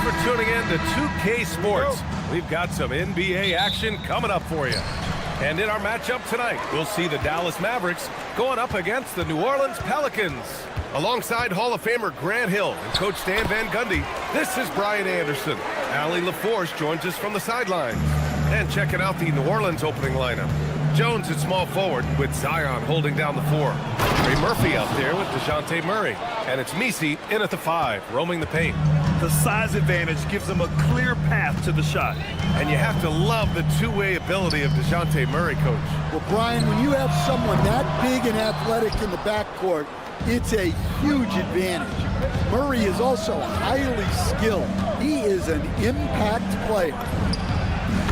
for tuning in to 2K Sports. We've got some NBA action coming up for you. And in our matchup tonight, we'll see the Dallas Mavericks going up against the New Orleans Pelicans. Alongside Hall of Famer Grant Hill and Coach Stan Van Gundy, this is Brian Anderson. Allie LaForce joins us from the sidelines. And checking out the New Orleans opening lineup. Jones at small forward with Zion holding down the 4. Trey Murphy out there with DeJounte Murray. And it's Messi in at the 5, roaming the paint. The size advantage gives them a clear path to the shot. And you have to love the two-way ability of DeJounte Murray, Coach. Well, Brian, when you have someone that big and athletic in the backcourt, it's a huge advantage. Murray is also highly skilled. He is an impact player.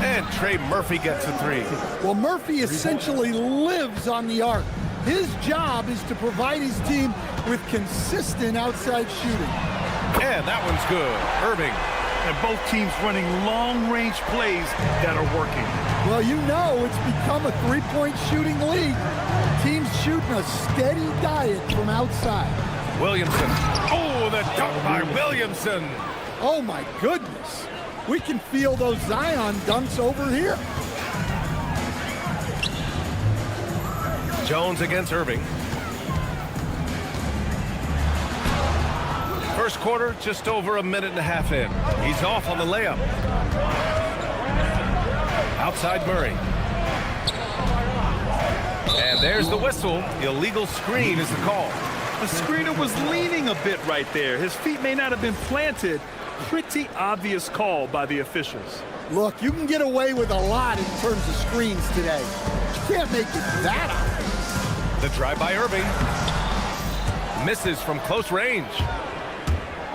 And Trey Murphy gets a 3. Well, Murphy essentially lives on the arc. His job is to provide his team with consistent outside shooting. And that one's good. Irving. And both teams running long-range plays that are working. Well, you know it's become a three-point shooting league. Teams shooting a steady diet from outside. Williamson. Oh, the dunk by Williamson. Oh, my goodness. We can feel those Zion dunks over here. Jones against Irving. First quarter, just over a minute and a half in. He's off on the layup. Outside Murray. And there's the whistle. Illegal screen is the call. The screener was leaning a bit right there. His feet may not have been planted. Pretty obvious call by the officials. Look, you can get away with a lot in terms of screens today. You can't make it that obvious. The drive by Irving. Misses from close range.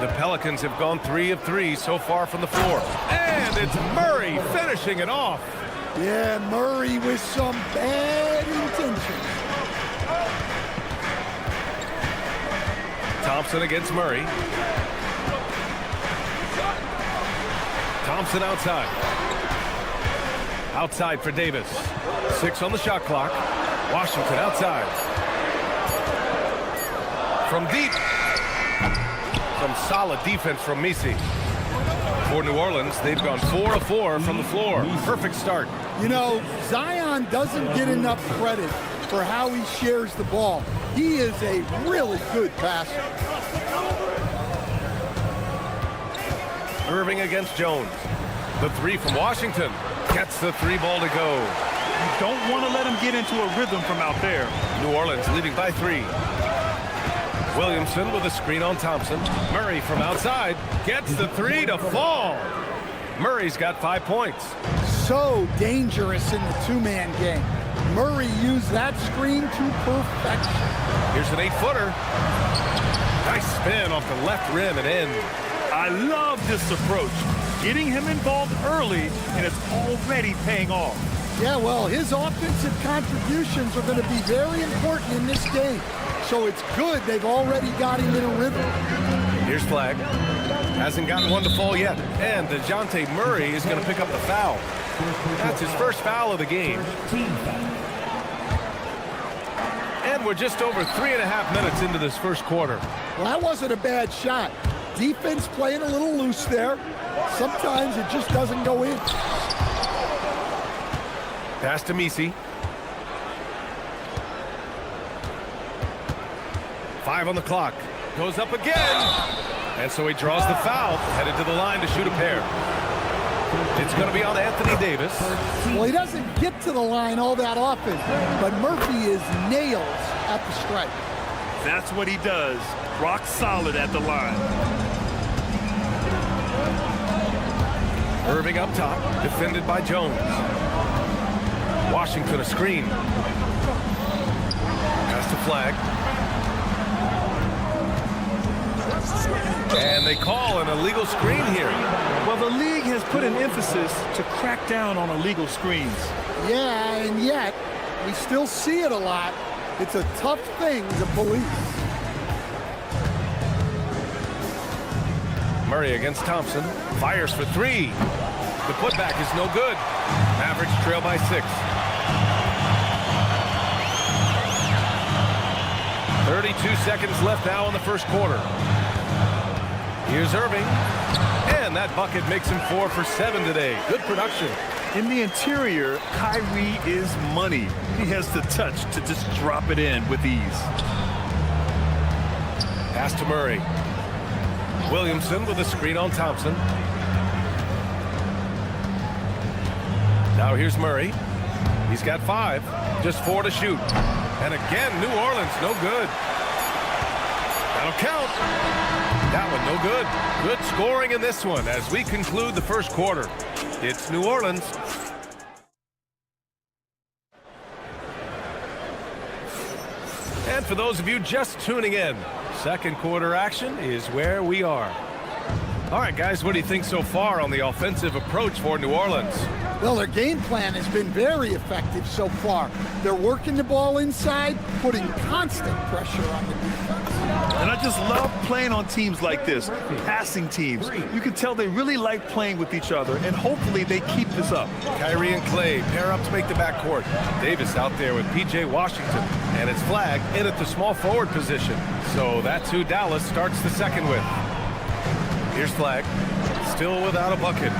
The Pelicans have gone 3 of 3 so far from the floor. And it's Murray finishing it off. Yeah, Murray with some bad intentions. Thompson against Murray. Thompson outside. Outside for Davis. 6 on the shot clock. Washington outside. From deep. Some solid defense from Messi. For New Orleans, they've gone 4 of 4 from the floor. Perfect start. You know, Zion doesn't get enough credit for how he shares the ball. He is a really good passer. Irving against Jones. The 3 from Washington. Gets the 3 ball to go. You don't want to let him get into a rhythm from out there. New Orleans leading by 3. Williamson with a screen on Thompson. Murray from outside gets the 3 to fall. Murray's got 5 points. So dangerous in the two-man game. Murray used that screen to perfection. Here's an 8-footer. Nice spin off the left rim and in. I love this approach. Getting him involved early, and it's already paying off. Yeah, well, his offensive contributions are going to be very important in this game. So it's good they've already got him in a rhythm. Here's flag. Hasn't gotten one to fall yet. And DeJounte Murray is going to pick up the foul. That's his first foul of the game. And we're just over 3.5 minutes into this first quarter. Well, that wasn't a bad shot. Defense playing a little loose there. Sometimes it just doesn't go in. Pass to Messi. 5 on the clock. Goes up again. And so he draws the foul. Headed to the line to shoot a pair. It's going to be on Anthony Davis. Well, he doesn't get to the line all that often, but Murphy is nails at the stripe. That's what he does. Rock solid at the line. Irving up top, defended by Jones. Washington a screen. Pass to flag. And they call an illegal screen here. Well, the league has put an emphasis to crack down on illegal screens. Yeah, and yet we still see it a lot. It's a tough thing to police. Murray against Thompson. Fires for 3. The putback is no good. Mavericks trail by 6. 32 seconds left now in the first quarter. Here's Irving. And And that bucket makes him 4 for 7 today. Good production. In the interior, Kyrie is money. He has the touch to just drop it in with ease. Pass to Murray. Williamson with a screen on Thompson. Now here's Murray. He's got 5, just 4 to shoot. And again, New Orleans, no good. That'll count. That one, no good. Good scoring in this one as we conclude the first quarter. It's New Orleans. And for those of you just tuning in, second quarter action is where we are. All right, guys, what do you think so far on the offensive approach for New Orleans? Well, their game plan has been very effective so far. They're working the ball inside, putting constant pressure on the defense. And I just love playing on teams like this, passing teams. You can tell they really like playing with each other, and hopefully they keep this up. Kyrie and Clay pair up to make the backcourt. Davis out there with P.J. Washington, and it's Flag in at the small forward position. So that's who Dallas starts the second with. Here's Flag, still without a bucket.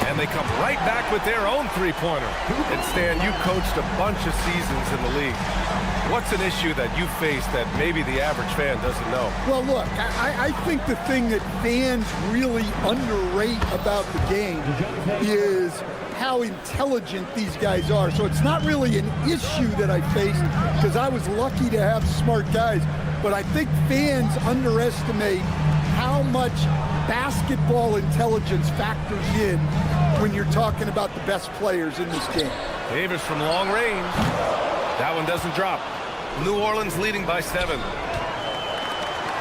And they come right back with their own three-pointer. And Stan, you coached a bunch of seasons in the league. What's an issue that you face that maybe the average fan doesn't know? Well, look, I think the thing that fans really underrate about the game is how intelligent these guys are. So it's not really an issue that I faced because I was lucky to have smart guys. But I think fans underestimate how much basketball intelligence factors in when you're talking about the best players in this game. Davis from long range. That one doesn't drop. New Orleans leading by 7.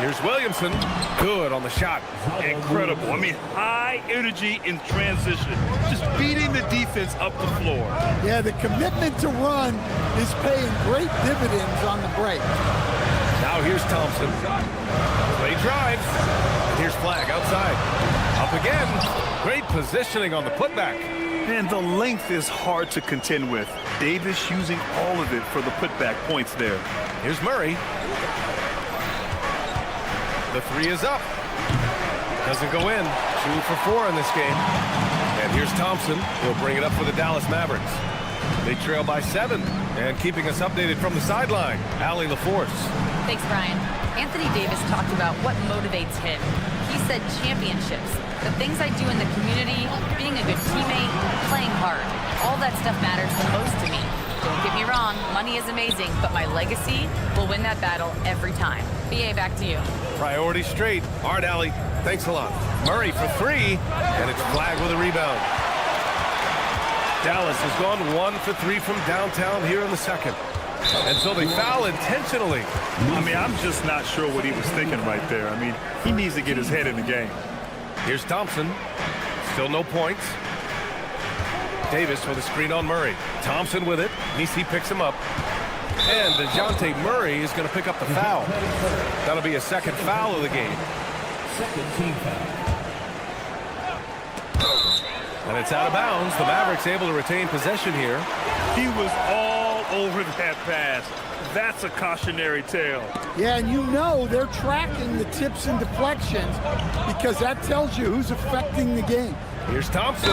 Here's Williamson. Good on the shot. Incredible. I mean, high energy in transition. Just beating the defense up the floor. Yeah, the commitment to run is paying great dividends on the break. Now here's Thompson. Clay drives. And here's Flag outside. Up again. Great positioning on the putback. And the length is hard to contend with. Davis using all of it for the putback points there. Here's Murray. The 3 is up. Doesn't go in. 2 for 4 in this game. And here's Thompson. He'll bring it up for the Dallas Mavericks. They trail by 7. And keeping us updated from the sideline, Allie LaForce. Thanks, Brian. Anthony Davis talked about what motivates him. He said championships, the things I do in the community, being a good teammate, playing hard. All that stuff matters the most to me. Don't get me wrong, money is amazing, but my legacy will win that battle every time. BA, back to you. Priority straight. All right, Allie. Thanks a lot. Murray for 3, and it's Flag with a rebound. Dallas has gone 1 for 3 from downtown here in the second. And so they foul intentionally. I mean, I'm just not sure what he was thinking right there. I mean, he needs to get his head in the game. Here's Thompson. Still no points. Davis with a screen on Murray. Thompson with it. Nisi picks him up. And DeJounte Murray is going to pick up the foul. That'll be a second foul of the game. Second team foul. And it's out of bounds. The Mavericks able to retain possession here. He was all over that pass. That's a cautionary tale. Yeah, and you know they're tracking the tips and deflections because that tells you who's affecting the game. Here's Thompson,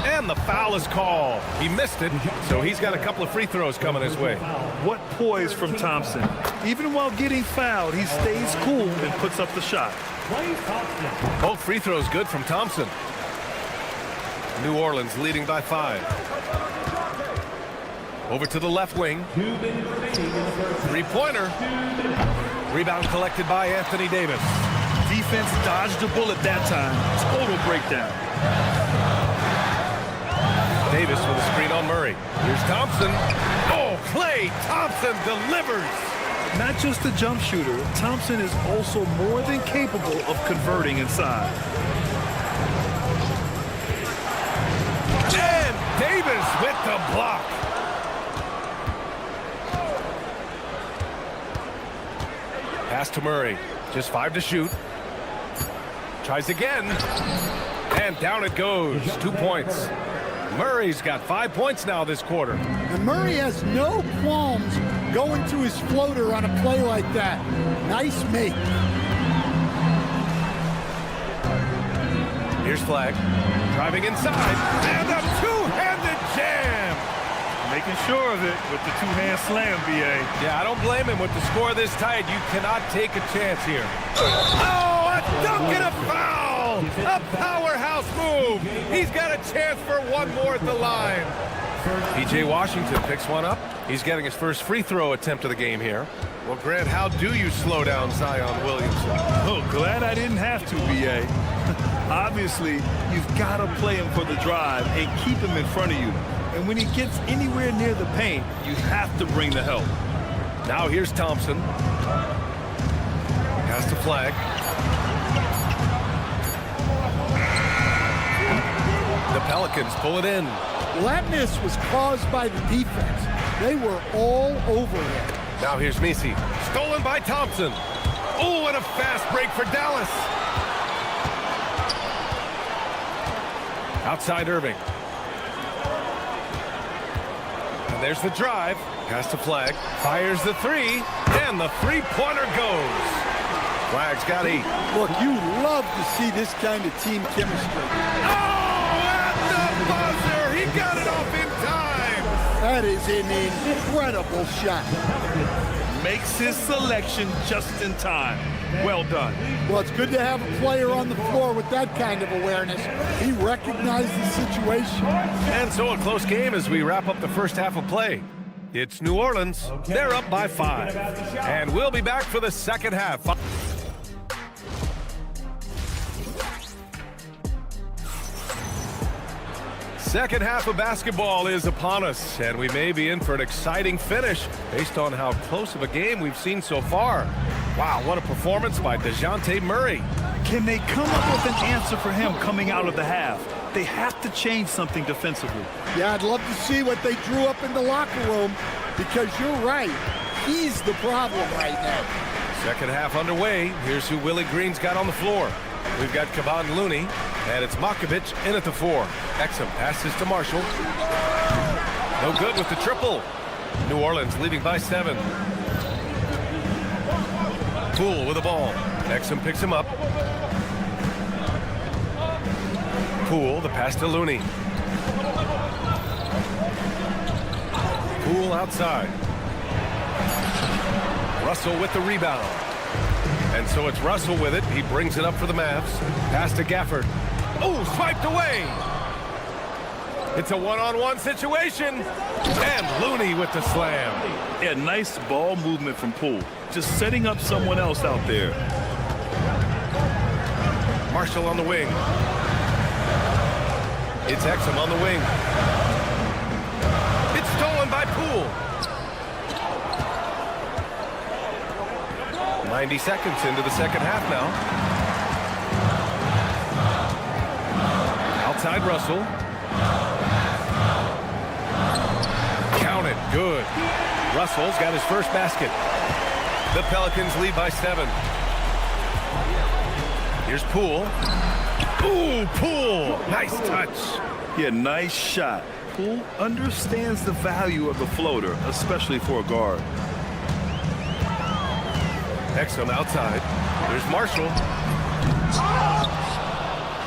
and the foul is called. He missed it, so he's got a couple of free throws coming his way. What poise from Thompson. Even while getting fouled, he stays cool and puts up the shot. Both free throws good from Thompson. New Orleans leading by 5. Over to the left wing. Three-pointer. Rebound collected by Anthony Davis. Defense dodged a bullet that time. Total breakdown. Davis with a screen on Murray. Here's Thompson. Oh, Klay Thompson delivers. Not just a jump shooter, Thompson is also more than capable of converting inside. And Davis with the block. Pass to Murray. Just 5 to shoot. Tries again. And down it goes. 2 points. Murray's got 5 points now this quarter. And Murray has no qualms going to his floater on a play like that. Nice make. Here's Flag. Driving inside. And a two-handed jam. Making sure of it with the two-hand slam, B.A. Yeah, I don't blame him. With the score this tight, you cannot take a chance here. Oh, a dunk and a foul! A powerhouse move. He's got a chance for one more at the line. P.J. Washington picks one up. He's getting his first free throw attempt of the game here. Well, Grant, how do you slow down Zion Williamson? Oh, glad I didn't have to, B.A. Obviously, you've got to play him for the drive and keep him in front of you. And when he gets anywhere near the paint, you have to bring the help. Now here's Thompson. Pass to Flag. The Pelicans pull it in. Well, that miss was caused by the defense. They were all over him. Now here's Misi. Stolen by Thompson. Oh, and a fast break for Dallas. Outside Irving. And there's the drive. Pass to Flag. Fires the three. And the three-pointer goes. Flag's got 8. Look, you love to see this kind of team chemistry. Oh, at the buzzer. He got it off in time. That is an incredible shot. Makes his selection just in time. Well done. Well, it's good to have a player on the floor with that kind of awareness. He recognized the situation. And so a close game as we wrap up the first half of play. It's New Orleans. They're up by 5. And we'll be back for the second half. Second half of basketball is upon us, and we may be in for an exciting finish based on how close of a game we've seen so far. Wow, what a performance by DeJounte Murray. Can they come up with an answer for him coming out of the half? They have to change something defensively. Yeah, I'd love to see what they drew up in the locker room, because you're right. He's the problem right now. Second half underway. Here's who Willie Green's got on the floor. We've got Kevon Looney, and it's Makovich in at the 4. Exum passes to Marshall. No good with the triple. New Orleans leading by 7. Poole with the ball. Exum picks him up. Poole, the pass to Looney. Poole outside. Russell with the rebound. And so it's Russell with it. He brings it up for the Mavs. Pass to Gafford. Oh, swiped away. It's a one-on-one situation. And Looney with the slam. Yeah, nice ball movement from Poole. Just setting up someone else out there. Marshall on the wing. It's Exum on the wing. It's stolen by Poole. 90 seconds into the second half now. Outside Russell. Count it. Good. Russell's got his first basket. The Pelicans lead by 7. Here's Poole. Ooh, Poole. Nice touch. Yeah, nice shot. Poole understands the value of the floater, especially for a guard. Exum outside. There's Marshall.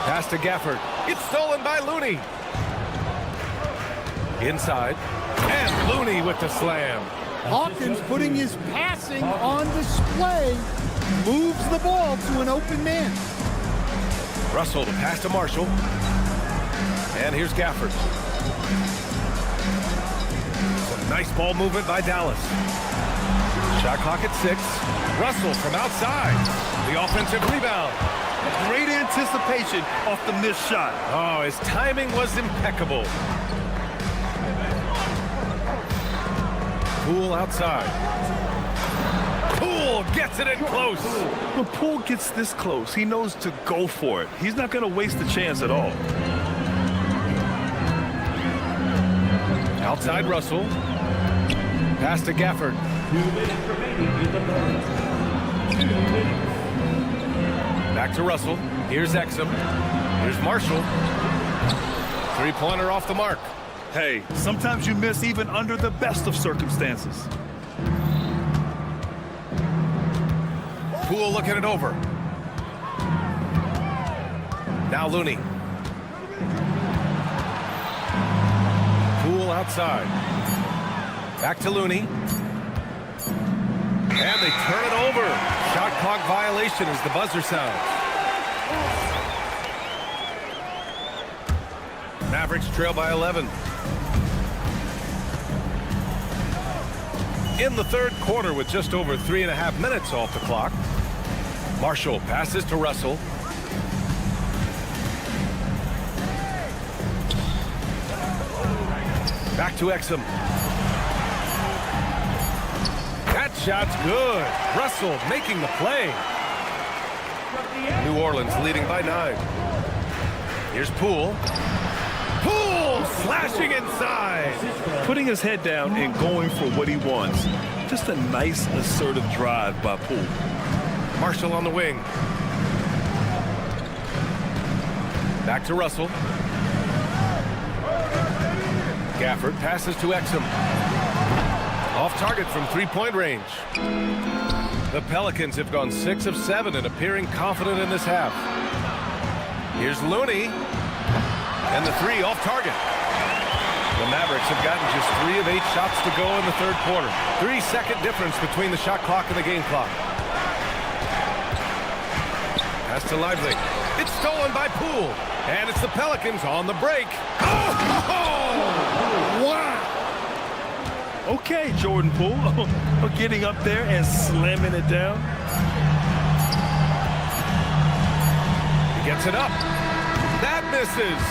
Pass to Gafford. It's stolen by Looney. Inside. And Looney with the slam. Hawkins putting his passing on display, moves the ball to an open man. Russell to pass to Marshall. And here's Gafford. Some nice ball movement by Dallas. Shot clock at 6. Russell from outside. The offensive rebound. Great anticipation off the missed shot. Oh, his timing was impeccable. Poole outside. Poole gets it in close. When Poole gets this close, he knows to go for it. He's not going to waste the chance at all. Outside Russell. Pass to Gafford. 2 minutes remaining in the third. 2 minutes. Back to Russell. Here's Exum. Here's Marshall. Three-pointer off the mark. Hey, sometimes you miss even under the best of circumstances. Poole looking it over. Now Looney. Poole outside. Back to Looney. And they turn it over. Shot clock violation as the buzzer sounds. Mavericks trail by 11. In the third quarter with just over 3.5 minutes off the clock. Marshall passes to Russell. Back to Exum. That shot's good. Russell making the play. New Orleans leading by 9. Here's Poole. Poole slashing inside. Putting his head down and going for what he wants. Just a nice, assertive drive by Poole. Marshall on the wing. Back to Russell. Gafford passes to Exum. Off target from three-point range. The Pelicans have gone 6 of 7 and appearing confident in this half. Here's Looney. And the 3 off target. The Mavericks have gotten just 3 of 8 shots to go in the third quarter. 3-second difference between the shot clock and the game clock. Pass to Lively. It's stolen by Poole. And it's the Pelicans on the break. Oh! Wow! Okay, Jordan Poole. Getting up there and slamming it down. He gets it up. That misses.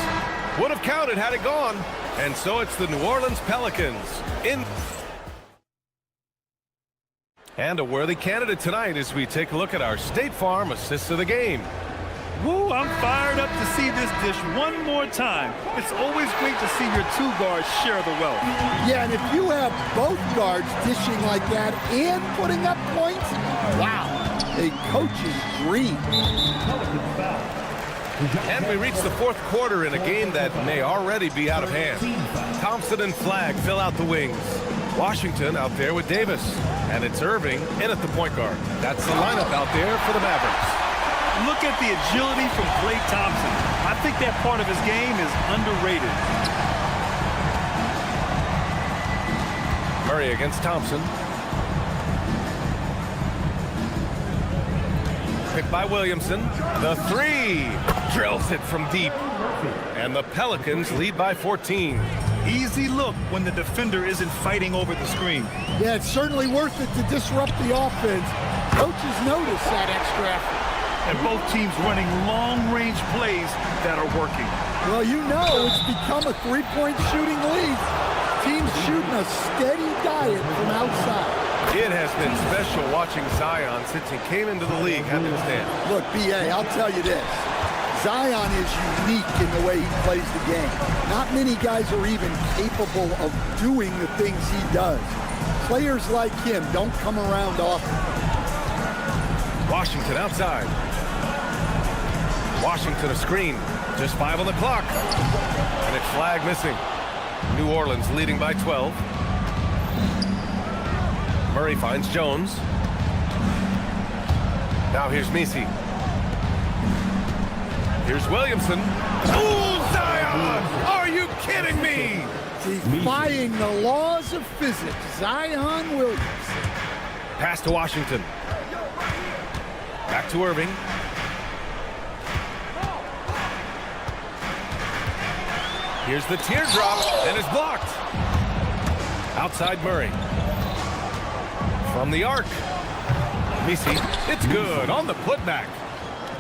Would have counted had it gone. And so it's the New Orleans Pelicans in. And a worthy candidate tonight as we take a look at our State Farm assists of the game. Woo, I'm fired up to see this dish one more time. It's always great to see your 2 guards share the wealth. Yeah, and if you have both guards dishing like that and putting up points, wow, a coach's dream. And we reach the fourth quarter in a game that may already be out of hand. Thompson and Flagg fill out the wings. Washington out there with Davis. And it's Irving in at the point guard. That's the lineup out there for the Mavericks. Look at the agility from Klay Thompson. I think that part of his game is underrated. Murray against Thompson. Picked by Williamson. The 3 drills it from deep. And the Pelicans lead by 14. Easy look when the defender isn't fighting over the screen. Yeah, it's certainly worth it to disrupt the offense. Coaches notice that extra effort. And both teams running long-range plays that are working. Well, you know it's become a 3-point shooting league. Teams shooting a steady diet from outside. It has been special watching Zion since he came into the league, hasn't it, Stan? Look, B.A., I'll tell you this. Zion is unique in the way he plays the game. Not many guys are even capable of doing the things he does. Players like him don't come around often. Washington outside. Washington a screen. Just 5 on the clock. And it's Flagg missing. New Orleans leading by 12. Murray finds Jones. Now here's Messi. Here's Williamson. Ooh, Zion! Are you kidding me? Defying the laws of physics, Zion Williamson. Pass to Washington. Back to Irving. Here's the teardrop, and it's blocked. Outside Murray. From the arc. Messi, it's good on the putback.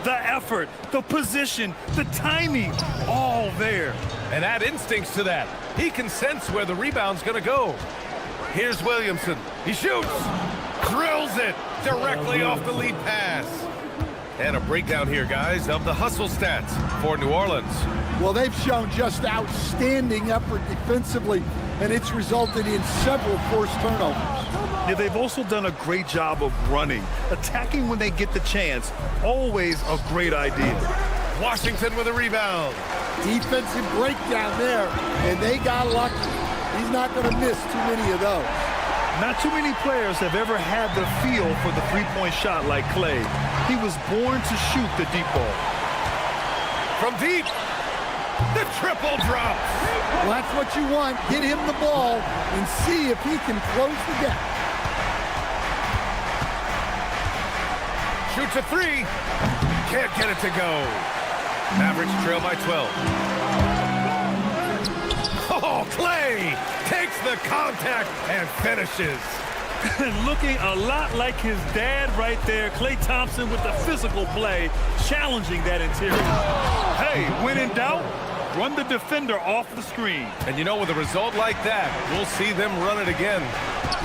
The effort, the position, the timing, all there. And add instincts to that. He can sense where the rebound's going to go. Here's Williamson. He shoots. Drills it directly off the lead pass. And a breakdown here, guys, of the hustle stats for New Orleans. Well, they've shown just outstanding effort defensively, and it's resulted in several forced turnovers. Yeah, they've also done a great job of running. Attacking when they get the chance, always a great idea. Washington with a rebound. Defensive breakdown there, and they got lucky. He's not going to miss too many of those. Not too many players have ever had the feel for the three-point shot like Klay. He was born to shoot the deep ball. From deep. The triple drop. Well, that's what you want. Get him the ball and see if he can close the gap. Shoots a three. Can't get it to go. Mavericks trail by 12. Oh, Clay takes the contact and finishes. Looking a lot like his dad right there. Klay Thompson with the physical play, challenging that interior. Hey, when in doubt, run the defender off the screen. And you know, with a result like that, we'll see them run it again.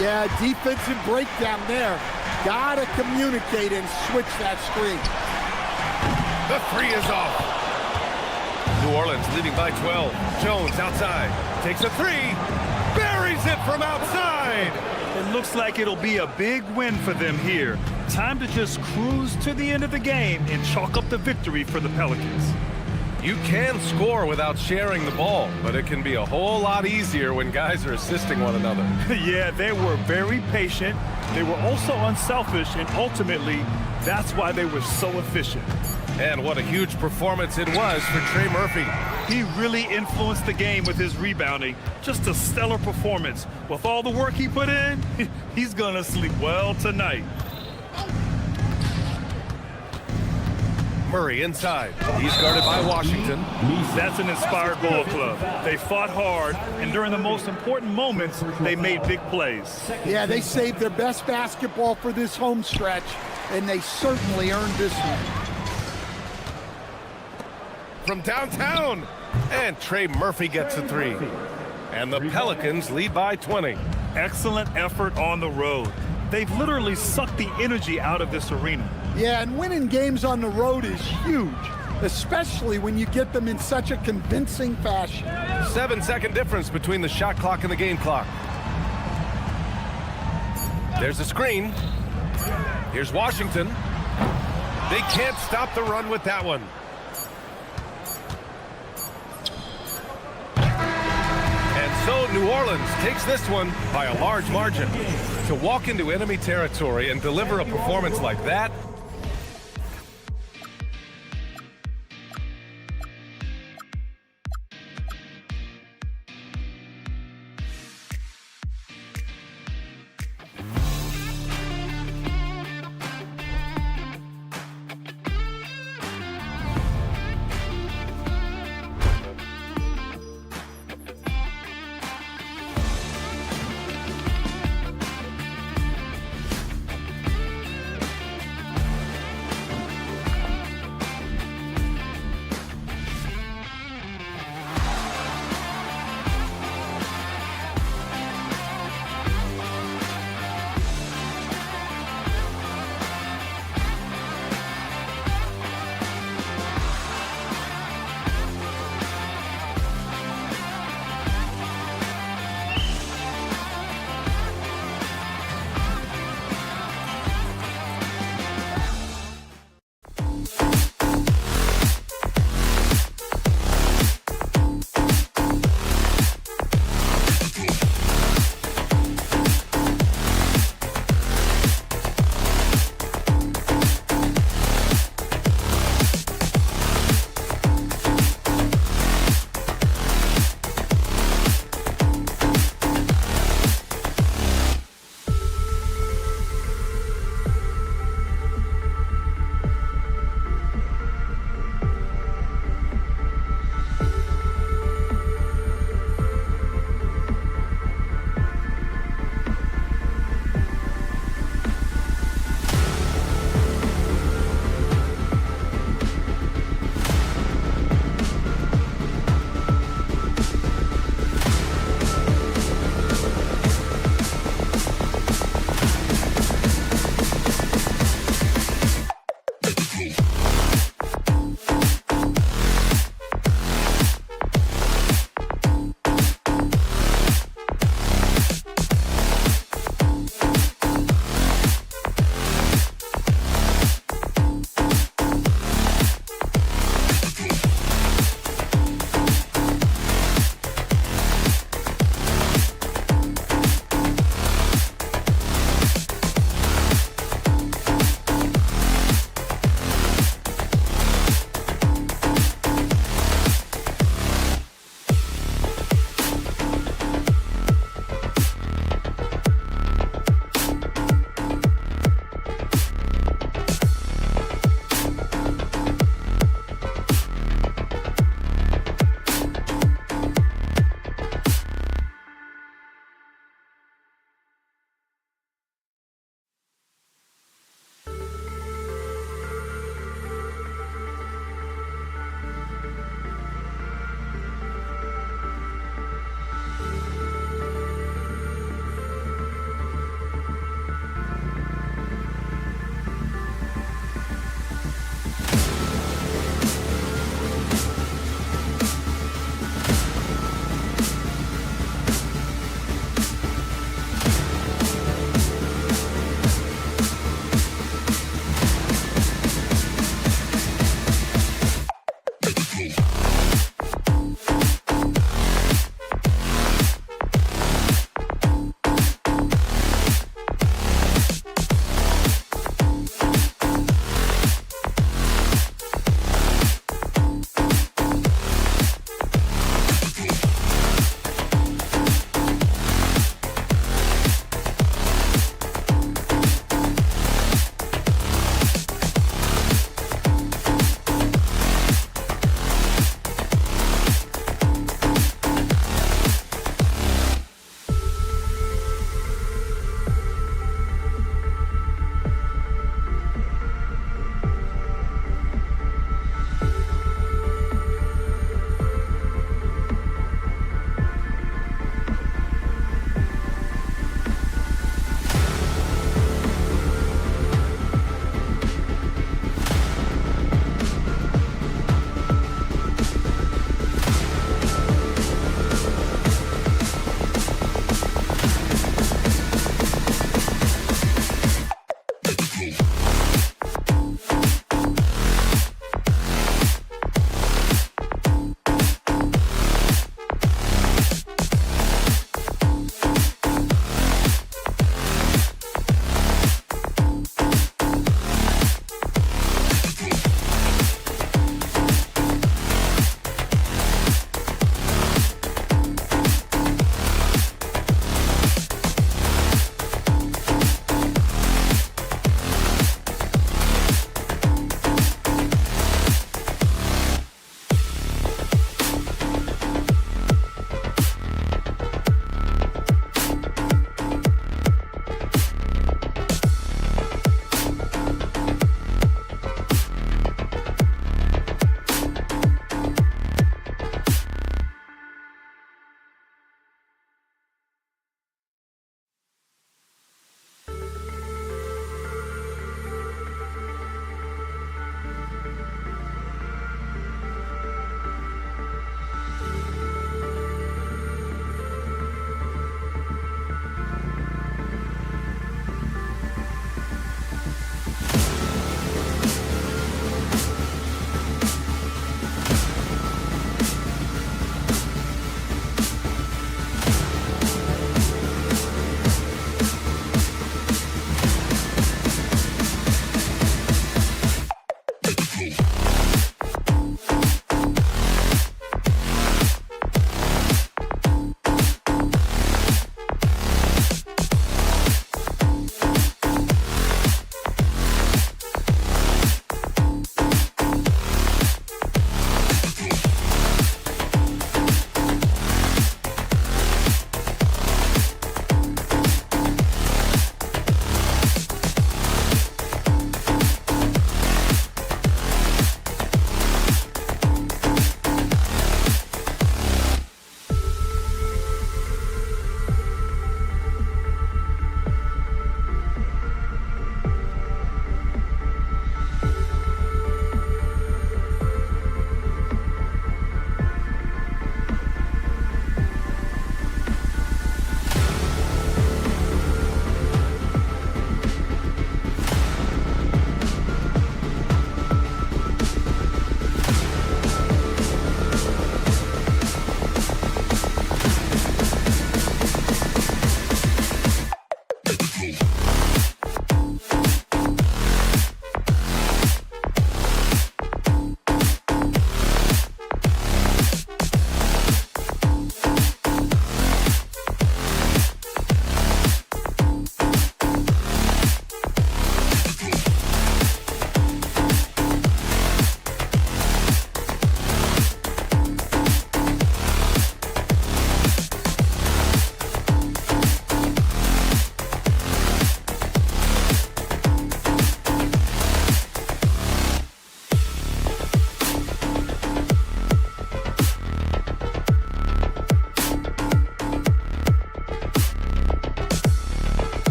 Yeah, defensive breakdown there. Gotta communicate and switch that screen. The three is off. New Orleans leading by 12. Jones outside. Takes a three. Buries it from outside. It looks like it'll be a big win for them here. Time to just cruise to the end of the game and chalk up the victory for the Pelicans. You can score without sharing the ball, but it can be a whole lot easier when guys are assisting one another. Yeah, they were very patient. They were also unselfish, and ultimately, that's why they were so efficient. And what a huge performance it was for Trey Murphy. He really influenced the game with his rebounding. Just a stellar performance. With all the work he put in, he's gonna sleep well tonight. Murray inside. He's guarded by Washington. That's an inspired ball club. They fought hard, and during the most important moments, they made big plays. Yeah, they saved their best basketball for this home stretch, and they certainly earned this one. From downtown, and Trey Murphy gets a three. And the Pelicans lead by 20. Excellent effort on the road. They've literally sucked the energy out of this arena. Yeah, and winning games on the road is huge, especially when you get them in such a convincing fashion. 7-second difference between the shot clock and the game clock. There's a screen. Here's Washington. They can't stop the run with that one. And so New Orleans takes this one by a large margin. To walk into enemy territory and deliver a performance like that,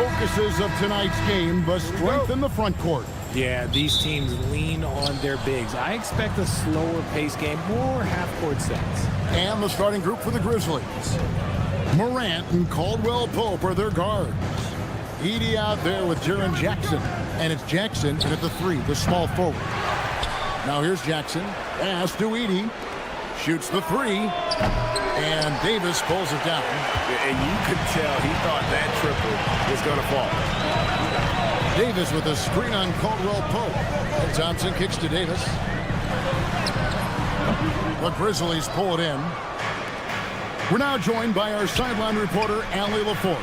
focuses of tonight's game, the strength in the front court. Yeah, these teams lean on their bigs. I expect a slower pace game, more half-court sets. And the starting group for the Grizzlies. Morant and Caldwell Pope are their guards. Edey out there with Jaren Jackson. And it's Jackson in at the 3, the small forward. Now here's Jackson. Pass to Edey. Shoots the 3. And Davis pulls it down. And you could tell he thought that triple was going to fall. Davis with a screen on Caldwell Pope. And Thompson kicks to Davis. The Grizzlies pull it in. We're now joined by our sideline reporter, Allie LaForce.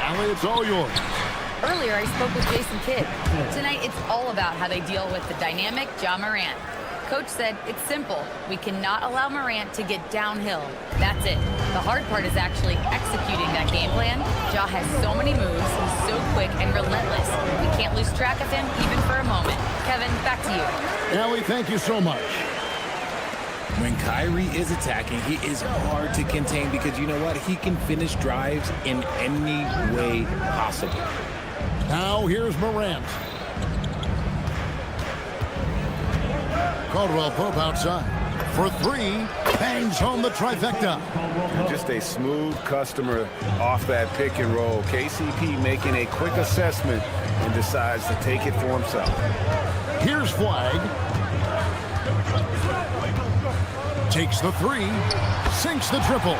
Allie, it's all yours. Earlier, I spoke with Jason Kidd. Tonight, it's all about how they deal with the dynamic Ja Morant. Coach said it's simple. We cannot allow Morant to get downhill. That's it. The hard part is actually executing that game plan. Ja has so many moves. He's so quick and relentless. We can't lose track of him even for a moment. Kevin, back to you. Allie, thank you so much. When Kyrie is attacking, he is hard to contain because you know what? He can finish drives in any way possible. Now here's Morant. Caldwell Pope outside. For 3, bangs home the trifecta. Just a smooth customer off that pick and roll. KCP making a quick assessment and decides to take it for himself. Here's Flag. Takes the 3, sinks the triple.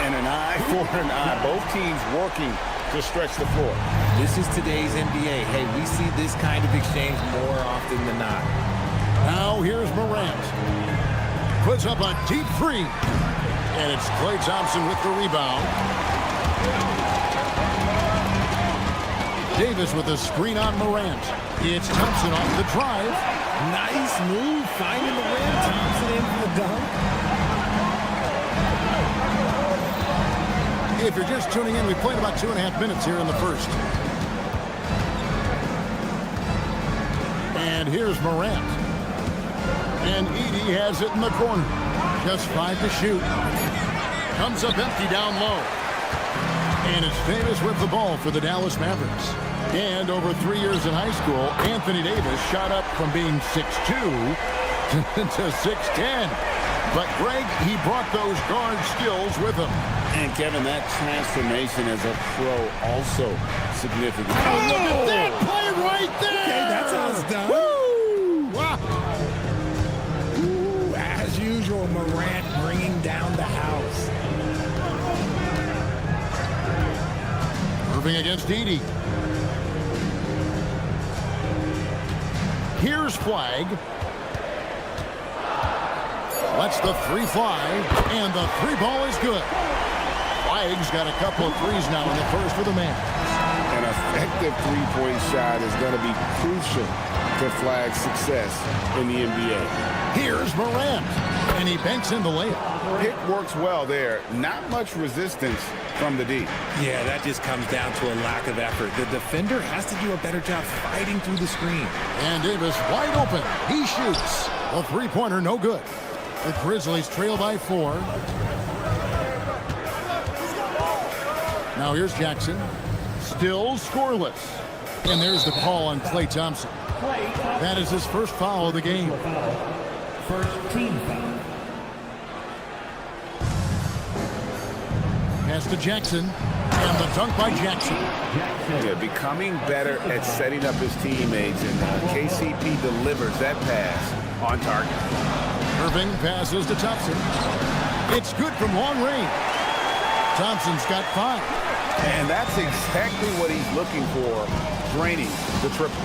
And an eye for an eye. Both teams working to stretch the floor. This is today's NBA. Hey, we see this kind of exchange more often than not. Now here's Morant. Puts up a deep 3. And it's Klay Thompson with the rebound. Davis with a screen on Morant. It's Thompson off the drive. Nice move, finding the rim. Thompson in for the dunk. If you're just tuning in, we played about 2.5 minutes here in the first. And here's Morant. And Edey has it in the corner. Just 5 to shoot. Comes up empty down low. And it's Davis with the ball for the Dallas Mavericks. And over 3 years in high school, Anthony Davis shot up from being 6'2" to 6'10". But Greg, he brought those guard skills with him. And Kevin, that transformation as a pro also significant. Oh, look at that play right there! Okay, that's how it's done. Woo! Wow. Ooh, as usual, Morant bringing down the house. Irving against Edey. Here's Flag. Lets the 3 fly, and the 3 ball is good. Flag's got a couple of 3s now in the first for the man. An effective three-point shot is going to be crucial to Flag's success in the NBA. Here's Morant, and he banks in the layup. Pick works well there. Not much resistance from the D. Yeah, that just comes down to a lack of effort. The defender has to do a better job fighting through the screen. And Davis wide open. He shoots. A 3-pointer, no good. The Grizzlies trail by 4. Now here's Jackson. Still scoreless. And there's the call on Klay Thompson. That is his first foul of the game. First team foul. Pass to Jackson. And the dunk by Jackson. Yeah, becoming better at setting up his teammates, and KCP delivers that pass on target. Irving passes to Thompson. It's good from long range. Thompson's got 5. And that's exactly what he's looking for, draining the triple.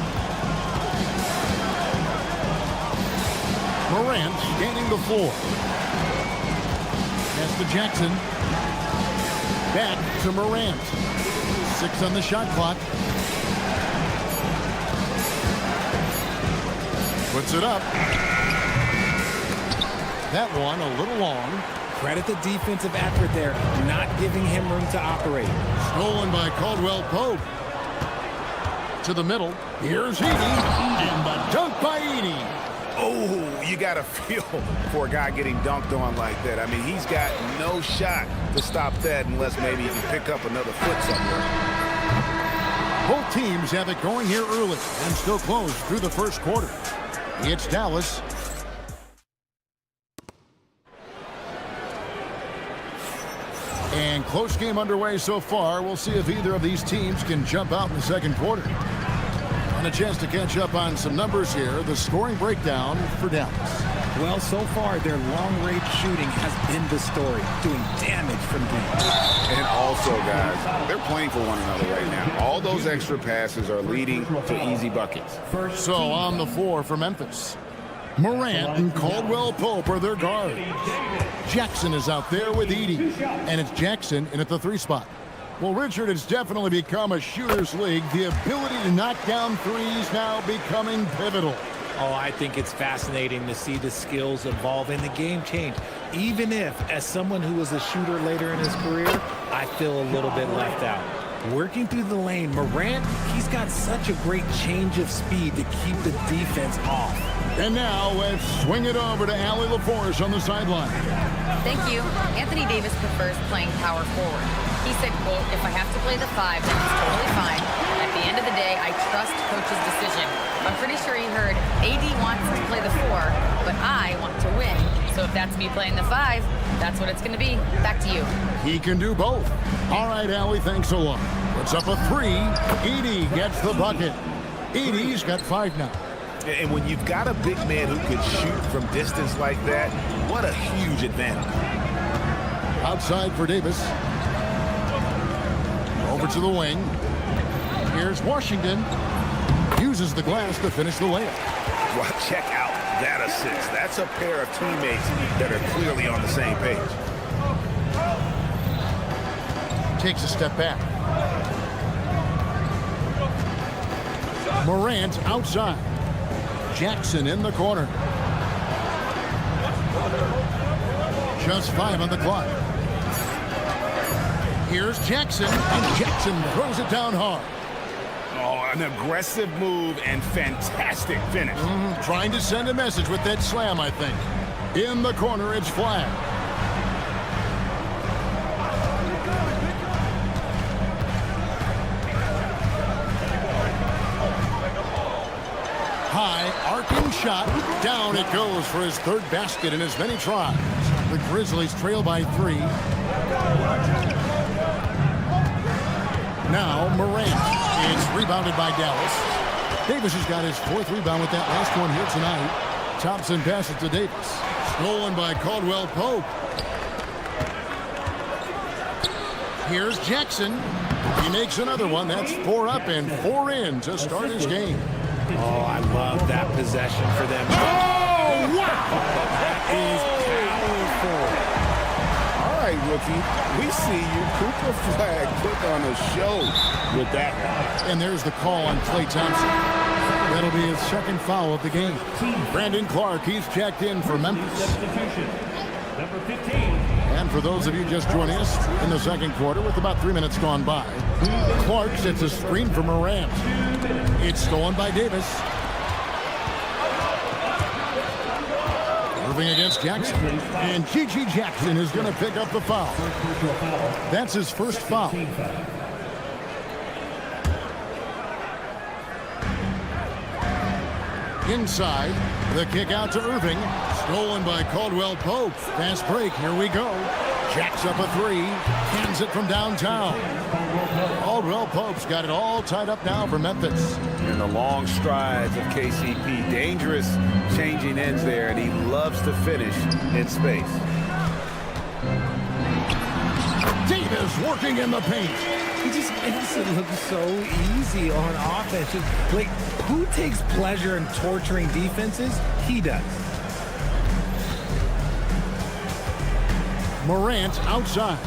Morant scanning the floor. Pass to Jackson. Back to Morant. 6 on the shot clock. Puts it up. That one a little long. Credit the defensive effort there, not giving him room to operate. Stolen by Caldwell Pope. To the middle. Here's Edey. And the dunk by Edey. Oh, you got to feel for a guy getting dunked on like that. I mean, he's got no shot to stop that unless maybe he can pick up another foot somewhere. teams have it going here early and still close through the first quarter. It's Dallas. And close game underway so far. We'll see if either of these teams can jump out in the second quarter. And a chance to catch up on some numbers here. The scoring breakdown for Dallas. Well, so far, their long-range shooting has been the story, doing damage from deep. And also, guys, they're playing for one another right now. All those extra passes are leading to easy buckets. So on the floor for Memphis, Morant and Caldwell Pope are their guards. Jackson is out there with Edey, and it's Jackson in at the 3 spot. Well, Richard, it's definitely become a shooter's league. The ability to knock down threes now becoming pivotal. Oh, I think it's fascinating to see the skills evolve and the game change. Even if, as someone who was a shooter later in his career, I feel a little bit left out. Working through the lane, Morant, he's got such a great change of speed to keep the defense off. And now let's swing it over to Allie LaForce on the sideline. Thank you. Anthony Davis prefers playing power forward. He said, quote, if I have to play the 5, then it's totally fine. At the end of the day, I trust coach's decision. I'm pretty sure he heard AD wants to play the 4, but I want to win. So if that's me playing the 5, that's what it's going to be. Back to you. He can do both. All right, Allie, thanks a lot. It's up a 3. Edey gets the bucket. Edey's got 5 now. And when you've got a big man who can shoot from distance like that, what a huge advantage. Outside for Davis. Over to the wing. Here's Washington. Uses the glass to finish the layup. Well, check out that assist. That's a pair of teammates that are clearly on the same page. Takes a step back. Morant outside. Jackson in the corner. Just 5 on the clock. Here's Jackson, and Jackson throws it down hard. Oh, an aggressive move and fantastic finish. Trying to send a message with that slam, I think. In the corner, it's flag. High, arcing shot. Down it goes for his 3rd basket in as many tries. The Grizzlies trail by 3. Now Morant. It's rebounded by Dallas. Davis has got his 4th rebound with that last one here tonight. Thompson passes to Davis. Stolen by Caldwell Pope. Here's Jackson. He makes another one. That's 4 up and 4 in to start his game. Oh, I love that possession for them. Oh, wow! That is powerful. All right, rookie. We see you. Cooper Flag put on a show with that one. And there's the call on Klay Thompson. That'll be his 2nd foul of the game. Brandon Clark, he's checked in for Memphis. Substitution. Number 15. And for those of you just joining us in the second quarter with about 3 minutes gone by, Clark sets a screen for Morant. It's stolen by Davis. Moving against Jackson. And G.G. Jackson is going to pick up the foul. That's his 1st foul. Inside, the kick out to Irving. Stolen by Caldwell Pope. Fast break, here we go. Jacks up a 3. Hands it from downtown. Caldwell Pope's got it all tied up now for Memphis. And the long strides of KCP. Dangerous changing ends there, and he loves to finish in space. Davis working in the paint. He just makes it look so easy on offense. Like, who takes pleasure in torturing defenses? He does. Morant outside.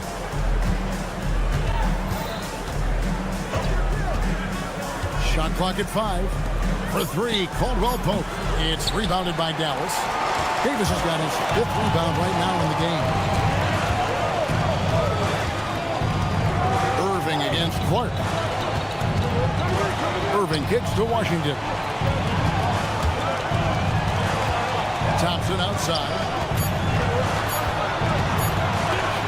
Shot clock at 5. For 3, Caldwell Pope. It's rebounded by Dallas. Davis has got his 5th rebound right now in the game. Irving against Clark. Irving kicks to Washington. Thompson outside.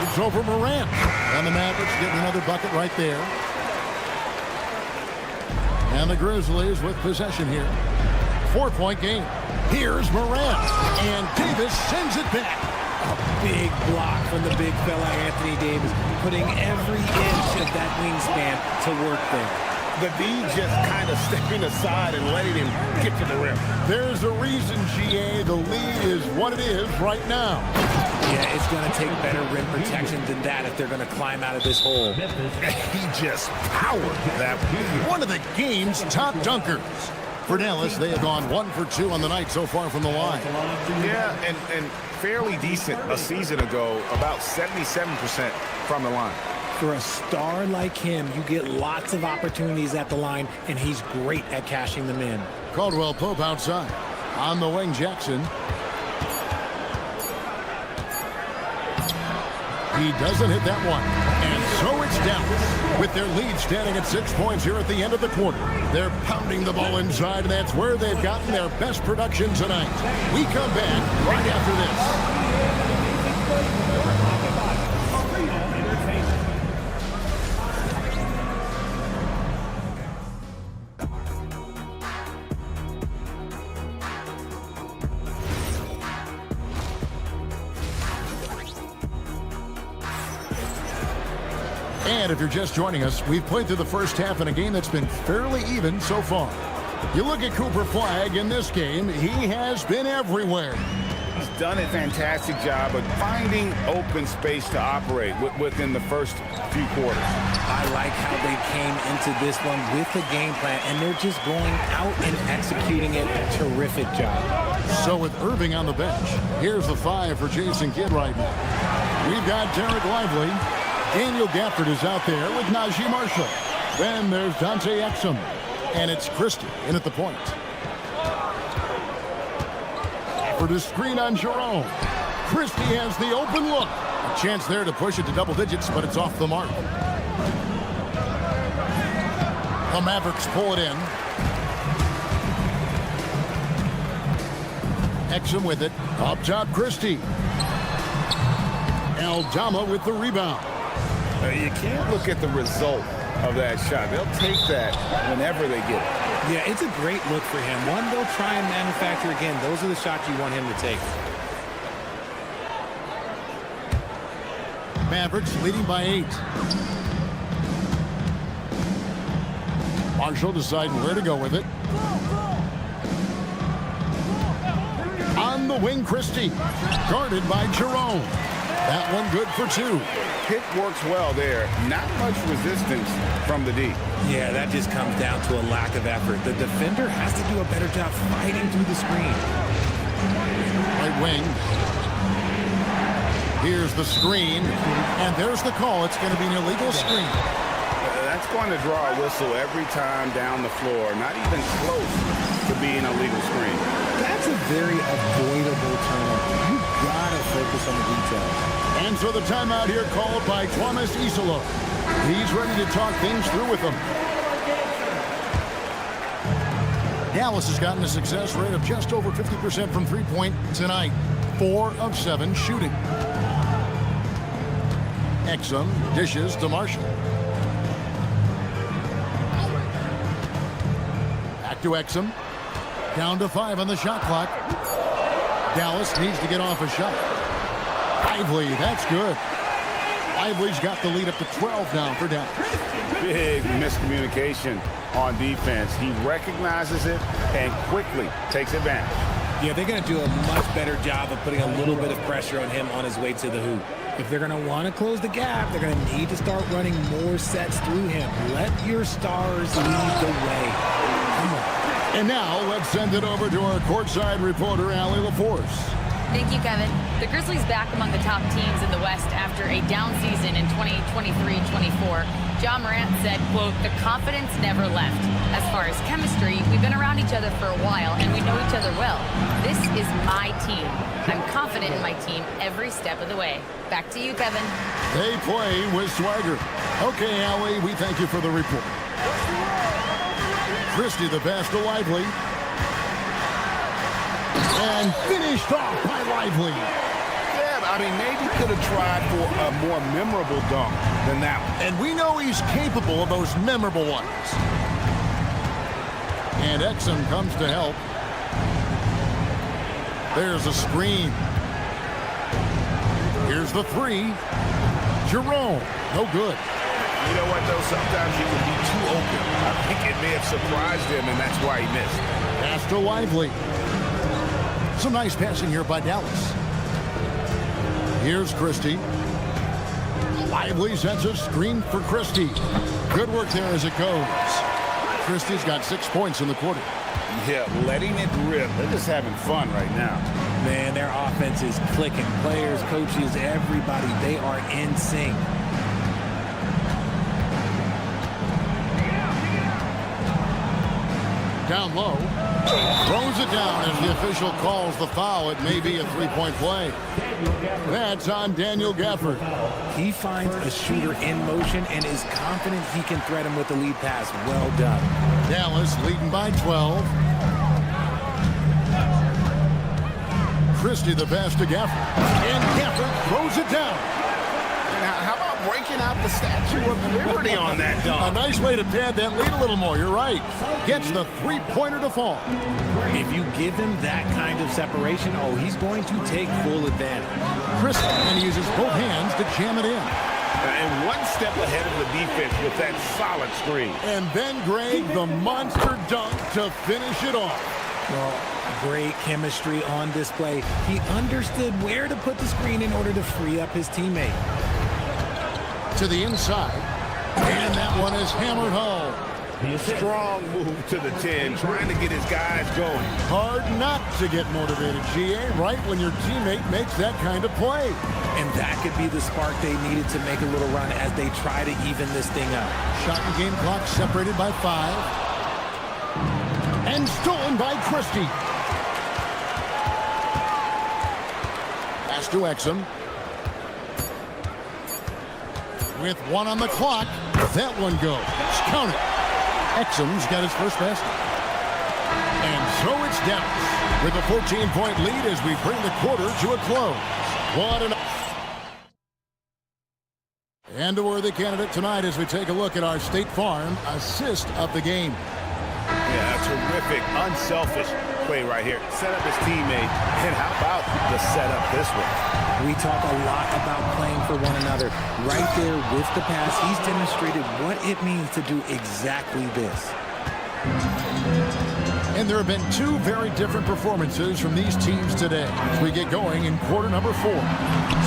It's over Morant. And the Mavericks getting another bucket right there. And the Grizzlies with possession here. 4-point game. Here's Morant. And Davis sends it back. A big block from the big fella, Anthony Davis, putting every inch of that wingspan to work there. The D just kind of stepping aside and letting him get to the rim. There's a reason, GA, the lead is what it is right now. Yeah, it's going to take better rim protection than that if they're going to climb out of this hole. He just powered that one of the game's top dunkers. For Dallas, they have gone 1 for 2 on the night so far from the line. Yeah, and fairly decent a season ago, about 77% from the line. For a star like him, you get lots of opportunities at the line, and he's great at cashing them in. Caldwell Pope outside. On the wing, Jackson. He doesn't hit that one. And so it's Dallas. With their lead standing at 6 points here at the end of the quarter. They're pounding the ball inside, and that's where they've gotten their best production tonight. We come back right after this. And if you're just joining us, we've played through the first half in a game that's been fairly even so far. You look at Cooper Flagg in this game, he has been everywhere. He's done a fantastic job of finding open space to operate within the first few quarters. I like how they came into this one with a game plan, and they're just going out and executing it. Terrific job. So with Irving on the bench, here's the 5 for Jason Kidd right now. We've got Derek Lively. Daniel Gafford is out there with Najee Marshall. Then there's Dante Exum. And it's Christie in at the point. For the screen on Jerome. Christie has the open look. A chance there to push it to double digits, but it's off the mark. The Mavericks pull it in. Exum with it. Up top, Christie. Aldama with the rebound. You can't look at the result of that shot. They'll take that whenever they get it. Yeah, it's a great look for him. One they'll try and manufacture again. Those are the shots you want him to take. Mavericks leading by 8. Marshall deciding where to go with it. On the wing, Christie. Guarded by Jerome. That one good for 2. Pick works well there. Not much resistance from the D. Yeah, that just comes down to a lack of effort. The defender has to do a better job fighting through the screen. Right wing. Here's the screen. And there's the call. It's going to be an illegal screen. That's going to draw a whistle every time down the floor. Not even close to being a legal screen. That's a very avoidable turnover. You've got to focus on the details. And so the timeout here called by Thomas Isola. He's ready to talk things through with them. Dallas has gotten a success rate of just over 50% from three-point tonight. 4 of 7 shooting. Exum dishes to Marshall. Back to Exum. Down to 5 on the shot clock. Dallas needs to get off a shot. Lively, that's good. Lively's got the lead up to 12 now for Dallas. Big miscommunication on defense. He recognizes it and quickly takes advantage. Yeah, they're going to do a much better job of putting a little bit of pressure on him on his way to the hoop. If they're going to want to close the gap, they're going to need to start running more sets through him. Let your stars lead the way. Come on. And now let's send it over to our courtside reporter, Allie LaForce. Thank you, Kevin. The Grizzlies back among the top teams in the West after a down season in 2023-24. Ja Morant said, quote, "The confidence never left. As far as chemistry, we've been around each other for a while and we know each other well. This is my team. I'm confident in my team every step of the way." Back to you, Kevin. They play with swagger. Okay, Allie, we thank you for the report. Christie the pass to Lively. And finished off by Lively. Yeah, I mean, maybe could have tried for a more memorable dunk than that one. And we know he's capable of those memorable ones. And Exum comes to help. There's a screen. Here's the three. Jerome, no good. You know what, though? Sometimes he can be too open. I think it may have surprised him, and that's why he missed. Pass to Lively. Some nice passing here by Dallas. Here's Christie. Lively sends a screen for Christie. Good work there as it goes. Christie's got 6 points in the quarter. Yeah, letting it rip. They're just having fun right now. Man, their offense is clicking. Players, coaches, everybody, they are in sync. Down low. Throws it down as the official calls the foul. It may be a three-point play. That's on Daniel Gafford. He finds a shooter in motion and is confident he can thread him with the lead pass. Well done. Dallas leading by 12. Christie the pass to Gafford. And Gafford throws it down. How about breaking out the Statue of Liberty on that A dunk? nice way to pad that lead a little more. You're right. Gets the three-pointer to fall. If you give him that kind of separation, oh, he's going to take full advantage. Christie, and he uses both hands to jam it in. And one step ahead of the defense with that solid screen. And then Greg, the monster dunk to finish it off. Well, great chemistry on display. He understood where to put the screen in order to free up his teammate. To the inside. And that one is hammered home. Strong move to the 10, trying to get his guys going. Hard not to get motivated, GA, right when your teammate makes that kind of play. And that could be the spark they needed to make a little run as they try to even this thing up. Shot and game clock separated by 5. And stolen by Christie. Pass to Exum. With 1 on the clock, that one goes. Count it. Exum's got his first basket. And so it's Dallas with a 14-point lead as we bring the quarter to a close. And a worthy candidate tonight as we take a look at our State Farm assist of the game. Yeah, terrific, unselfish play right here. Set up his teammate, and how about the setup this way? We talk a lot about playing for one another. Right there with the pass, he's demonstrated what it means to do exactly this. And there have been 2 very different performances from these teams today as we get going in quarter number 4.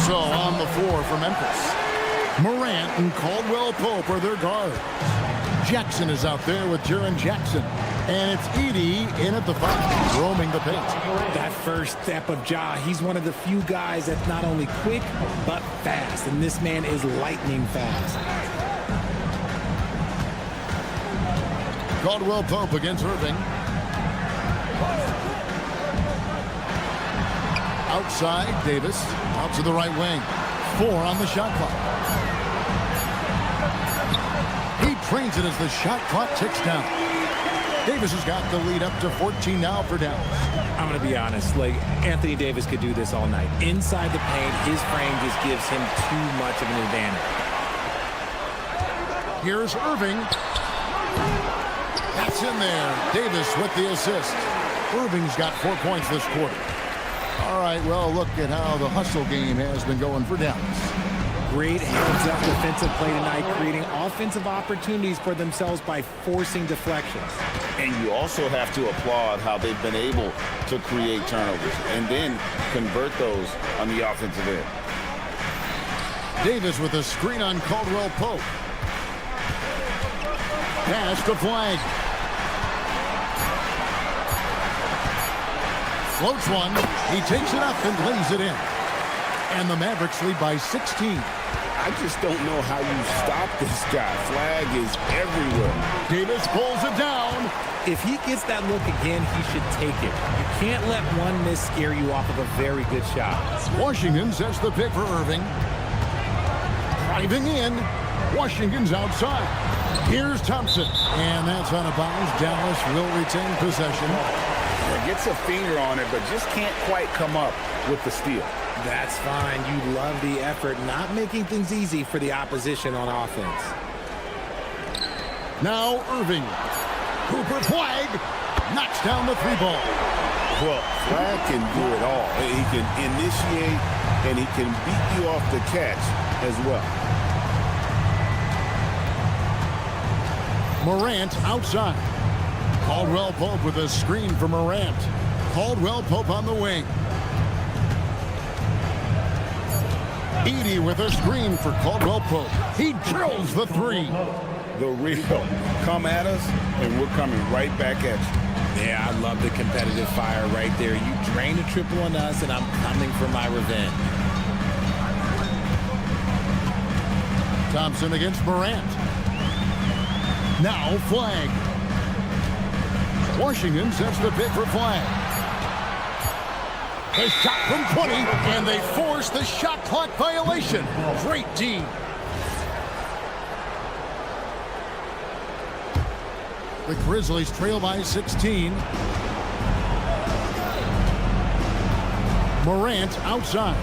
So on the floor for Memphis, Morant and Caldwell Pope are their guards. Jackson is out there with Jaren Jackson. And it's Edey in at the 5, roaming the paint. That first step of Ja, he's one of the few guys that's not only quick, but fast. And this man is lightning fast. Caldwell Pope against Irving. Outside, Davis. Out to the right wing. 4 on the shot clock. He trains it as the shot clock ticks down. Davis has got the lead up to 14 now for Dallas. I'm going to be honest, like Anthony Davis could do this all night. Inside the paint, his frame just gives him too much of an advantage. Here's Irving. That's in there. Davis with the assist. Irving's got 4 points this quarter. All right, well, look at how the hustle game has been going for Dallas. Great heads-up defensive play tonight, creating offensive opportunities for themselves by forcing deflections. And you also have to applaud how they've been able to create turnovers and then convert those on the offensive end. Davis with a screen on Caldwell Pope. Pass to Flag. Floats one. He takes it up and lays it in. And the Mavericks lead by 16. I just don't know how you stop this guy. Flag is everywhere. Davis pulls it down. If he gets that look again, he should take it. You can't let one miss scare you off of a very good shot. Washington sets the pick for Irving. Driving in. Washington's outside. Here's Thompson. And that's out of bounds. Dallas will retain possession. Gets a finger on it, but just can't quite come up with the steal. That's fine. You love the effort, not making things easy for the opposition on offense. Now Irving. Cooper flag knocks down the three ball. Well, Flag can do it all. He can initiate and he can beat you off the catch as well. Morant outside. Caldwell Pope with a screen for Morant. Caldwell Pope on the wing. Edey with a screen for Caldwell Pope. He drills the three. The real come at us, and we're coming right back at you. Yeah, I love the competitive fire right there. You drain a triple on us, and I'm coming for my revenge. Thompson against Morant. Now Flag. Washington sets the pick for Flag. A shot from 20, and they force the shot clock violation. Great team. The Grizzlies trail by 16. Morant outside.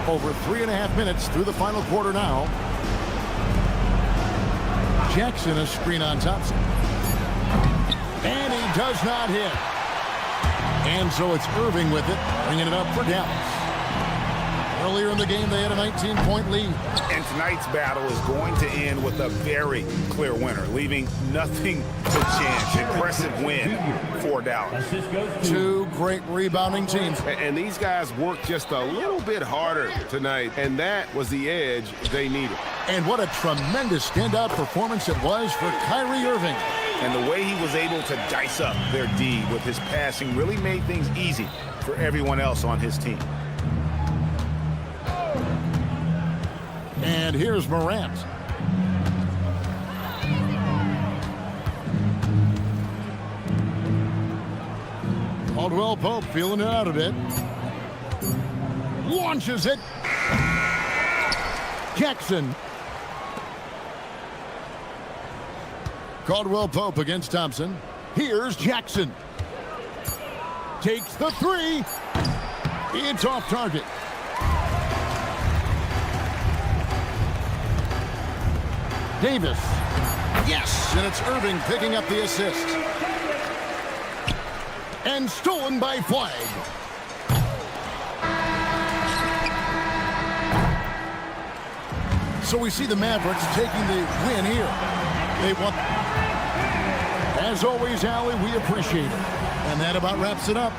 Over 3.5 minutes through the final quarter now. Jackson a screen on Thompson. And he does not hit. And so it's Irving with it, bringing it up for Dallas. Earlier in the game, they had a 19-point lead. And tonight's battle is going to end with a very clear winner, leaving nothing to chance. Impressive win for Dallas. Two great rebounding teams. And these guys worked just a little bit harder tonight, and that was the edge they needed. And what a tremendous standout performance it was for Kyrie Irving. And the way he was able to dice up their D with his passing really made things easy for everyone else on his team. And here's Morant. Caldwell Pope feeling it out a bit. Launches it. Jackson. Caldwell Pope against Thompson. Here's Jackson. Takes the three. It's off target. Davis. Yes, and it's Irving picking up the assist. And stolen by Flag. So we see the Mavericks taking the win here. They won. As always, Allie, we appreciate it. And that about wraps it up.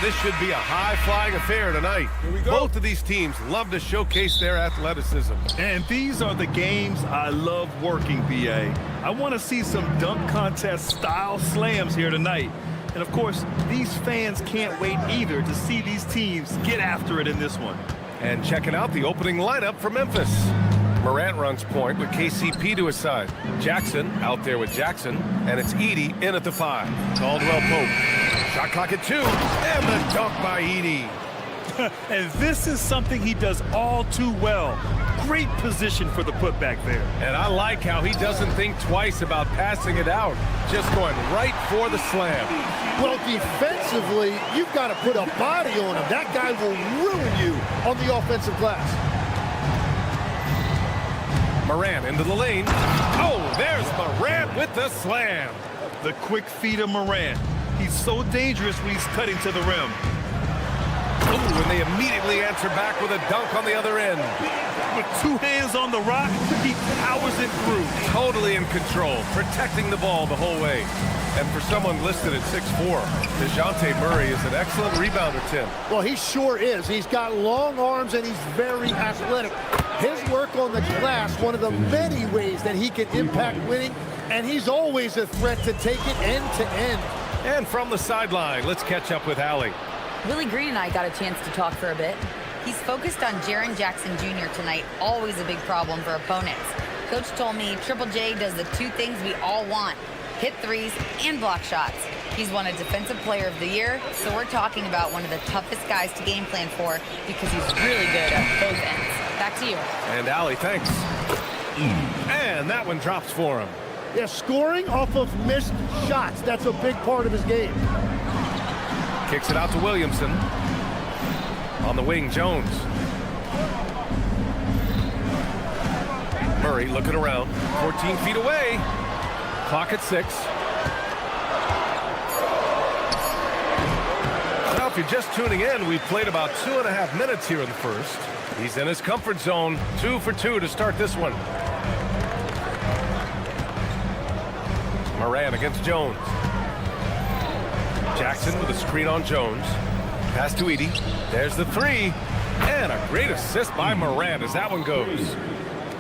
this should be a high-flying affair tonight. Both of these teams love to showcase their athleticism. And these are the games I love working, BA. I want to see some dunk contest style slams here tonight. And of course, these fans can't wait either to see these teams get after it in this one. And checking out the opening lineup for Memphis. Morant runs point with KCP to his side. Jackson out there with Jackson, and it's Edey in at the 5. Caldwell Pope. Shot clock at 2, and the dunk by Edey. And this is something he does all too well. Great position for the putback there. And I like how he doesn't think twice about passing it out, just going right for the slam. Well, defensively, you've got to put a body on him. That guy will ruin you on the offensive glass. Morant into the lane. Oh, there's Morant with the slam. The quick feet of Morant. He's so dangerous when he's cutting to the rim. Ooh, and they immediately answer back with a dunk on the other end. With 2 hands on the rock, he powers it through. Totally in control, protecting the ball the whole way. And for someone listed at 6'4", DeJounte Murray is an excellent rebounder, Tim. Well, he sure is. He's got long arms and he's very athletic. His work on the glass, one of the many ways that he can impact winning, and he's always a threat to take it end to end. And from the sideline, let's catch up with Allie. Willie Green and I got a chance to talk for a bit. He's focused on Jaren Jackson Jr. tonight, always a big problem for opponents. Coach told me Triple J does the 2 things we all want: hit threes and block shots. He's won a Defensive Player of the Year, so we're talking about one of the toughest guys to game plan for because he's really good at both ends. Back to you. And Allie, thanks. And that one drops for him. Yeah, scoring off of missed shots. That's a big part of his game. Kicks it out to Williamson. On the wing, Jones. Murray looking around. 14 feet away. Clock at 6. Now, if you're just tuning in, we've played about 2.5 minutes here in the first. He's in his comfort zone. 2 for 2 to start this one. Morant against Jones. Jackson with a screen on Jones. Pass to Edey. There's the 3. And a great assist by Morant as that one goes.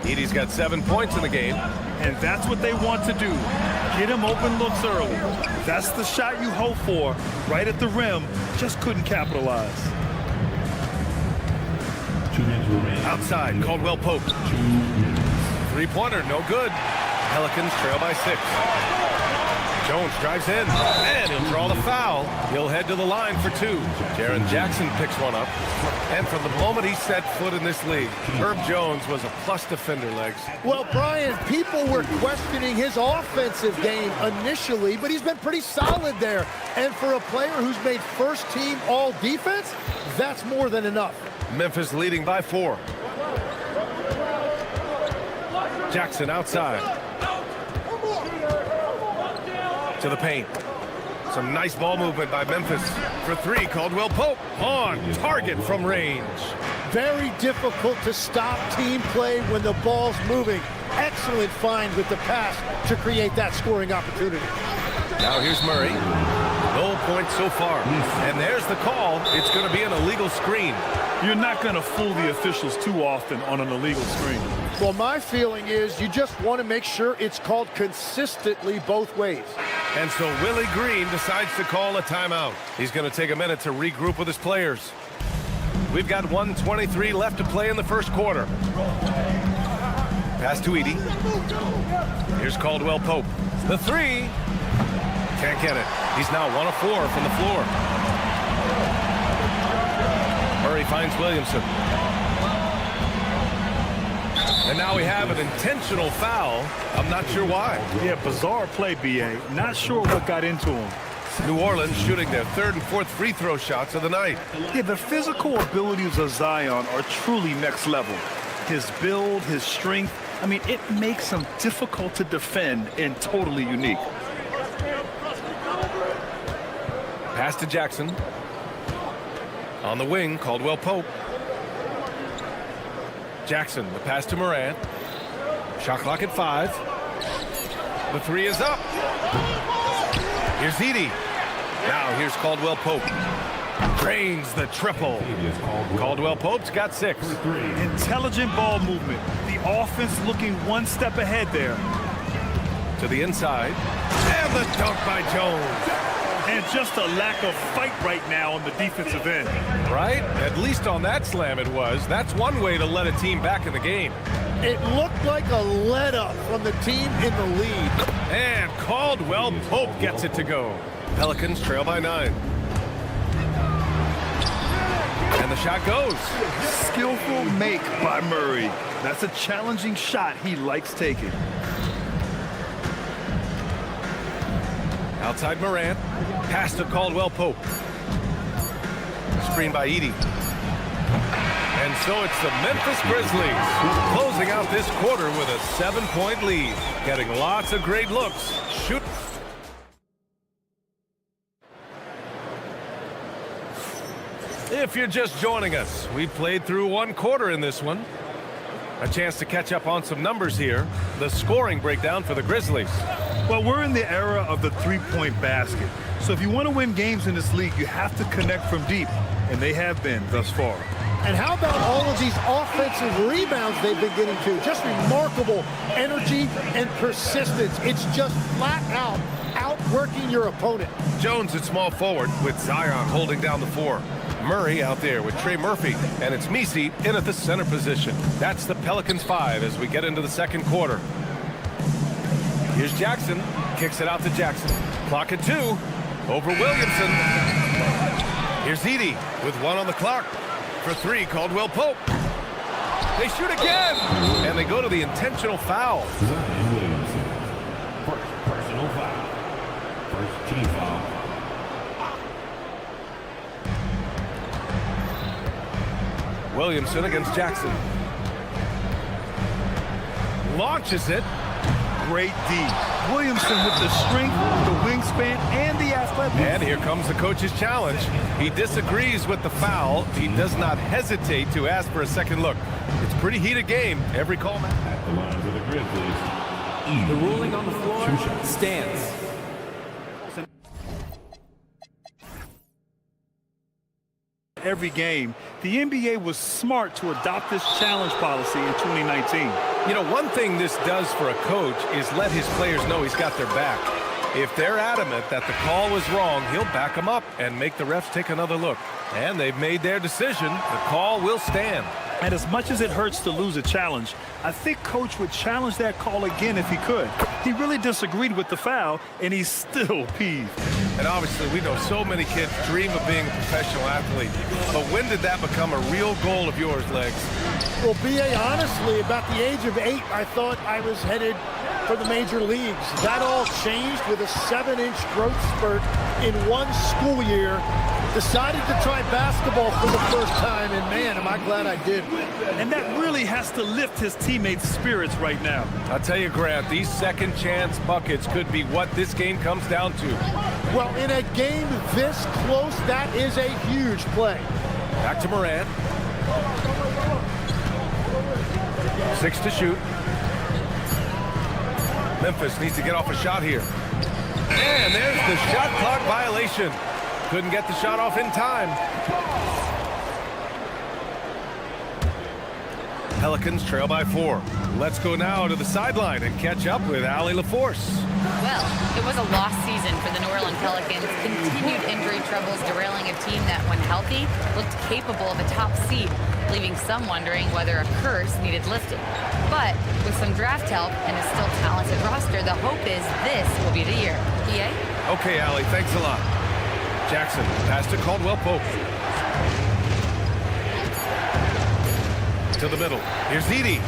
Edey's got 7 points in the game. And that's what they want to do. Get him open looks early. That's the shot you hope for. Right at the rim. Just couldn't capitalize. 2 minutes remaining. Outside, Caldwell Pope. 3-pointer, no good. Pelicans trail by 6. Jones drives in, and he'll draw the foul. He'll head to the line for 2. Jaren Jackson picks one up. And from the moment he set foot in this league, Herb Jones was a plus defender, Legs. Well, Brian, people were questioning his offensive game initially, but he's been pretty solid there. And for a player who's made first team all defense, that's more than enough. Memphis leading by 4. Jackson outside. To the paint. Some nice ball movement by Memphis. For 3, Caldwell Pope on target from range. Very difficult to stop team play when the ball's moving. Excellent find with the pass to create that scoring opportunity. Now here's Murray. No points so far. And there's the call. It's going to be an illegal screen. You're not going to fool the officials too often on an illegal screen. Well, my feeling is you just want to make sure it's called consistently both ways. And so Willie Green decides to call a timeout. He's going to take a minute to regroup with his players. We've got 1:23 left to play in the first quarter. Pass to Edey. Here's Caldwell Pope. The 3. Can't get it. He's now 1 of 4 from the floor. Murray finds Williamson. And now we have an intentional foul. I'm not sure why. Yeah, bizarre play, BA. Not sure what got into him. New Orleans shooting their 3rd and 4th free throw shots of the night. Yeah, the physical abilities of Zion are truly next level. His build, his strength, I mean, it makes him difficult to defend and totally unique. Pass to Jackson. On the wing, Caldwell Pope. Jackson, the pass to Morant. Shot clock at 5. The 3 is up. Here's Edey. Now here's Caldwell Pope. Drains the triple. Caldwell Pope's got 6. Intelligent ball movement. The offense looking one step ahead there. To the inside. And the dunk by Jones. And just a lack of fight right now on the defensive end. Right? At least on that slam it was. That's one way to let a team back in the game. It looked like a let-up from the team in the lead. And Caldwell Pope gets it to go. Pelicans trail by 9. And the shot goes. Skillful make by Murray. That's a challenging shot he likes taking. Outside Morant. Pass to Caldwell Pope. Screen by Edey. And so it's the Memphis Grizzlies closing out this quarter with a 7-point lead. Getting lots of great looks. Shoot. If you're just joining us, we played through one quarter in this one. A chance to catch up on some numbers here. The scoring breakdown for the Grizzlies. Well, we're in the era of the three-point basket. So if you want to win games in this league, you have to connect from deep. And they have been thus far. And how about all of these offensive rebounds they've been getting to? Just remarkable energy and persistence. It's just flat out outworking your opponent. Jones at small forward with Zion holding down the 4. Murray out there with Trey Murphy, and it's Misi in at the center position. That's the Pelicans 5 as we get into the second quarter. Here's Jackson, kicks it out to Jackson. Clock at 2, over Williamson. Here's Edey with 1 on the clock. For 3, Caldwell Pope. They shoot again, and they go to the intentional foul. First personal foul. First team foul. Williamson against Jackson. Launches it. Great D. Williamson with the strength, the wingspan, and the athleticism. And here comes the coach's challenge. He disagrees with the foul. He does not hesitate to ask for a second look. It's a pretty heated game. Every call. At the line for the Grizzlies. The ruling on the floor stands. Every game, the NBA was smart to adopt this challenge policy in 2019. You know, one thing this does for a coach is let his players know he's got their back. If they're adamant that the call was wrong, he'll back them up and make the refs take another look. And they've made their decision. The call will stand. And as much as it hurts to lose a challenge, I think Coach would challenge that call again if he could. He really disagreed with the foul, and he's still peeved. And obviously, we know so many kids dream of being a professional athlete. But when did that become a real goal of yours, Legs? Well, B.A., honestly, about the age of 8, I thought I was headed for the major leagues. That all changed with a 7-inch growth spurt in one school year. Decided to try basketball for the first time, and man, am I glad I did. And that really has to lift his teammates' spirits right now. I'll tell you, Grant, these second chance buckets could be what this game comes down to. Well, in a game this close, that is a huge play. Back to Morant. 6 to shoot. Memphis needs to get off a shot here. And there's the shot clock violation. Couldn't get the shot off in time. Pelicans trail by 4. Let's go now to the sideline and catch up with Allie LaForce. Well, it was a lost season for the New Orleans Pelicans. Continued injury troubles derailing a team that, when healthy, looked capable of a top seed, leaving some wondering whether a curse needed lifting. But with some draft help and a still talented roster, the hope is this will be the year. EA? Okay, Allie, thanks a lot. Jackson, pass to Caldwell Pope. To the middle. Here's Edey.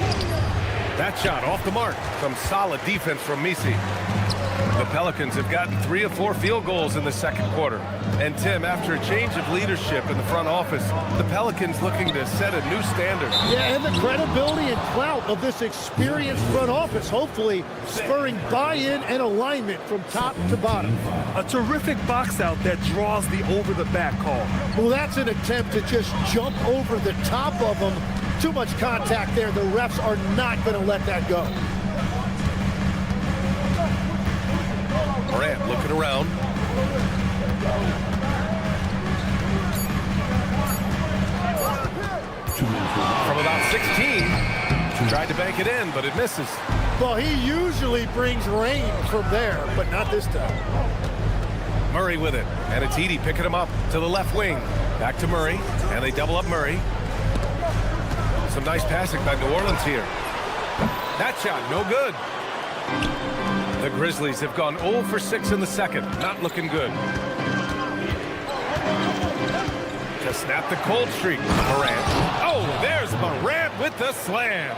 That shot off the mark. Some solid defense from Misi. The Pelicans have gotten 3 of 4 field goals in the second quarter. And Tim, after a change of leadership in the front office, the Pelicans looking to set a new standard. Yeah, and the credibility and clout of this experienced front office, hopefully spurring buy-in and alignment from top to bottom. A terrific box out that draws the over-the-back call. Well, that's an attempt to just jump over the top of them. Too much contact there. The refs are not going to let that go. Morant looking around. From about 16, tried to bank it in, but it misses. Well, he usually brings rain from there, but not this time. Murray with it, and it's Edey picking him up to the left wing. Back to Murray, and they double up Murray. Some nice passing by New Orleans here. That shot, no good. The Grizzlies have gone 0 for 6 in the second. Not looking good. To snap the cold streak. Morant. Oh, there's Morant with the slam.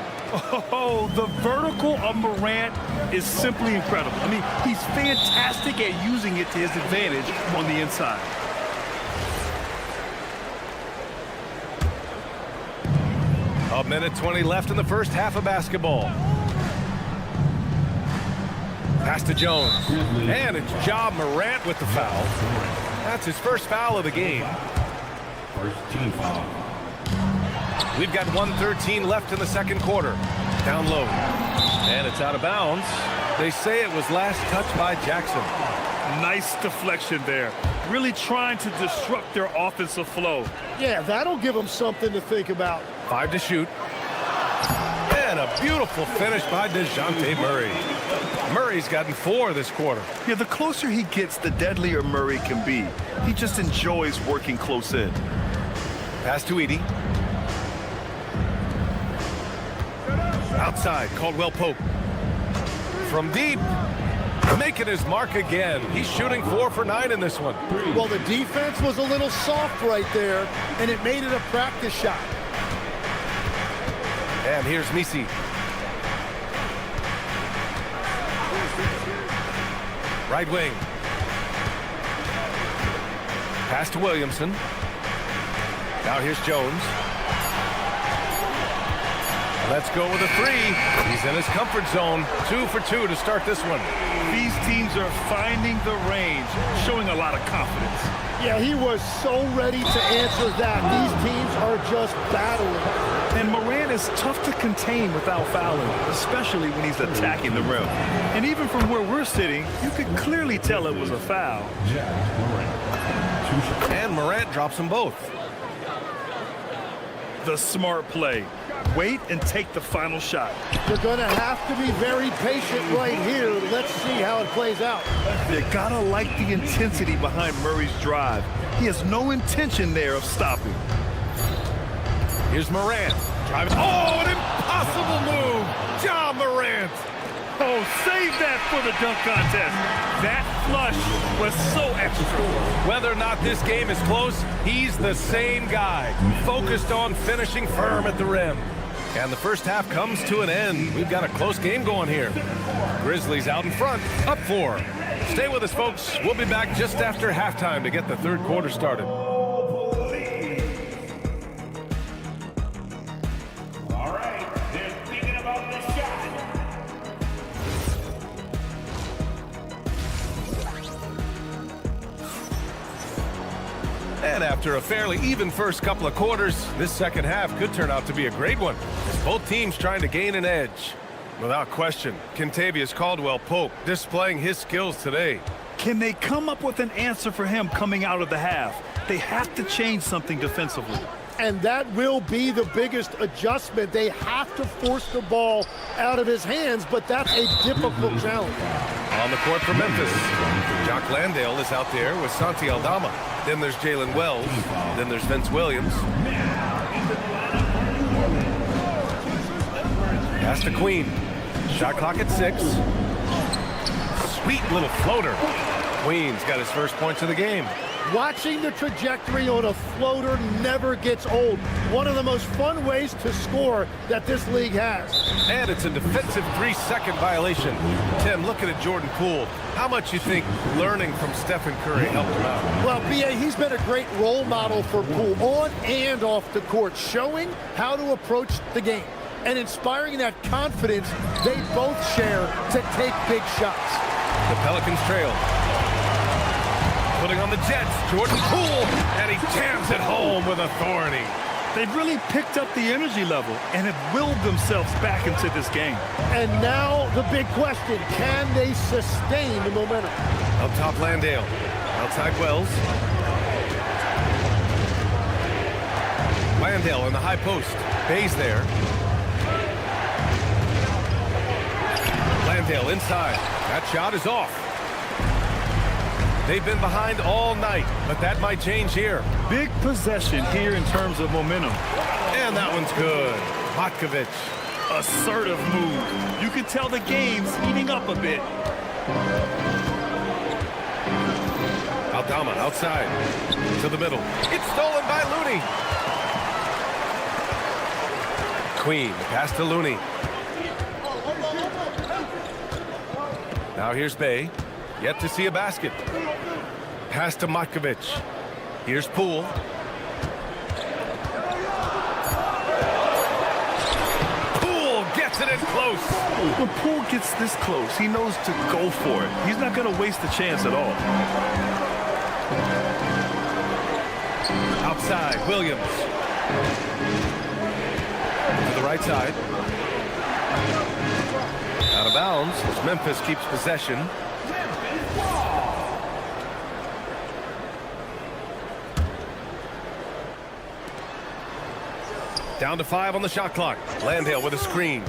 Oh, the vertical of Morant is simply incredible. I mean, he's fantastic at using it to his advantage on the inside. A minute 20 left in the first half of basketball. Pass to Jones. And it's Ja Morant with the foul. That's his first foul of the game. First team foul. We've got 1:13 left in the second quarter. Down low. And it's out of bounds. They say it was last touched by Jackson. Nice deflection there. Really trying to disrupt their offensive flow. Yeah, that'll give them something to think about. 5 to shoot. And a beautiful finish by DeJounte Murray. Murray's gotten 4 this quarter. Yeah, the closer he gets, the deadlier Murray can be. He just enjoys working close in. Pass to Edey. Outside, Caldwell Pope. From deep, making his mark again. He's shooting 4 for 9 in this one. Well, the defense was a little soft right there, and it made it a practice shot. And here's Misi. Right wing. Pass to Williamson. Now here's Jones. Let's go with a 3. He's in his comfort zone. 2 for 2 to start this one. These teams are finding the range, showing a lot of confidence. Yeah, he was so ready to answer that. These teams are just battling. And Morant is tough to contain without fouling, especially when he's attacking the rim. And even from where we're sitting, you could clearly tell it was a foul. And Morant drops them both. The smart play. Wait and take the final shot. You're going to have to be very patient right here. Let's see how it plays out. You gotta like the intensity behind Murray's drive. He has no intention there of stopping. Here's Morant. Driving. Oh, an impossible move. Ja Morant. Oh, save that for the dunk contest. That flush was so extra. Whether or not this game is close, he's the same guy. Focused on finishing firm at the rim. And the first half comes to an end. We've got a close game going here. Grizzlies out in front, up 4. Stay with us, folks. We'll be back just after halftime to get the third quarter started. All right, they're thinking about this shot. And after a fairly even first couple of quarters, this second half could turn out to be a great one, as both teams trying to gain an edge. Without question, Kentavious Caldwell-Pope displaying his skills today. Can they come up with an answer for him coming out of the half? They have to change something defensively. And that will be the biggest adjustment. They have to force the ball out of his hands, but that's a difficult challenge. On the court for Memphis, Jock Landale is out there with Santi Aldama. Then there's Jalen Wells. Then there's Vince Williams. Pass to Queen. Shot clock at 6. Sweet little floater. Queen's got his first points of the game. Watching the trajectory on a floater never gets old. One of the most fun ways to score that this league has. And it's a defensive 3-second violation. Tim, looking at Jordan Poole, how much you think learning from Stephen Curry helped him out? Well, B.A., he's been a great role model for Poole on and off the court, showing how to approach the game and inspiring that confidence they both share to take big shots. The Pelicans trail. Putting on the Jets, Jordan Poole, and he jams it home with authority. They've really picked up the energy level and have willed themselves back into this game. And now the big question, can they sustain the momentum? Up top, Landale. Outside, Wells. Landale in the high post. Bay's there. Landale inside. That shot is off. They've been behind all night, but that might change here. Big possession here in terms of momentum. And that one's good. Matkovic. Assertive move. You can tell the game's heating up a bit. Aldama outside to the middle. It's stolen by Looney. Queen pass to Looney. Now here's Bay. Yet to see a basket. Pass to Matkovic. Here's Poole. Poole gets it in close. When Poole gets this close, he knows to go for it. He's not going to waste the chance at all. Outside, Williams. To the right side. Out of bounds as Memphis keeps possession. Down to 5 on the shot clock. Landale with a screen.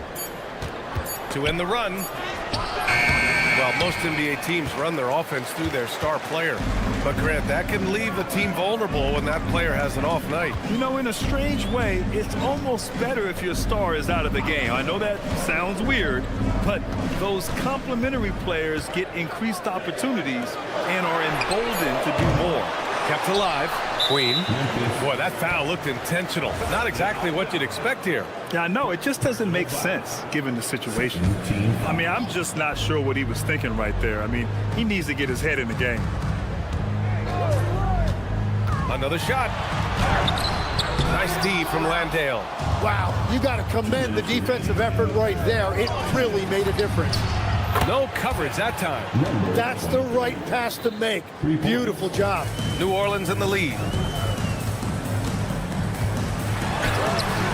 To end the run. Well, most NBA teams run their offense through their star player. But, Grant, that can leave the team vulnerable when that player has an off night. You know, in a strange way, it's almost better if your star is out of the game. I know that sounds weird, but those complementary players get increased opportunities and are emboldened to do more. Kept alive. Queen. Boy, that foul looked intentional, but not exactly what you'd expect here. Yeah, I know. It just doesn't make sense given the situation. I mean, I'm just not sure what he was thinking right there. I mean, he needs to get his head in the game. Another shot. Nice D from Landale. Wow, you got to commend the defensive effort right there. It really made a difference. No coverage that time. That's the right pass to make. Beautiful job. New Orleans in the lead.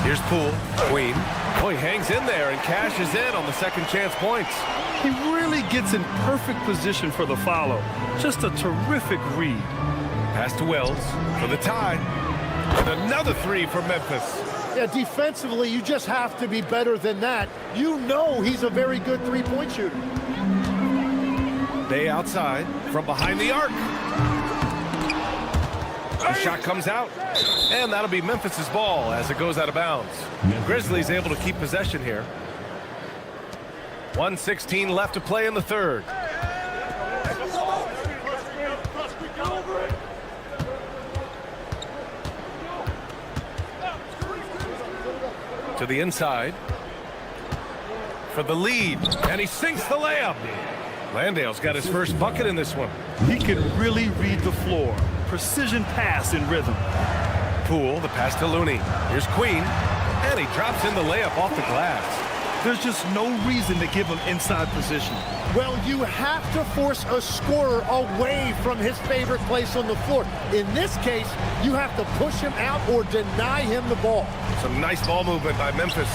Here's Poole. Queen. Oh, he hangs in there and cashes in on the second chance points. He really gets in perfect position for the follow. Just a terrific read. Pass to Wells for the tie. And another three for Memphis. Yeah, defensively, you just have to be better than that. You know he's a very good three-point shooter. Bay outside from behind the arc. The shot comes out, and that'll be Memphis's ball as it goes out of bounds. Grizzlies able to keep possession here. 1:16 left to play in the third. To the inside for the lead, and he sinks the layup. Landale's got his first bucket in this one. He can really read the floor. Precision pass in rhythm. Poole, the pass to Looney. Here's Queen, and he drops in the layup off the glass. There's just no reason to give him inside position. Well, you have to force a scorer away from his favorite place on the floor. In this case, you have to push him out or deny him the ball. Some nice ball movement by Memphis.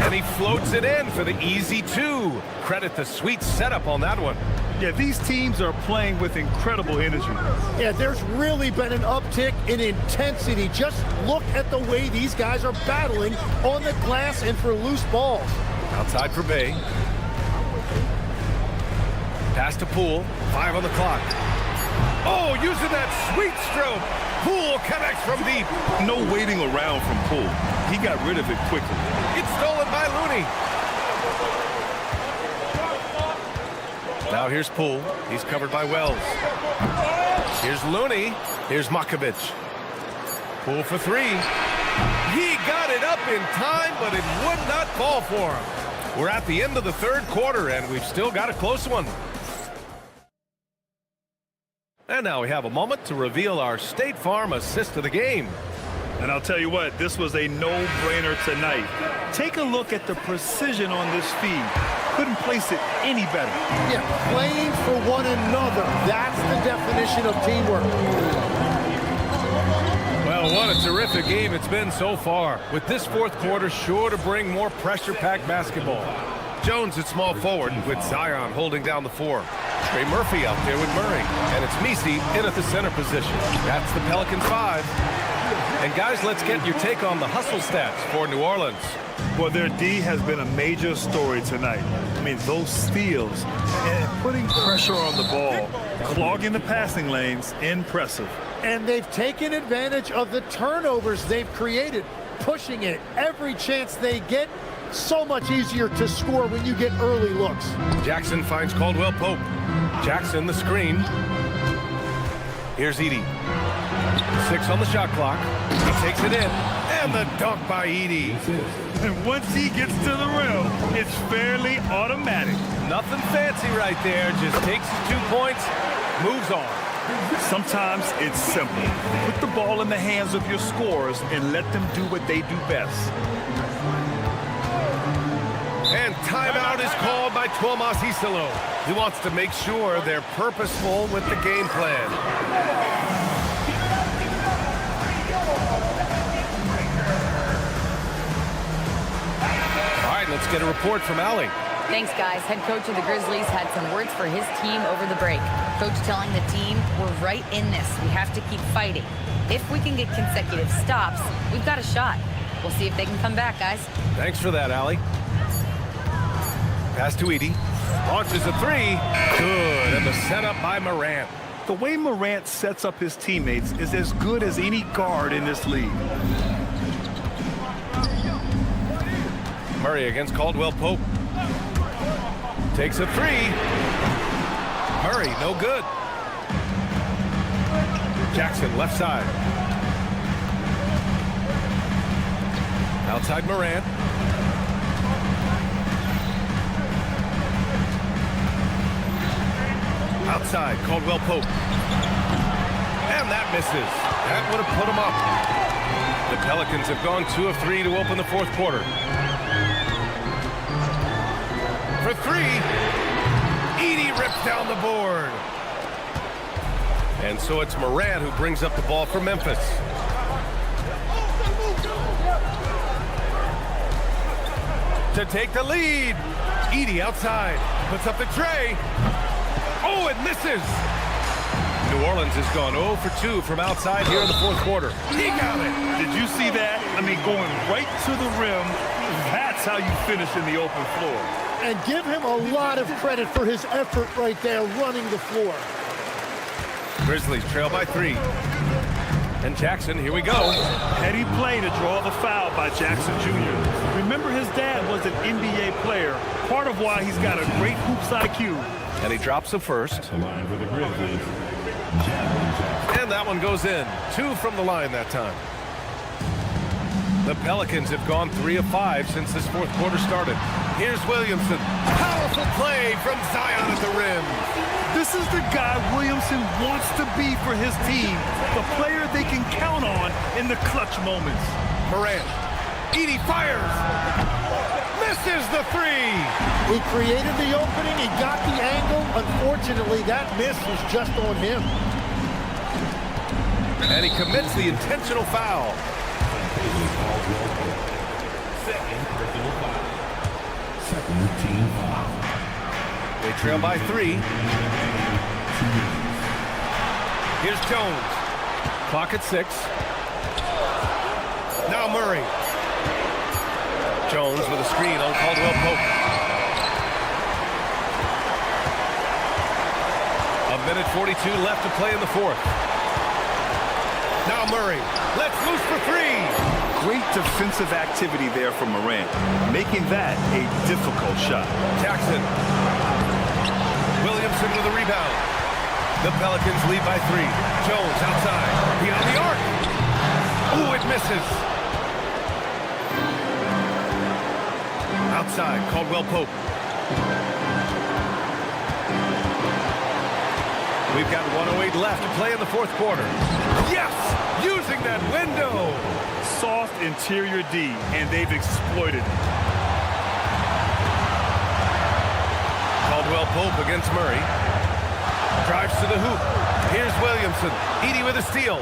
And he floats it in for the easy two. Credit the sweet setup on that one. Yeah, these teams are playing with incredible energy. Yeah, there's really been an uptick in intensity. Just look at the way these guys are battling on the glass and for loose balls. Outside for Bay. Pass to Poole. 5 on the clock. Oh, using that sweet stroke. Poole connects from deep. No waiting around from Poole. He got rid of it quickly. It's stolen by Looney. Now here's Poole. He's covered by Wells. Here's Looney. Here's Matkovic. Poole for three. He got it up in time, but it would not fall for him. We're at the end of the third quarter, and we've still got a close one. And now we have a moment to reveal our State Farm assist of the game. And I'll tell you what, this was a no-brainer tonight. Take a look at the precision on this feed. Couldn't place it any better. Yeah, playing for one another. That's the definition of teamwork. Well, what a terrific game it's been so far. With this fourth quarter sure to bring more pressure-packed basketball. Jones at small forward with Zion holding down the 4. Trey Murphy out there with Murray. And it's Messi in at the center position. That's the Pelicans 5. And guys, let's get your take on the hustle stats for New Orleans. Well, their D has been a major story tonight. I mean, those steals and putting pressure on the ball, clogging the passing lanes, impressive. And they've taken advantage of the turnovers they've created, pushing it every chance they get. So much easier to score when you get early looks. Jackson finds Caldwell Pope. Jackson the screen. Here's Edey. 6 on the shot clock. He takes it in. And the dunk by Edey. And once he gets to the rim, it's fairly automatic. Nothing fancy right there. Just takes his 2 points, moves on. Sometimes it's simple. Put the ball in the hands of your scorers and let them do what they do best. And timeout is called by Tuomas Isalo. He wants to make sure they're purposeful with the game plan. All right, let's get a report from Allie. Thanks, guys. Head coach of the Grizzlies had some words for his team over the break. Coach telling the team, we're right in this. We have to keep fighting. If we can get consecutive stops, we've got a shot. We'll see if they can come back, guys. Thanks for that, Allie. Pass to Edey. Launches a 3. Good. And the setup by Morant. The way Morant sets up his teammates is as good as any guard in this league. Murray against Caldwell Pope. Takes a 3. Murray, no good. Jackson, left side. Outside Morant. Outside, Caldwell Pope. And that misses. That would have put him up. The Pelicans have gone 2 of 3 to open the fourth quarter. For 3. Edey rips down the board. And so it's Morant who brings up the ball for Memphis. To take the lead. Edey outside. Puts up the tray. Oh, it misses. New Orleans has gone 0 for 2 from outside here in the fourth quarter. He got it. Did you see that? I mean, going right to the rim. That's how you finish in the open floor. And give him a lot of credit for his effort right there running the floor. Grizzlies trail by 3. And Jackson, here we go. Heady play to draw the foul by Jackson Jr. Remember, his dad was an NBA player, part of why he's got a great hoops IQ. And he drops the first. The line for the Grizzlies. And that one goes in. 2 from the line that time. The Pelicans have gone 3 of 5 since this fourth quarter started. Here's Williamson. Powerful play from Zion at the rim. This is the guy Williamson wants to be for his team. The player they can count on in the clutch moments. Morant. Edey fires. Misses the 3. He created the opening. He got the angle. Unfortunately, that miss was just on him. And he commits the intentional foul. Second personal foul. Second team foul. They trail by 3. Here's Jones. Clock at 6. Now Murray. Jones with a screen on Caldwell Pope. 1:42 left to play in the fourth. Now Murray. Let's loose for 3. Great defensive activity there from Morant, making that a difficult shot. Jackson. Williamson with a rebound. The Pelicans lead by 3. Jones outside. Beyond the arc. Ooh, it misses. Outside, Caldwell Pope. We've got 1:08 left to play in the fourth quarter. Yes! Using that window. Soft interior D, and they've exploited it. Caldwell Pope against Murray. Drives to the hoop. Here's Williamson. Edey with a steal.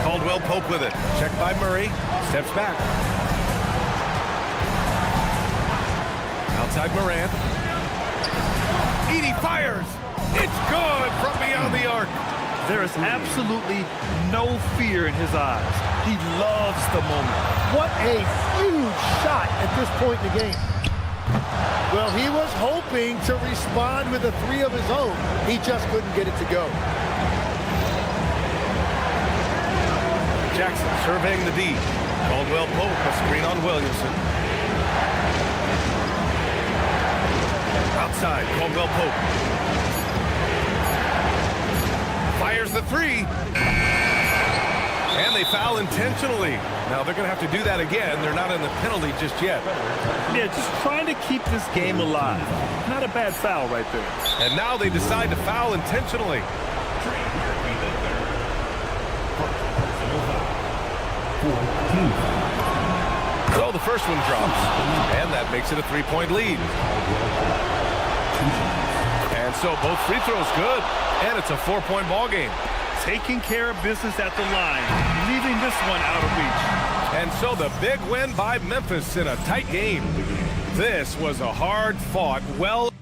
Caldwell Pope with it. Checked by Murray. Steps back. Outside Morant. Edey fires. It's good from beyond the arc. There is absolutely no fear in his eyes. He loves the moment. What a huge shot at this point in the game. Well, he was hoping to respond with a three of his own. He just couldn't get it to go. Jackson surveying the D. Caldwell Pope, a screen on Williamson. Outside, Caldwell Pope. Fires the three. And they foul intentionally. Now they're going to have to do that again. They're not in the penalty just yet. Yeah, just trying to keep this game alive. Not a bad foul right there. And now they decide to foul intentionally. So the first one drops. And that makes it a three-point lead. And so both free throws good. And it's a 4-point ball game. Taking care of business at the line, leaving this one out of reach. And so the big win by Memphis in a tight game. This was a hard-fought, well...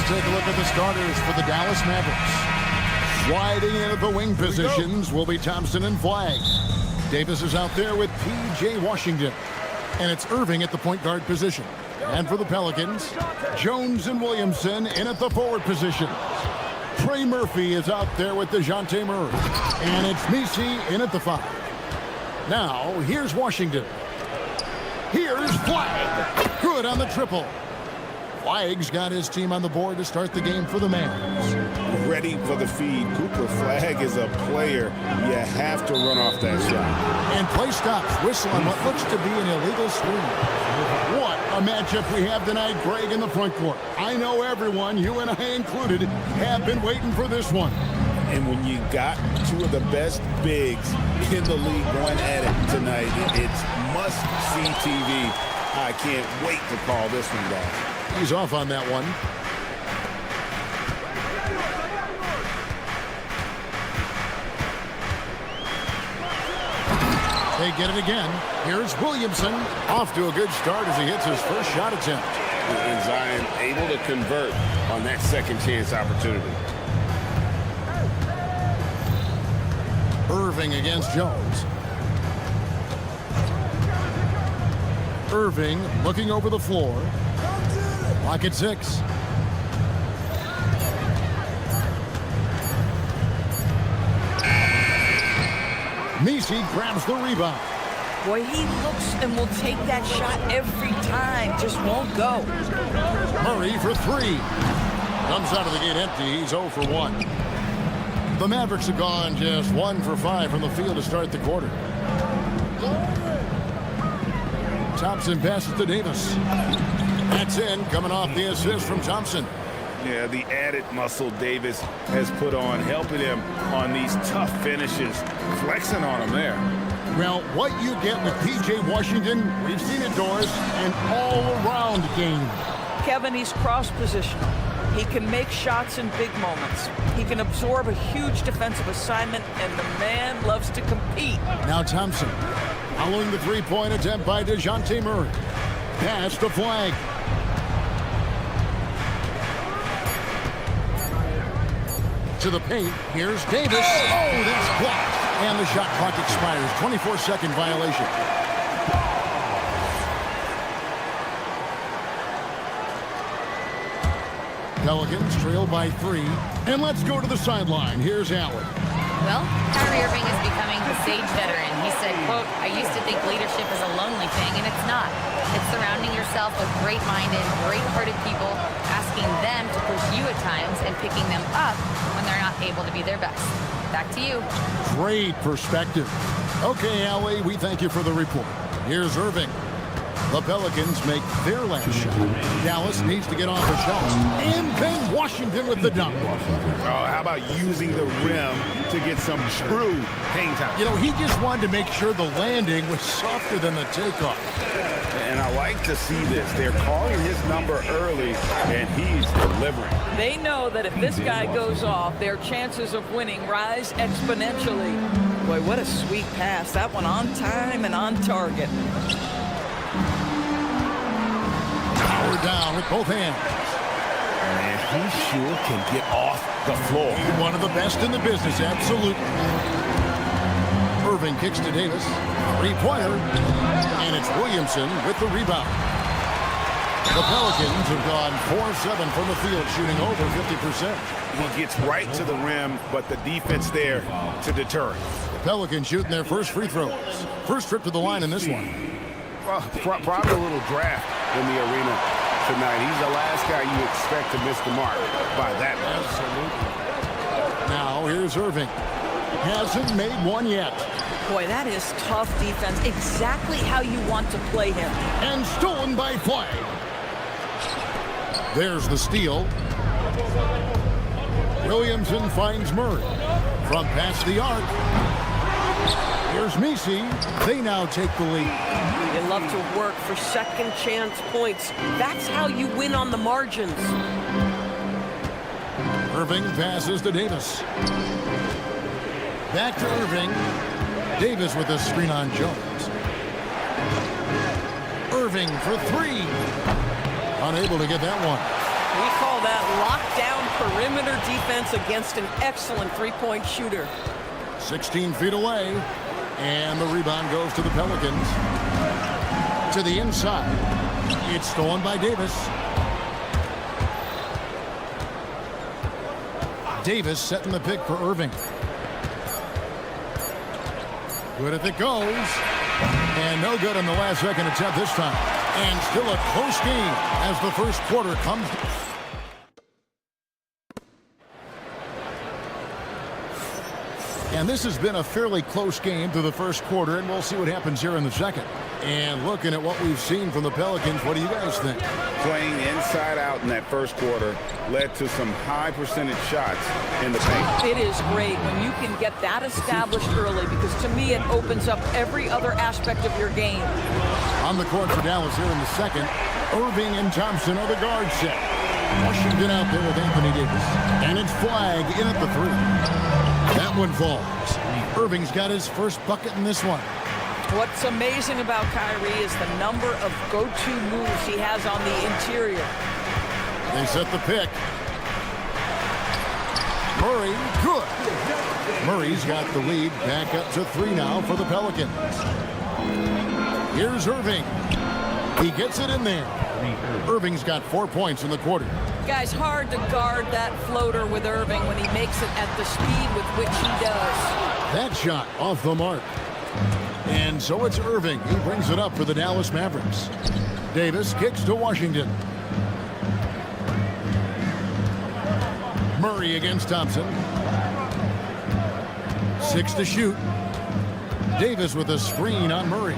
take a look at the starters for the Dallas Mavericks. Sliding in at the wing positions will be Thompson and Flagg. Davis is out there with P.J. Washington. And it's Irving at the point guard position. And for the Pelicans, Jones and Williamson in at the forward position. Trey Murphy is out there with DeJounte Murray. And it's Messi in at the 5. Now, here's Washington. Here's Flagg. Good on the triple. Flagg's got his team on the board to start the game for the Mavs. Ready for the feed. Cooper Flagg is a player. You have to run off that shot. And play stops. Whistle on what looks to be an illegal screen. What a matchup we have tonight, Greg, in the front court. I know everyone, you and I included, have been waiting for this one. And when you got two of the best bigs in the league going at it tonight, it's must-see TV. I can't wait to call this one, guys. He's off on that one. They get it again. Here's Williamson. Off to a good start as he hits his first shot attempt. And Zion able to convert on that second chance opportunity. Irving against Jones. Irving looking over the floor. Clock at 6. Messi grabs the rebound. Boy, he looks and will take that shot every time. Just won't go. Murray for 3. Comes out of the gate empty. He's 0 for 1. The Mavericks have gone just 1 for 5 from the field to start the quarter. Thompson passes to Davis. That's in, coming off the assist from Thompson. Yeah, the added muscle Davis has put on, helping him on these tough finishes, flexing on him there. Well, what you get with P.J. Washington, we've seen it, Doris, an all-around game. Kevin, he's cross-positional. He can make shots in big moments. He can absorb a huge defensive assignment, and the man loves to compete. Now Thompson, following the three-point attempt by DeJounte Murray. Pass to Flagg. To the paint, here's Davis. Oh, that's blocked. And the shot clock expires. 24-second violation. Pelicans trail by 3. And let's go to the sideline. Here's Allen. Well, Kyrie Irving is becoming the sage veteran. He said, quote, "I used to think leadership is a lonely thing, and it's not. It's surrounding yourself with great-minded, great-hearted people, asking them to push you at times and picking them up when they're not able to be their best." Back to you. Great perspective. Okay, Allie, we thank you for the report. Here's Irving. The Pelicans make their last shot. Dallas needs to get off a shot. And then Washington with the dunk. Oh, how about using the rim to get some true hang time? You know, he just wanted to make sure the landing was softer than the takeoff. And I like to see this. They're calling his number early, and he's delivering. They know that if this guy goes off, their chances of winning rise exponentially. Boy, what a sweet pass. That one on time and on target. Power down with both hands. And he sure can get off the floor. One of the best in the business, absolutely. Irving kicks to Davis. Three-pointer. And it's Williamson with the rebound. The Pelicans have gone 4-7 from the field, shooting over 50%. He gets right to the rim, but the defense there to deter him. The Pelicans shooting their first free throws. First trip to the line in this one. Well, probably a little draft in the arena tonight. He's the last guy you expect to miss the mark by that much. Absolutely. Now here's Irving. Hasn't made one yet. Boy, that is tough defense. Exactly how you want to play him. And stolen by Flagg. There's the steal. Williamson finds Murray. From past the arc. Here's Messi. They now take the lead. You love to work for second chance points. That's how you win on the margins. Irving passes to Davis. Back to Irving. Davis with a screen on Jones. Irving for 3. Unable to get that one. We call that lockdown perimeter defense against an excellent three-point shooter. 16 feet away, and the rebound goes to the Pelicans. To the inside. It's stolen by Davis. Davis setting the pick for Irving. Good if it goes. And no good on the last second attempt this time. And still a close game as the first quarter comes. And this has been a fairly close game through the first quarter, and we'll see what happens here in the second. And looking at what we've seen from the Pelicans, what do you guys think? Playing inside out in that first quarter led to some high percentage shots in the paint. It is great when you can get that established early, because to me it opens up every other aspect of your game. On the court for Dallas here in the second, Irving and Thompson are the guard set. Washington out there with Anthony Davis. And it's Flag in at the three. That one falls. Irving's got his first bucket in this one. What's amazing about Kyrie is the number of go-to moves he has on the interior. They set the pick. Murray, good. Murray's got the lead back up to 3 now for the Pelicans. Here's Irving. He gets it in there. Irving's got 4 points in the quarter. Guys, hard to guard that floater with Irving when he makes it at the speed with which he does. That shot off the mark. And so it's Irving. He brings it up for the Dallas Mavericks. Davis kicks to Washington. Murray against Thompson. 6 to shoot. Davis with a screen on Murray.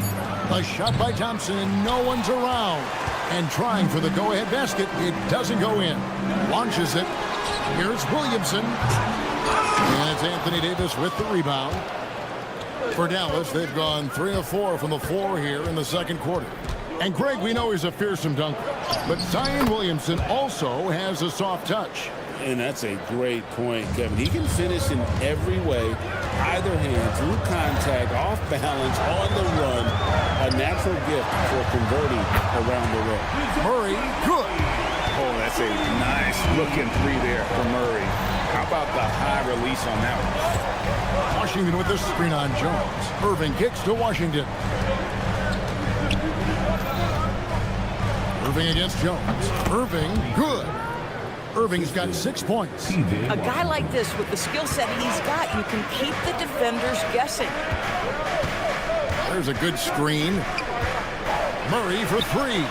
A shot by Thompson, and no one's around. And trying for the go-ahead basket, it doesn't go in. Launches it. Here's Williamson. And it's Anthony Davis with the rebound. For Dallas, they've gone 3 of 4 from the floor here in the second quarter. And Greg, we know he's a fearsome dunker, but Zion Williamson also has a soft touch. And that's a great point, Kevin. He can finish in every way, either hand, through contact, off balance, on the run. A natural gift for converting around the rim. Murray, good. Oh, that's a nice looking three there for Murray. How about the high release on that one? Washington with the screen on Jones. Irving kicks to Washington. Irving against Jones. Irving, good. Irving's got 6 points. A guy like this, with the skill set he's got, you can keep the defenders guessing. There's a good screen. Murray for 3.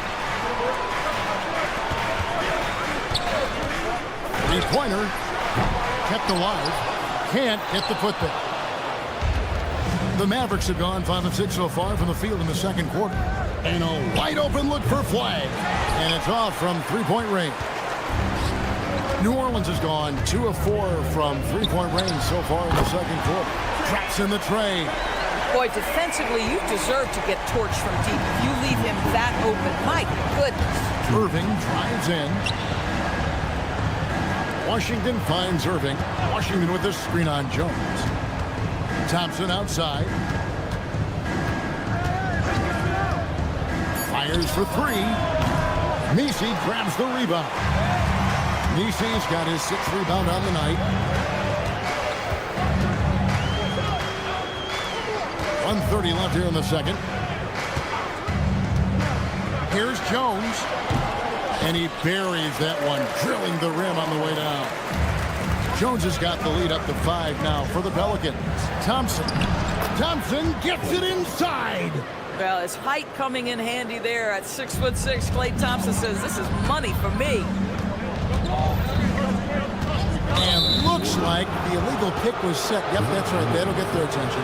Three-pointer. Kept alive. Can't get the putback. The Mavericks have gone 5 of 6 so far from the field in the second quarter. And a wide open look for Flag. And it's off from three-point range. New Orleans has gone 2 of 4 from three-point range so far in the second quarter. Traps in the tray. Boy, defensively, you deserve to get torched from deep. If you leave him that open, my goodness. Irving drives in. Washington finds Irving. Washington with the screen on Jones. Thompson outside. Fires for 3. Messi grabs the rebound. Messi's got his 6th rebound on the night. 1:30 left here in the second. Here's Jones. And he buries that one, drilling the rim on the way down. Jones has got the lead up to 5 now for the Pelicans. Thompson. Thompson gets it inside. Well, his height coming in handy there at 6'6". Klay Thompson says, this is money for me. And looks like the illegal pick was set. Yep, that's right. That'll get their attention.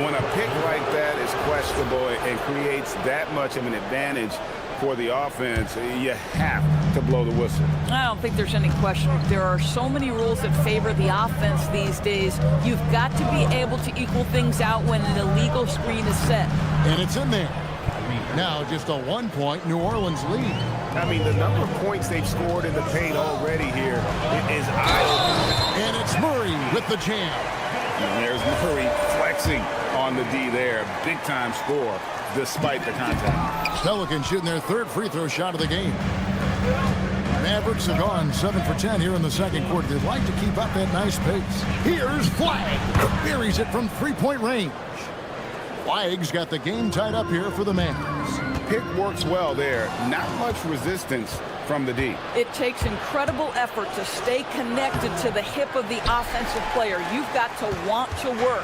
When a pick like that is questionable and creates that much of an advantage for the offense, you have to blow the whistle. I don't think there's any question. There are so many rules that favor the offense these days. You've got to be able to equal things out when an illegal screen is set. And it's in there. Now just a 1-point New Orleans lead. I mean, the number of points they've scored in the paint already here is eye-opening. And it's Murray with the jam. And there's Murray flexing on the D there. Big-time score despite the contact. Pelicans shooting their 3rd free throw shot of the game. Mavericks have gone 7 for 10 here in the second quarter. They'd like to keep up that nice pace. Here's Flag. Buries it from three-point range. Flag's got the game tied up here for the Mavs. Pick works well there. Not much resistance from the D. It takes incredible effort to stay connected to the hip of the offensive player. You've got to want to work.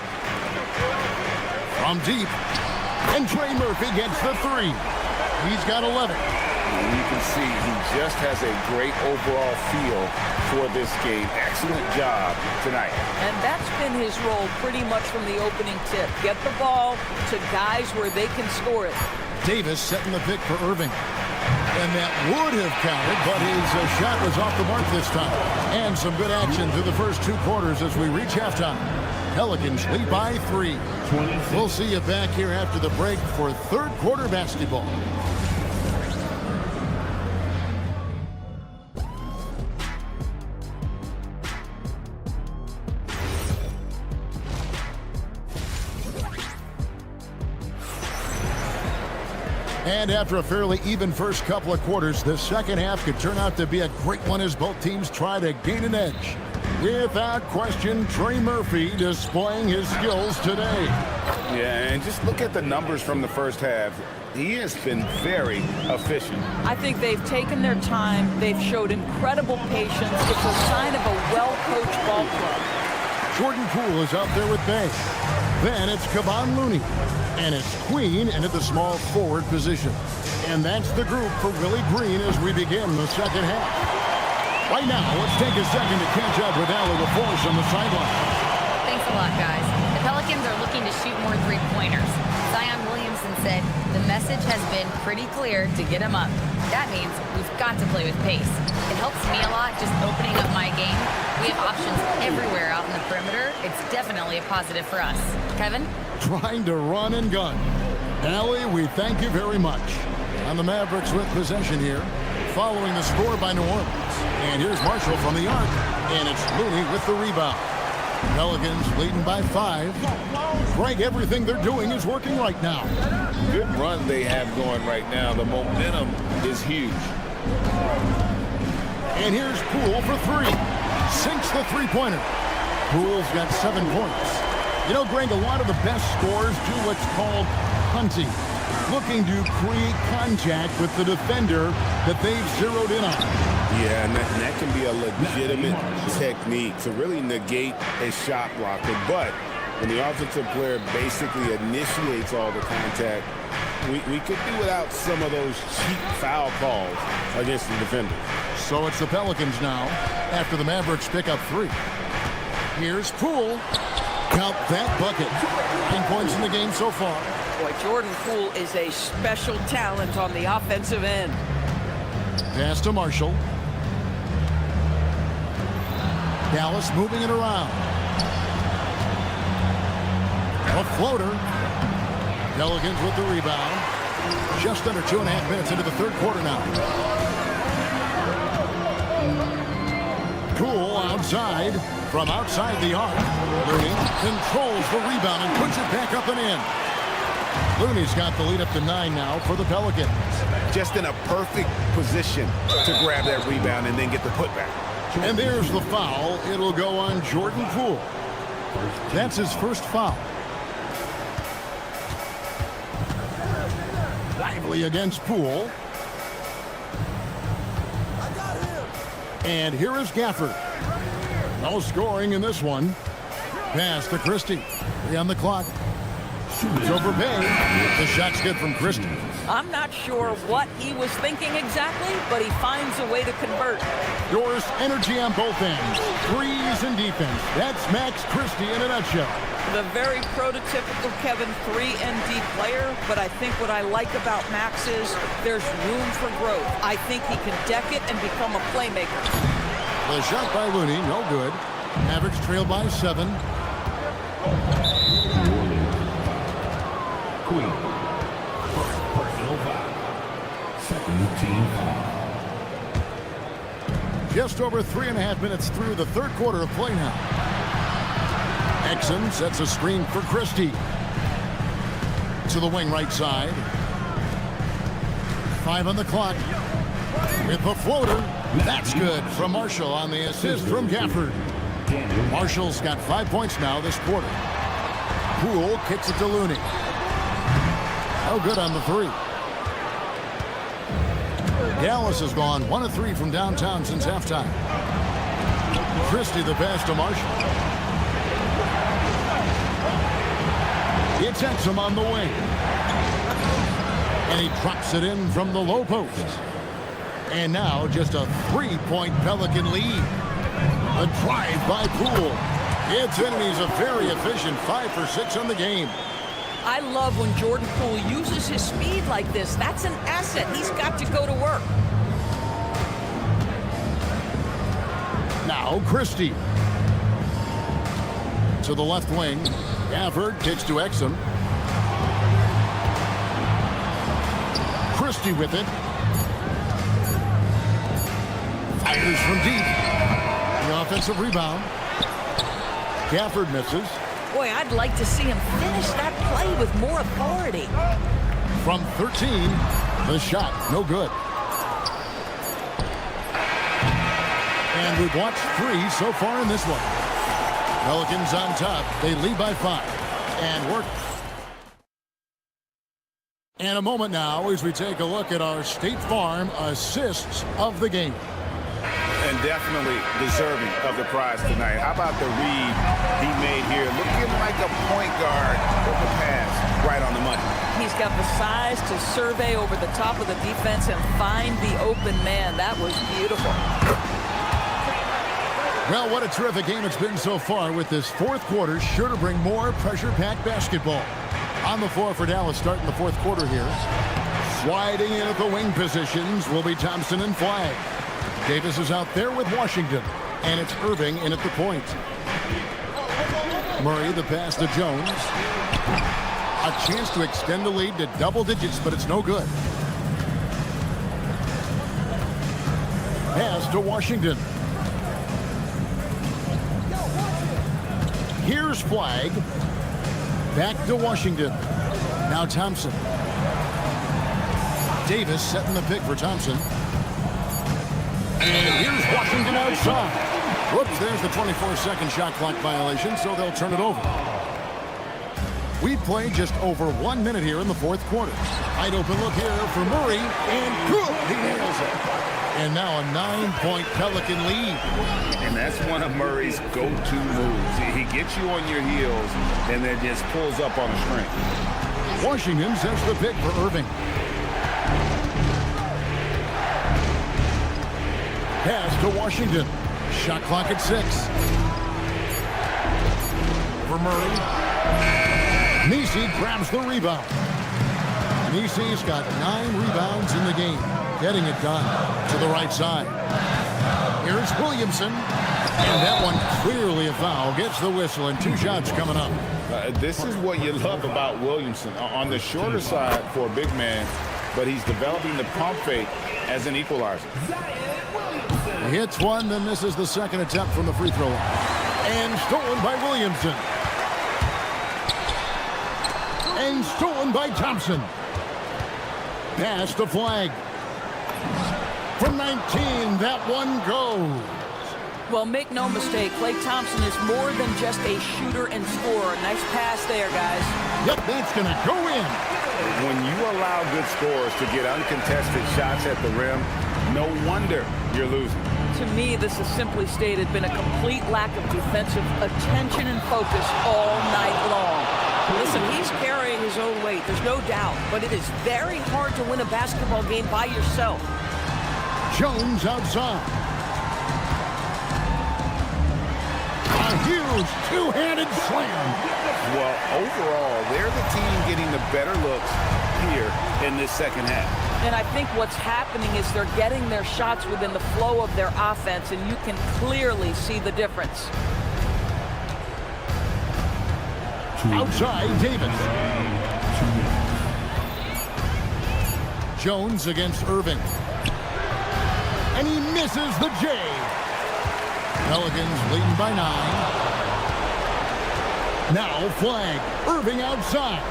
From deep, and Trey Murphy gets the three. He's got 11. You can see he just has a great overall feel for this game. Excellent job tonight. And that's been his role pretty much from the opening tip. Get the ball to guys where they can score it. Davis setting the pick for Irving. And that would have counted, but his shot was off the mark this time. And some good action through the first 2 quarters as we reach halftime. Pelicans lead by 3. We'll see you back here after the break for third quarter basketball. And after a fairly even first couple of quarters, the second half could turn out to be a great one as both teams try to gain an edge. Without question, Trey Murphy displaying his skills today. Yeah, and just look at the numbers from the first half. He has been very efficient. I think they've taken their time. They've showed incredible patience. It's a sign of a well-coached ball club. Jordan Poole is out there with Bay. Then it's Kevon Looney. And it's Queen into the small forward position. And that's the group for Willie Green as we begin the second half. Right now, let's take a second to catch up with Allie LaForce on the sideline. Thanks a lot, guys. The Pelicans are looking to shoot more three-pointers. Zion Williamson said the message has been pretty clear to get him up. That means we've got to play with pace. It helps me a lot just opening up my game. We have options everywhere out in the perimeter. It's definitely a positive for us. Kevin? Trying to run and gun. Allie, we thank you very much. On the Mavericks with possession here, following the score by New Orleans. And here's Marshall from the arc, and it's Looney with the rebound. Pelicans leading by 5. Greg, everything they're doing is working right now. Good run they have going right now. The momentum is huge. And here's Poole for 3. Sinks the three-pointer. Poole's got 7 points. You know, Greg, a lot of the best scorers do what's called hunting, looking to create contact with the defender that they've zeroed in on. Yeah, and that can be a legitimate technique to really negate a shot blocker. But when the offensive player basically initiates all the contact, we could do without some of those cheap foul calls against the defender. So it's the Pelicans now after the Mavericks pick up 3. Here's Poole. Count that bucket. 9 points in the game so far. Boy, Jordan Poole is a special talent on the offensive end. Pass to Marshall. Dallas moving it around. A floater. Pelicans with the rebound. Just under 2.5 minutes into the third quarter now. Poole outside. From outside the arc, Looney controls the rebound and puts it back up and in. Looney's got the lead up to 9 now for the Pelicans. Just in a perfect position to grab that rebound and then get the putback. And there's the foul. It'll go on Jordan Poole. That's his first foul. Lively against Poole. And here is Gafford. No scoring in this one. Pass to Christie. 3 on the clock. It's over Bay. The shot's good from Christie. I'm not sure what he was thinking exactly, but he finds a way to convert. Yours energy on both ends. Threes and defense. That's Max Christie in a nutshell. The very prototypical Kevin 3-and-D player, but I think what I like about Max is there's room for growth. I think he can deck it and become a playmaker. The shot by Looney, no good. Mavericks trail by 7. Queen. First personal foul. Second team foul. Just over 3.5 minutes through the third quarter of play now. Exum sets a screen for Christie. To the wing right side. 5 on the clock. with the floater. That's good from Marshall on the assist from Gafford. Marshall's got 5 points now this quarter. Poole kicks it to Looney. Oh, good on the three. Dallas has gone 1 of 3 from downtown since halftime. Christie the pass to Marshall. It's Exum on the wing. And he drops it in from the low post. And now just a 3-point Pelican lead. A drive by Poole. It's in, and he's a very efficient 5 for 6 on the game. I love when Jordan Poole uses his speed like this. That's an asset. He's got to go to work. Now Christie. To the left wing. Gafford kicks to Exum. Christie with it. Fires from deep. The offensive rebound. Gafford misses. Boy, I'd like to see him finish that play with more authority. From 13, the shot, no good. And we've watched 3 so far in this one. Pelicans on top. They lead by 5. And work. And a moment now as we take a look at our State Farm assists of the game. And definitely deserving of the prize tonight. How about the read he made here? Looking like a point guard with the pass right on the money. He's got the size to survey over the top of the defense and find the open man. That was beautiful. Well, what a terrific game it's been so far, with this fourth quarter sure to bring more pressure-packed basketball. On the floor for Dallas starting the fourth quarter here. Sliding in at the wing positions will be Thompson and Flagg. Davis is out there with Washington, and it's Irving in at the point. Murray the pass to Jones. A chance to extend the lead to double digits, but it's no good. Pass to Washington. Here's Flagg. Back to Washington. Now Thompson. Davis setting the pick for Thompson. And here's Washington outside. Whoops, there's the 24-second shot clock violation, so they'll turn it over. We played just over 1 minute here in the fourth quarter. Wide open look here for Murray, and good, he nails it. And now a 9-point Pelican lead. And that's one of Murray's go-to moves. He gets you on your heels and then just pulls up on a string. Washington sets the pick for Irving. Pass to Washington. Shot clock at 6. For Murray. Nisi grabs the rebound. Nisi's got 9 rebounds in the game. Getting it done to the right side. Here's Williamson. And that one clearly a foul. Gets the whistle, and 2 shots coming up. This is what you love about Williamson. On the shorter side for a big man, but he's developing the pump fake as an equalizer. He hits one, then misses the second attempt from the free throw line. And stolen by Williamson. And stolen by Thompson. Pass to Flagg. From 19, that one goes. Well, make no mistake, Klay Thompson is more than just a shooter and scorer. Nice pass there, guys. Yep, that's going to go in. When you allow good scorers to get uncontested shots at the rim, no wonder you're losing. To me, this has simply stated been a complete lack of defensive attention and focus all night long. Listen, he's carrying his own weight, there's no doubt, but it is very hard to win a basketball game by yourself. Jones outside. A huge two-handed slam. Well, overall, they're the team getting the better looks here in this second half. And I think what's happening is they're getting their shots within the flow of their offense, and you can clearly see the difference. Outside, Davis. Jones against Irving. And he misses the J. Pelicans leading by 9. Now Flagg. Irving outside.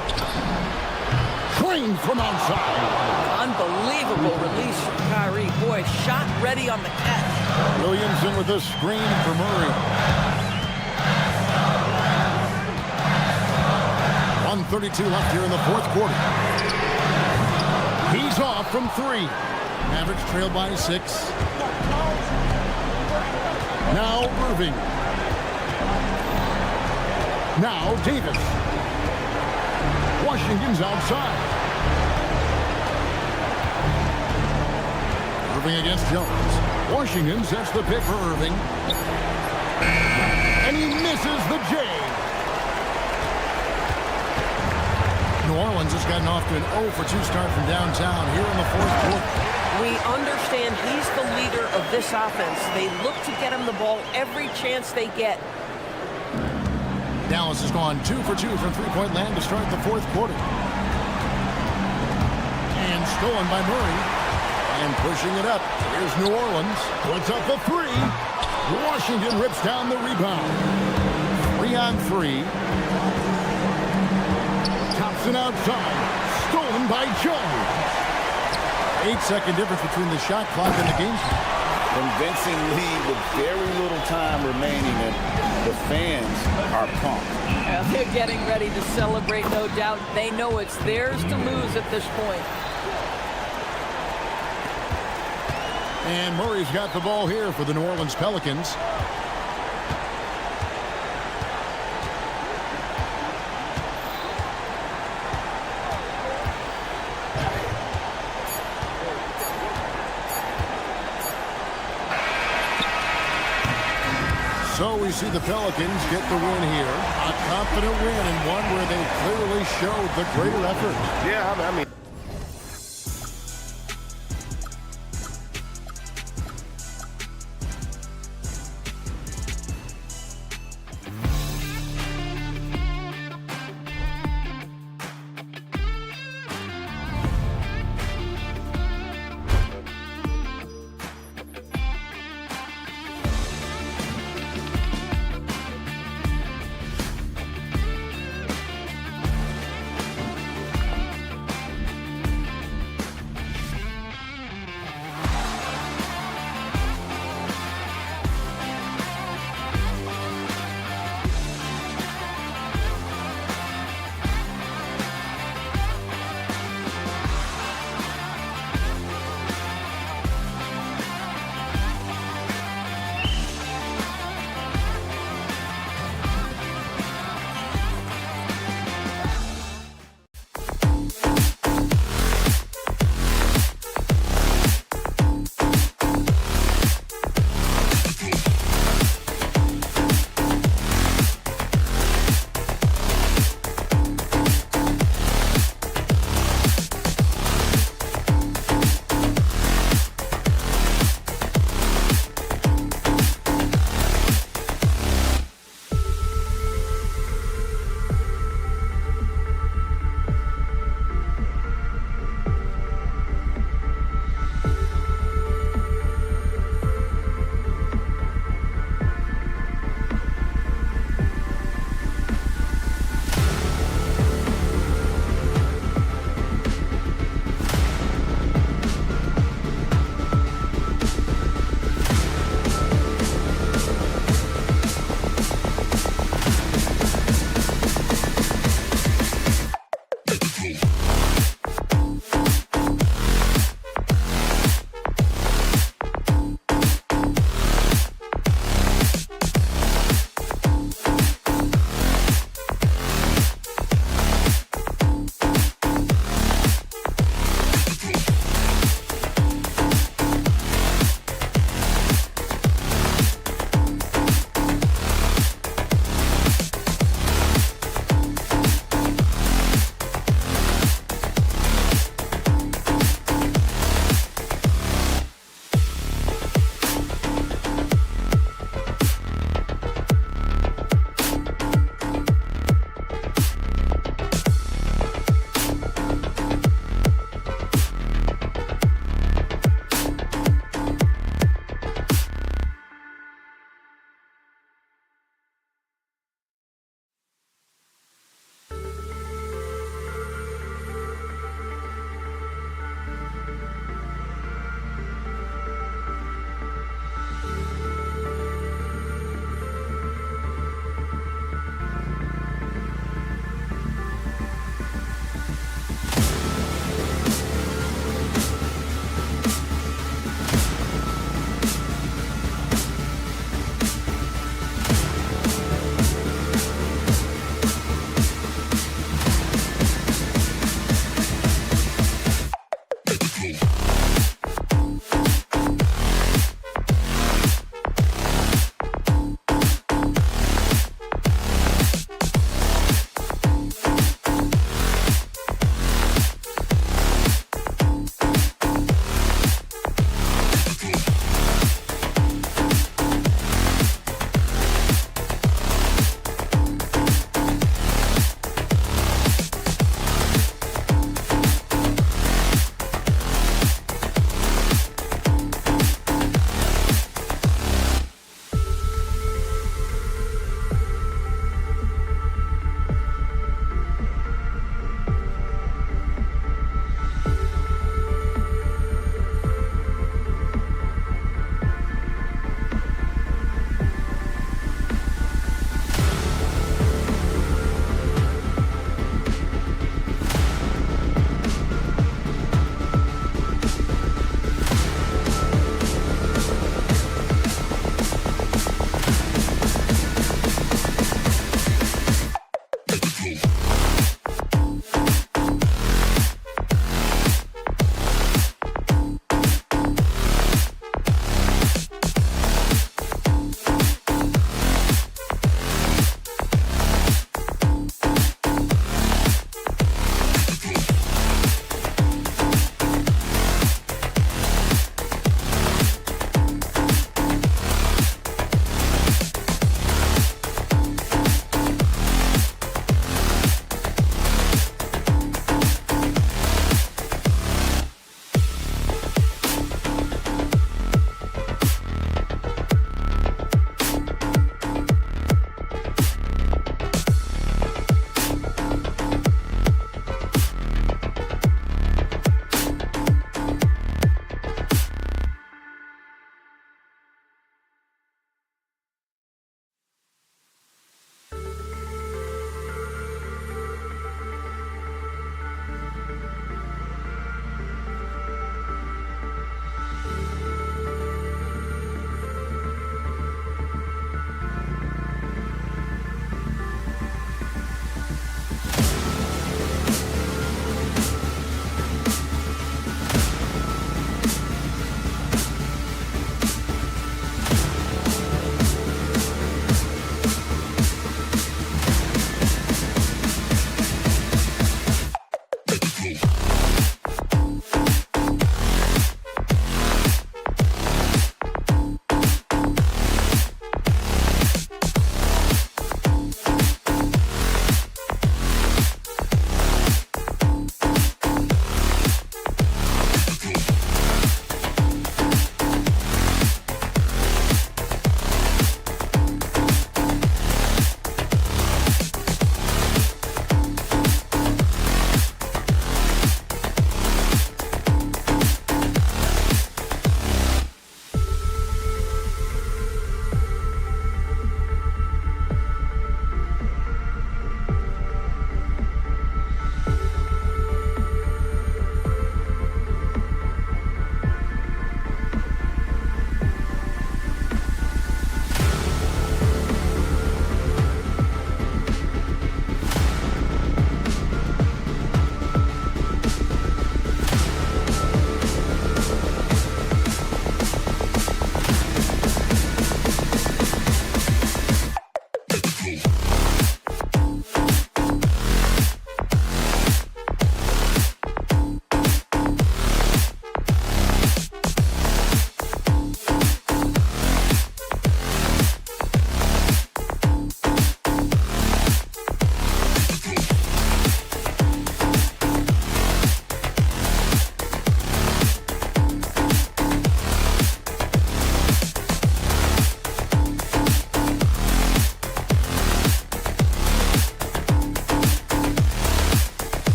Trained from outside. Unbelievable release from Kyrie. Boy, shot ready on the catch. Williamson with a screen for Murray. 1:32 left here in the fourth quarter. He's off from 3. Mavericks trail by 6. Now Irving. Now Davis. Washington's outside. Irving against Jones. Washington sets the pick for Irving. And he misses the J. New Orleans has gotten off to an 0-for-2 start from downtown here in the fourth quarter. We understand he's the leader of this offense. They look to get him the ball every chance they get. Dallas has gone 2-for-2 from three-point land to start the fourth quarter. And stolen by Murray. And pushing it up. Here's New Orleans. Puts up the 3. Washington rips down the rebound. 3-on-3. Thompson outside. Stolen by Jones. 8-second difference between the shot clock and the game. Convincing lead with very little time remaining, and the fans are pumped. Yeah, they're getting ready to celebrate, no doubt. They know it's theirs to lose at this point. And Murray's got the ball here for the New Orleans Pelicans. So we see the Pelicans get the win here. A confident win and one where they clearly showed the greater effort. Yeah, I mean.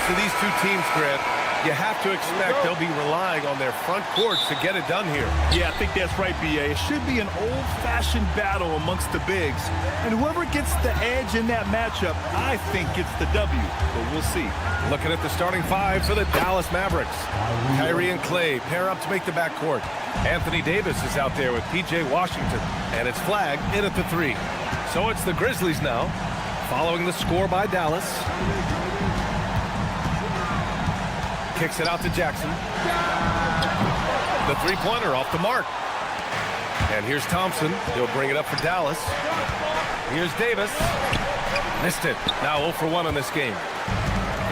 to these two teams, Grant, you have to expect they'll be relying on their front courts to get it done here. Yeah, I think that's right, B.A. It should be an old-fashioned battle amongst the bigs. And whoever gets the edge in that matchup, I think gets the W. But we'll see. Looking at the starting five for the Dallas Mavericks. Kyrie and Clay pair up to make the backcourt. Anthony Davis is out there with P.J. Washington. And it's Flag in at the 3. So it's the Grizzlies now, following the score by Dallas. Kicks it out to Jackson. The three-pointer off the mark. And here's Thompson. He'll bring it up for Dallas. Here's Davis. Missed it. Now 0 for 1 on this game.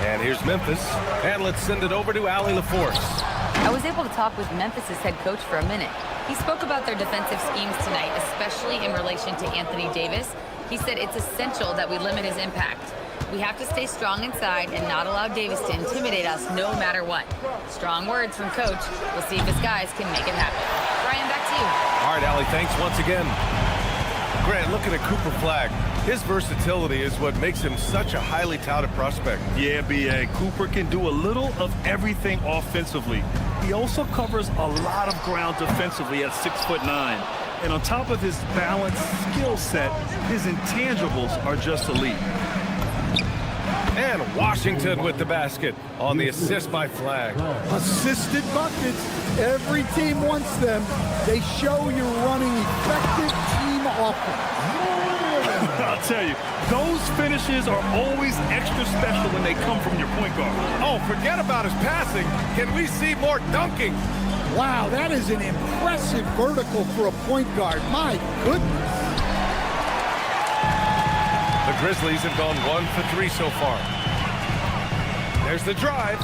And here's Memphis. And let's send it over to Allie LaForce. I was able to talk with Memphis' head coach for a minute. He spoke about their defensive schemes tonight, especially in relation to Anthony Davis. He said it's essential that we limit his impact. We have to stay strong inside and not allow Davis to intimidate us no matter what. Strong words from Coach. We'll see if his guys can make it happen. Brian, back to you. All right, Allie, thanks once again. Grant, looking at Cooper Flag, his versatility is what makes him such a highly touted prospect. Yeah, B.A. Cooper can do a little of everything offensively. He also covers a lot of ground defensively at 6'9". And on top of his balanced skill set, his intangibles are just elite. And Washington with the basket on the assist by Flag. Assisted buckets. Every team wants them. They show you're running effective team offense. I'll tell you, those finishes are always extra special when they come from your point guard. Oh, forget about his passing. Can we see more dunking? Wow, that is an impressive vertical for a point guard. My goodness. The Grizzlies have gone 1 for 3 so far. There's the drive.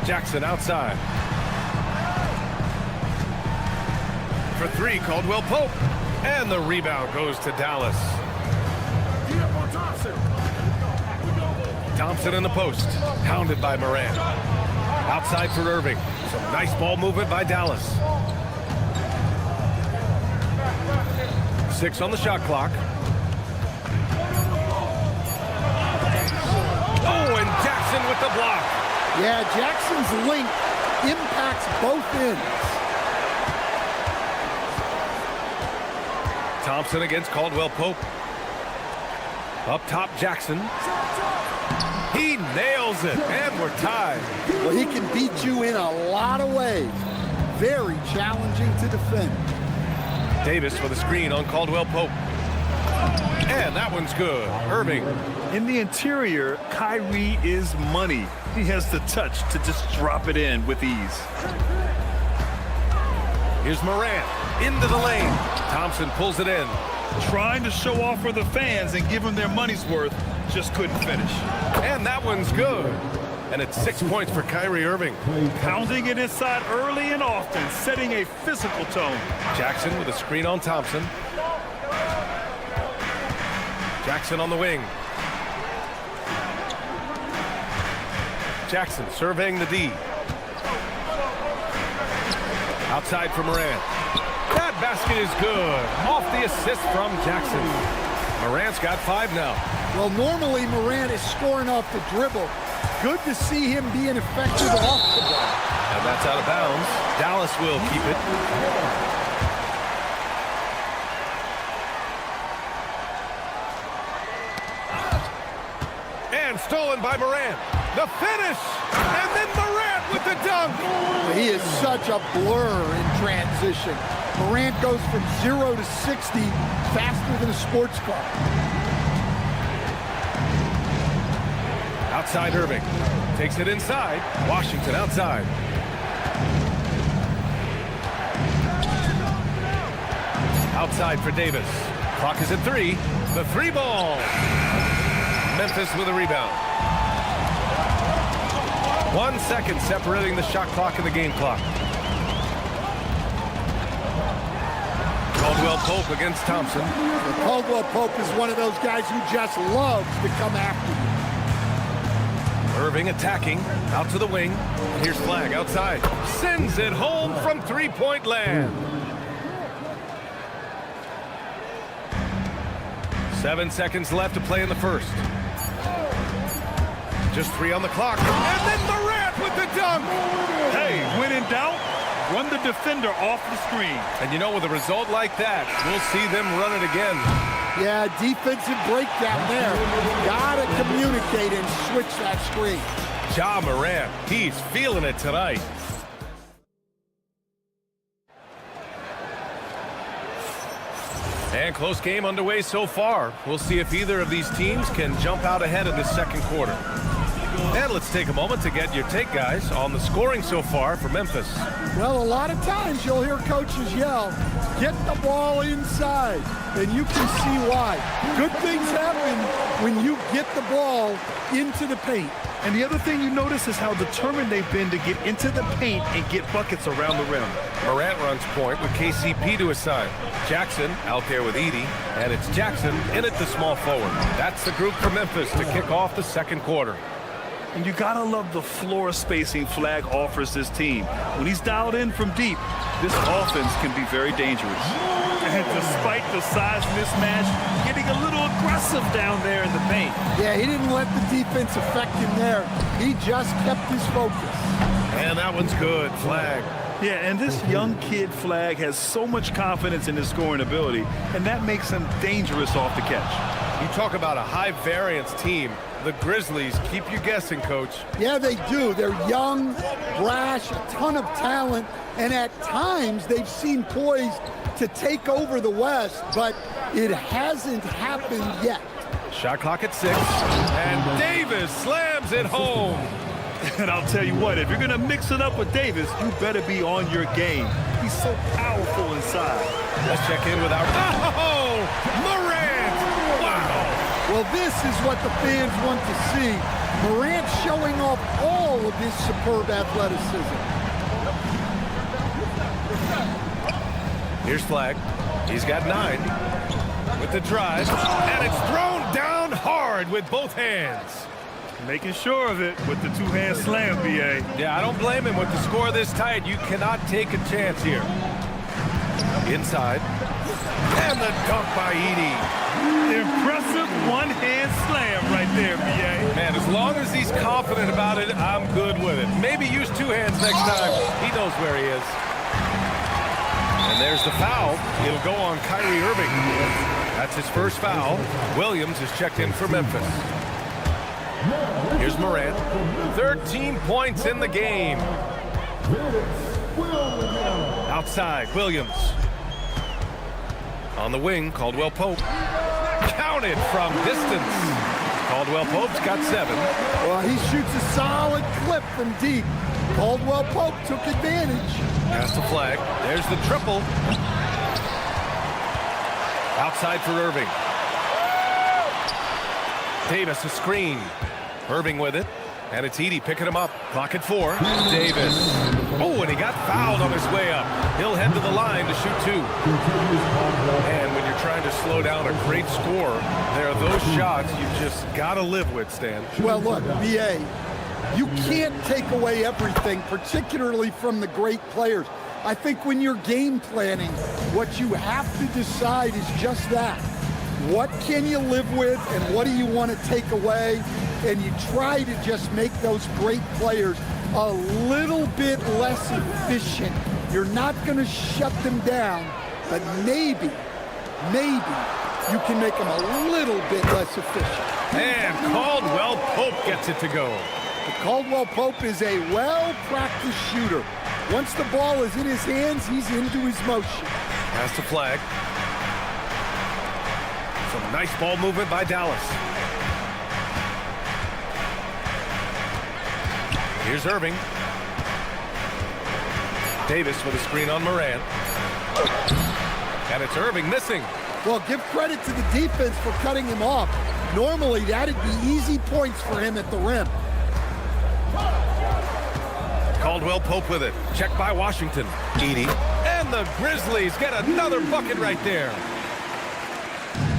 Jackson outside. For 3, Caldwell Pope. And the rebound goes to Dallas. Thompson in the post. Pounded by Morant. Outside for Irving. Some nice ball movement by Dallas. 6 on the shot clock. Oh, and Jackson with the block. Yeah, Jackson's link impacts both ends. Thompson against Caldwell Pope. Up top, Jackson. He nails it, and we're tied. Well, he can beat you in a lot of ways. Very challenging to defend. Davis with a screen on Caldwell Pope. And that one's good. Irving. In the interior, Kyrie is money. He has the touch to just drop it in with ease. Here's Morant into the lane. Thompson pulls it in. Trying to show off for the fans and give them their money's worth, just couldn't finish. And that one's good. And it's 6 points for Kyrie Irving. Pounding it inside early and often, setting a physical tone. Jackson with a screen on Thompson. Jackson on the wing. Jackson surveying the D. Outside for Morant. That basket is good. Off the assist from Jackson. Morant's got 5 now. Well, normally Morant is scoring off the dribble. Good to see him being effective off the ball. And that's out of bounds. Dallas will keep it. And stolen by Morant. The finish! And then Morant with the dunk! He is such a blur in transition. Morant goes from 0 to 60 faster than a sports car. Outside Irving. Takes it inside. Washington outside. Outside for Davis. Clock is at 3. The 3 ball. Memphis with a rebound. 1 second separating the shot clock and the game clock. Caldwell Pope against Thompson. Caldwell Pope is one of those guys who just loves to come after you. Irving attacking, out to the wing. Here's Flag outside. Sends it home from three-point land. 7 seconds left to play in the first. Just 3 on the clock. And then Morant with the dunk. Hey, when in doubt, run the defender off the screen. And you know, with a result like that, we'll see them run it again. Yeah, defensive breakdown there. Gotta communicate and switch that screen. Ja Morant, he's feeling it tonight. And close game underway so far. We'll see if either of these teams can jump out ahead in the second quarter. And let's take a moment to get your take, guys, on the scoring so far for Memphis. Well, a lot of times you'll hear coaches yell, get the ball inside, and you can see why. Good things happen when you get the ball into the paint. And the other thing you notice is how determined they've been to get into the paint and get buckets around the rim. Morant runs point with KCP to his side. Jackson out there with Edey, and it's Jackson in at the small forward. That's the group for Memphis to kick off the second quarter. And you gotta love the floor spacing Flag offers this team. When he's dialed in from deep, this offense can be very dangerous. And despite the size mismatch, getting a little aggressive down there in the paint. Yeah, he didn't let the defense affect him there. He just kept his focus. And that one's good, Flag. Yeah, and this young kid Flag has so much confidence in his scoring ability, and that makes him dangerous off the catch. You talk about a high-variance team. The Grizzlies keep you guessing, Coach. Yeah, they do. They're young, brash, a ton of talent, and at times they've seemed poised to take over the West, but it hasn't happened yet. Shot clock at 6, and Davis slams it home. And I'll tell you what, if you're going to mix it up with Davis, you better be on your game. He's so powerful inside. Let's check in with our... Oh! Morant! Wow! Well, this is what the fans want to see. Morant showing off all of his superb athleticism. Here's Flag. He's got 9 with the drive, and it's thrown down hard with both hands. Making sure of it with the two-hand slam, B.A. Yeah, I don't blame him. With the score this tight, you cannot take a chance here. Inside. And the dunk by Edey. Impressive one-hand slam right there, B.A. Man, as long as he's confident about it, I'm good with it. Maybe use 2 hands next time. He knows where he is. And there's the foul. It'll go on Kyrie Irving. That's his first foul. Williams is checked in for Memphis. Here's Morant. 13 points in the game. Outside, Williams. On the wing, Caldwell Pope. Counted from distance. Caldwell Pope's got 7. Well, he shoots a solid clip from deep. Caldwell Pope took advantage. Pass the Flag. There's the triple. Outside for Irving. Davis a screen. Irving with it. And it's Edey picking him up. Clock at 4. Davis. Oh, and he got fouled on his way up. He'll head to the line to shoot 2. And when you're trying to slow down a great score, there are those shots you just got to live with, Stan. Well, look, B.A., you can't take away everything, particularly from the great players. I think when you're game planning, what you have to decide is just that. What can you live with and what do you want to take away? And you try to just make those great players a little bit less efficient. You're not going to shut them down, but maybe you can make them a little bit less efficient. And Caldwell Pope gets it to go. Caldwell Pope is a well-practiced shooter. Once the ball is in his hands, he's into his motion. Pass the Flag. Some nice ball movement by Dallas. Here's Irving. Davis with a screen on Morant. And it's Irving missing. Well, give credit to the defense for cutting him off. Normally, that'd be easy points for him at the rim. Caldwell Pope with it. Checked by Washington. Edey. And the Grizzlies get another bucket right there.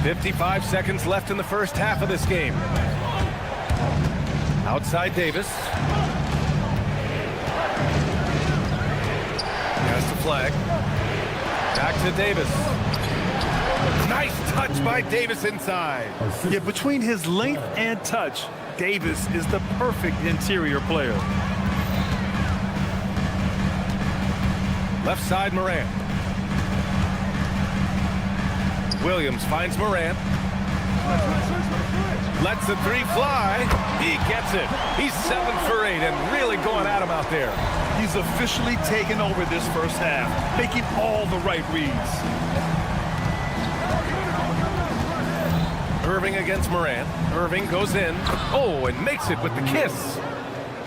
55 seconds left in the first half of this game. Outside Davis. Pass the Flag. Back to Davis. Nice touch by Davis inside. Yeah, between his length and touch, Davis is the perfect interior player. Left side, Morant. Williams finds Morant. Lets the three fly. He gets it. He's 7 for 8 and really going at him out there. He's officially taken over this first half, making all the right reads. Irving against Morant. Irving goes in. Oh, and makes it with the kiss.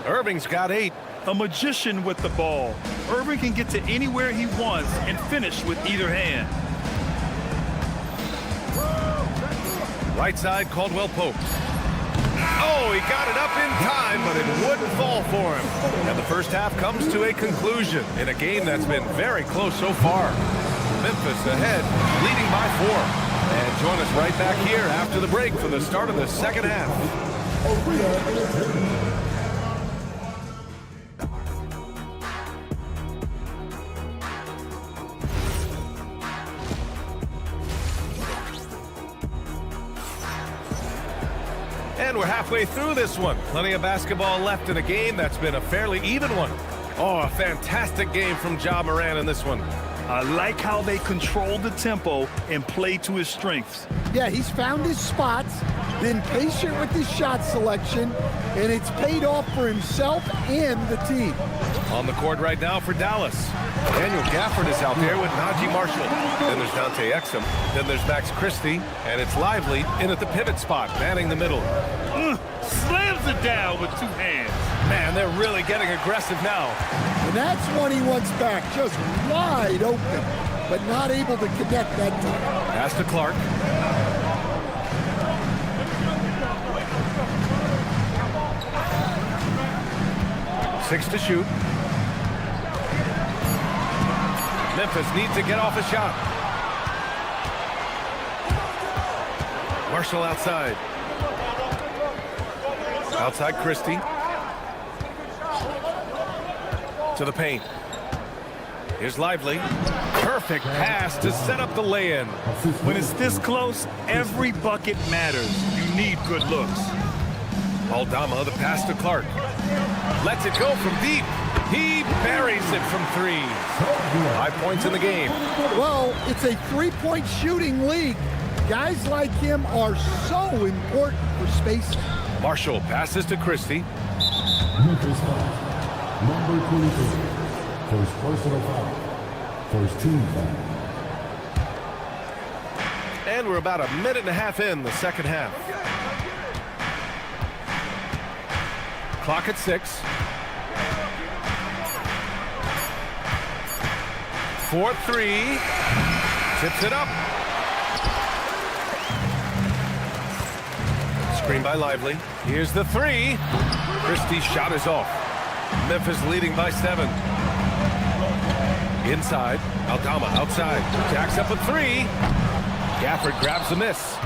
Irving's got 8. A magician with the ball. Irving can get to anywhere he wants and finish with either hand. Right side, Caldwell Pope. Oh, he got it up in time, but it wouldn't fall for him. And the first half comes to a conclusion in a game that's been very close so far. Memphis ahead, leading by 4. And join us right back here after the break for the start of the second half. And we're halfway through this one. Plenty of basketball left in a game that's been a fairly even one. Oh, a fantastic game from Ja Morant in this one. I like how they control the tempo and play to his strengths. Yeah, he's found his spots, been patient with his shot selection, and it's paid off for himself and the team. On the court right now for Dallas. Daniel Gafford is out there with Najee Marshall. Then there's Dante Exum. Then there's Max Christie. And it's Lively in at the pivot spot, manning the middle. Slams it down with 2 hands. Man, they're really getting aggressive now. And that's one he wants back, just wide open, but not able to connect that time. Pass to Clark. Six to shoot. Memphis needs to get off a shot. Marshall outside. Outside Christie. To the paint. Here's Lively. Perfect pass to set up the lay-in. When it's this close, every bucket matters. You need good looks. Aldama, the pass to Clark. Lets it go from deep. He buries it from 3. 5 points in the game. Well, it's a 3-point shooting league. Guys like him are so important for spacing. Marshall passes to Christie. Memphis foul. Number 22. First personal foul. First team foul. And we're about a minute and a half in the second half. Clock at 6. 4-3. Tips it up. Screen by Lively. Here's the 3. Christie's shot is off. Memphis leading by 7. Inside. Aldama outside. Jacks up a 3. Gafford grabs the miss.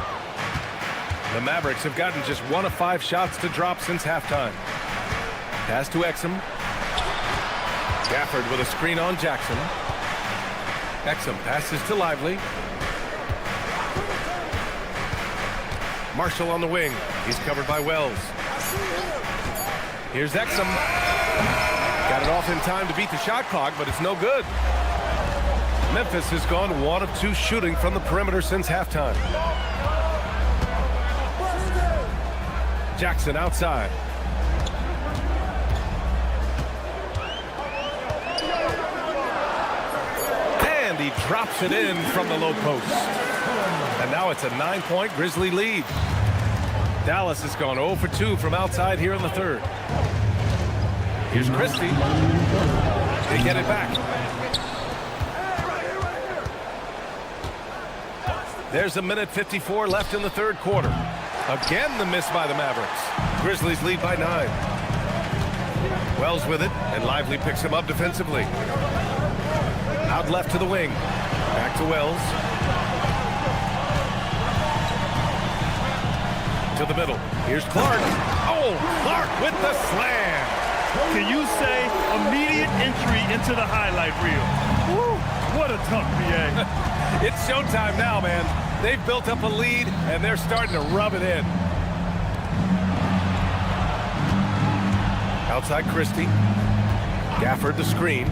The Mavericks have gotten just 1 of 5 shots to drop since halftime. Pass to Exum. Gafford with a screen on Jackson. Exum passes to Lively. Marshall on the wing. He's covered by Wells. Here's Exum. Got it off in time to beat the shot clock, but it's no good. Memphis has gone 1 of 2 shooting from the perimeter since halftime. Jackson outside. And he drops it in from the low post. And now it's a 9-point Grizzly lead. Dallas has gone 0 for 2 from outside here in the third. Here's Christie. They get it back. There's a minute 54 left in the third quarter. Again, the miss by the Mavericks. Grizzlies lead by 9. Wells with it, and Lively picks him up defensively. Out left to the wing. Back to Wells. To the middle. Here's Clark. Oh, Clark with the slam. Can you say immediate entry into the highlight reel? Woo, what a tough BA. It's showtime now, man. They've built up a lead, and they're starting to rub it in. Outside Christie. Gafford the screen.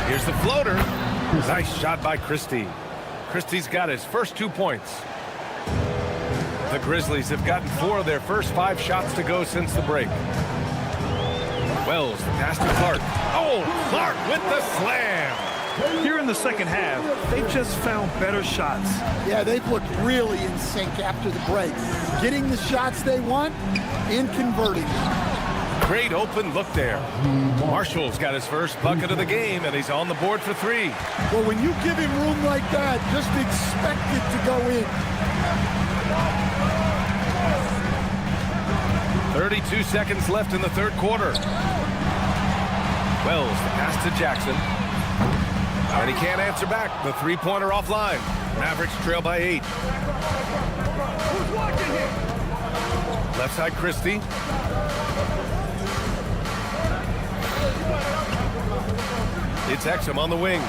Here's the floater. Nice shot by Christie. Christie's got his first 2 points. The Grizzlies have gotten 4 of their first 5 shots to go since the break. Wells, the pass to Clark. Oh, Clark with the slam. Here in the second half, they've just found better shots. Yeah, they've looked really in sync after the break. Getting the shots they want and converting them. Great open look there. Marshall's got his first bucket of the game, and he's on the board for 3. Well, when you give him room like that, just expect it to go in. 32 seconds left in the third quarter. Wells, the pass to Jackson. And he can't answer back. The three-pointer offline. Mavericks trail by 8. Left side, Christie. It's Exum on the wing.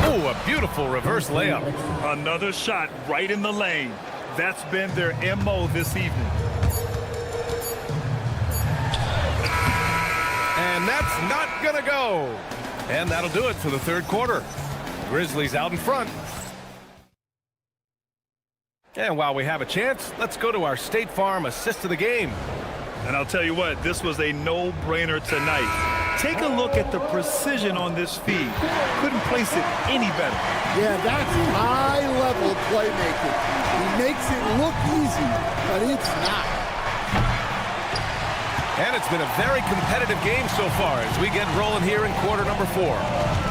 Oh, a beautiful reverse layup. Another shot right in the lane. That's been their MO this evening. And that's not gonna go. And that'll do it for the third quarter. Grizzlies out in front. And while we have a chance, let's go to our State Farm assist of the game. And I'll tell you what, this was a no-brainer tonight. Take a look at the precision on this feed. Couldn't place it any better. Yeah, that's high-level playmaking. He makes it look easy, but it's not. And it's been a very competitive game so far as we get rolling here in quarter number 4.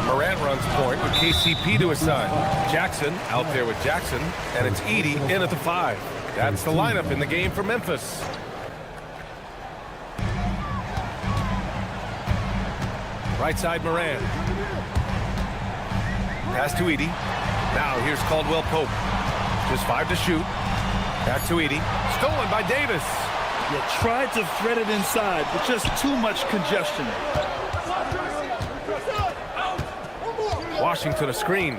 Morant runs point with KCP to his side. Jackson out there with Jackson, and it's Edey in at the 5. That's the lineup in the game for Memphis. Right side, Morant. Pass to Edey. Now here's Caldwell Pope. Just 5 to shoot. Back to Edey. Stolen by Davis. You tried to thread it inside, but just too much congestion. Washington a screen.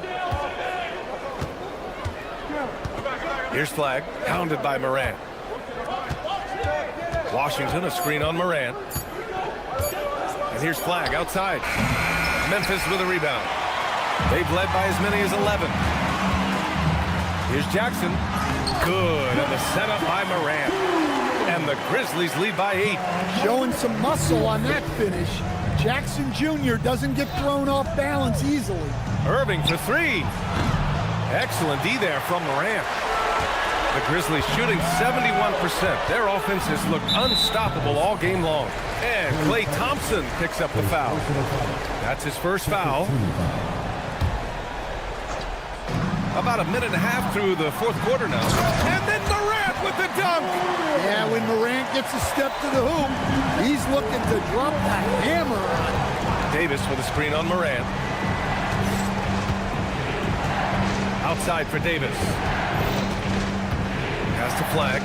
Here's Flag. Pounded by Morant. Washington a screen on Morant. And here's Flag outside. Memphis with a rebound. They've led by as many as 11. Here's Jackson. Good. And the setup by Morant. And the Grizzlies lead by 8. Showing some muscle on that finish. Jackson Jr. doesn't get thrown off balance easily. Irving for 3. Excellent D there from Morant. The Grizzlies shooting 71%. Their offenses look unstoppable all game long. And Klay Thompson picks up the foul. That's his first foul. About a minute and a half through the fourth quarter now. And then Morant with the dunk. Yeah, when Morant gets a step to the hoop, he's looking to drop the hammer on it. Davis with a screen on Morant. Outside for Davis. Pass to Flag.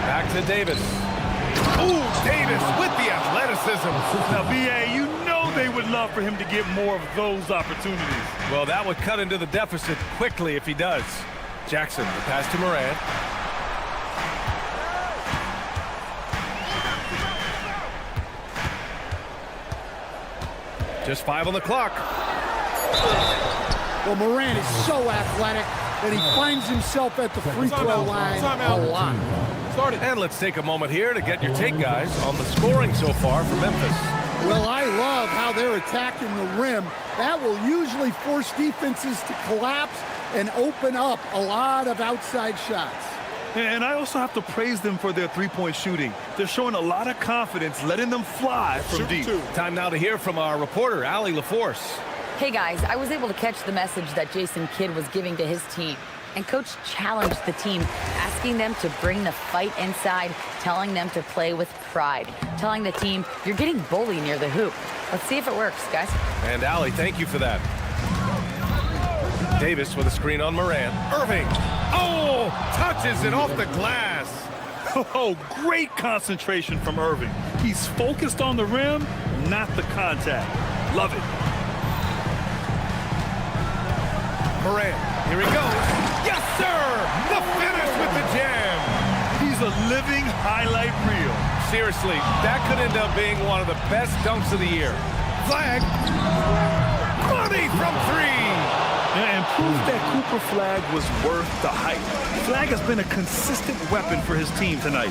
Back to Davis. Ooh, Davis with the athleticism. Now, B.A., you know they would love for him to get more of those opportunities. Well, that would cut into the deficit quickly if he does. Jackson, the pass to Morant. Just 5 on the clock. Well, Morant is so athletic that he finds himself at the free throw line a lot. And let's take a moment here to get your take, guys, on the scoring so far for Memphis. Well, I love how they're attacking the rim. That will usually force defenses to collapse and open up a lot of outside shots. And I also have to praise them for their three-point shooting. They're showing a lot of confidence, letting them fly from deep. Time now to hear from our reporter, Allie LaForce. Hey, guys, I was able to catch the message that Jason Kidd was giving to his team. And Coach challenged the team, asking them to bring the fight inside, telling them to play with pride, telling the team, you're getting bullied near the hoop. Let's see if it works, guys. And Allie, thank you for that. Davis with a screen on Morant. Irving. Oh, touches it off the glass. Oh, great concentration from Irving. He's focused on the rim, not the contact. Love it. Morant, here he goes. Yes, sir! The finish with the jam. He's He's a living highlight reel. Seriously, that could end up being one of the best dunks of the year. Flag. Money from three. And proof that Cooper Flag was worth the hype. Flag has been a consistent weapon for his team tonight.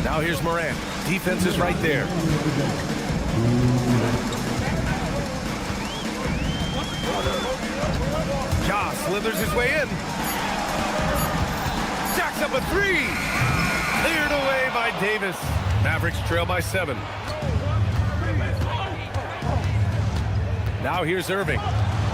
Now here's Morant. Defense is right there. Ja slithers his way in. Jacks up a three. Cleared away by Davis. Mavericks trail by 7. Now here's Irving.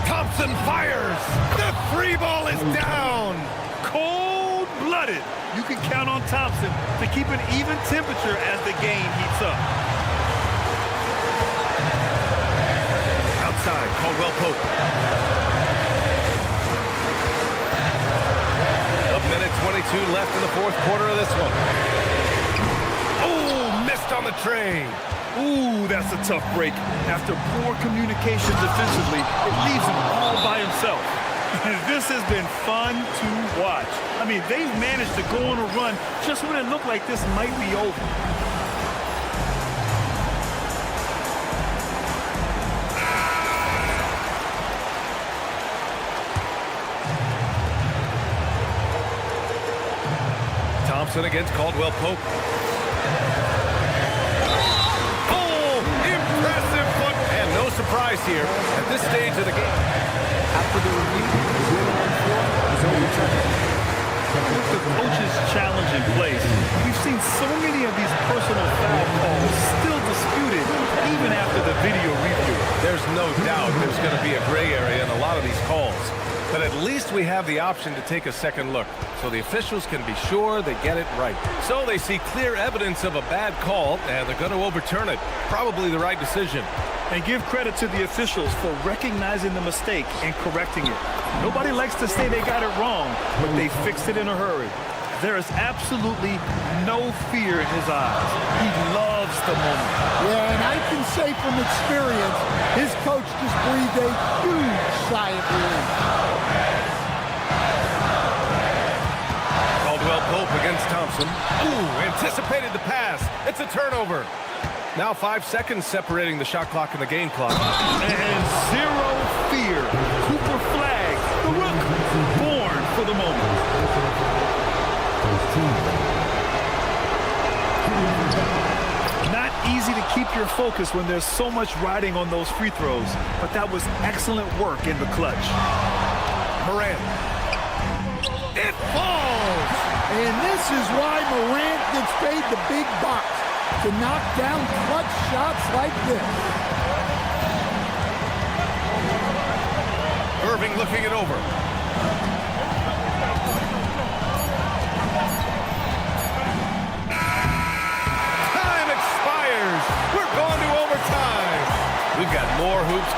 Thompson fires. The three ball is down. Cold-blooded. You can count on Thompson to keep an even temperature as the game heats up. Outside, Caldwell Pope. A minute 22 left in the fourth quarter of this one. Oh, missed on the tray. Ooh, that's a tough break. After poor communication defensively, it leaves him all by himself. This has been fun to watch. I mean, they've managed to go on a run just when it looked like this might be over. Thompson against Caldwell Pope. Oh, impressive foot. And no surprise here at this stage of the game. After the review, the winner on 4 is overturned. With the coach's challenge in place, we've seen so many of these personal foul calls still disputed even after the video review. There's no doubt there's going to be a gray area in a lot of these calls. But at least we have the option to take a second look, so the officials can be sure they get it right. So they see clear evidence of a bad call, and they're going to overturn it. Probably the right decision. And give credit to the officials for recognizing the mistake and correcting it. Nobody likes to say they got it wrong, but they fixed it in a hurry. There is absolutely no fear in his eyes. He loves the moment. Yeah, and I can say from experience, his coach just breathed a huge sigh of relief. Caldwell Pope against Thompson. Ooh, anticipated the pass. It's a turnover. Now 5 seconds separating the shot clock and the game clock. And zero fear. Cooper Flag, the rook, born for the moment. Not easy to keep your focus when there's so much riding on those free throws, but that was excellent work in the clutch. Morant. It falls! And this is why Morant gets paid the big bucks, to knock down clutch shots like this. Irving looking it over. Time expires. We're going to overtime. We've got more hoops.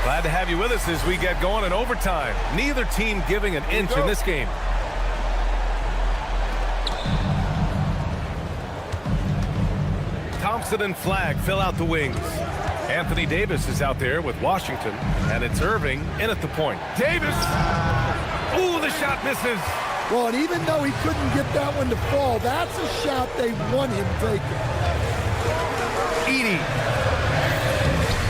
Glad to have you with us as we get going in overtime. Neither team giving an inch in this game. Thompson and Flag fill out the wings. Anthony Davis is out there with Washington, and it's Irving in at the point. Davis! Ooh, the shot misses. Well, and even though he couldn't get that one to fall, that's a shot they want him taking. Edie.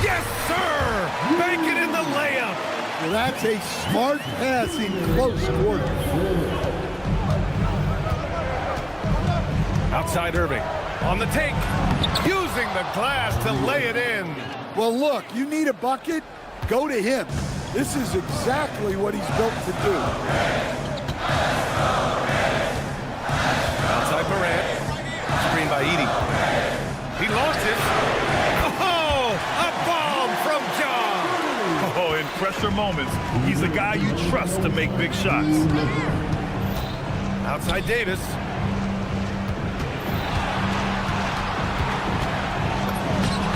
Yes, sir! Make it in the layup. Well, that's a smart pass in close quarters. Outside Irving. On the take. Using the glass to lay it in. Well, look, you need a bucket, go to him. This is exactly what he's built to do. Outside Morant. Screen by Edie. He launches. Oh, a bomb from John. Oh, in pressure moments, he's a guy you trust to make big shots. Outside Davis.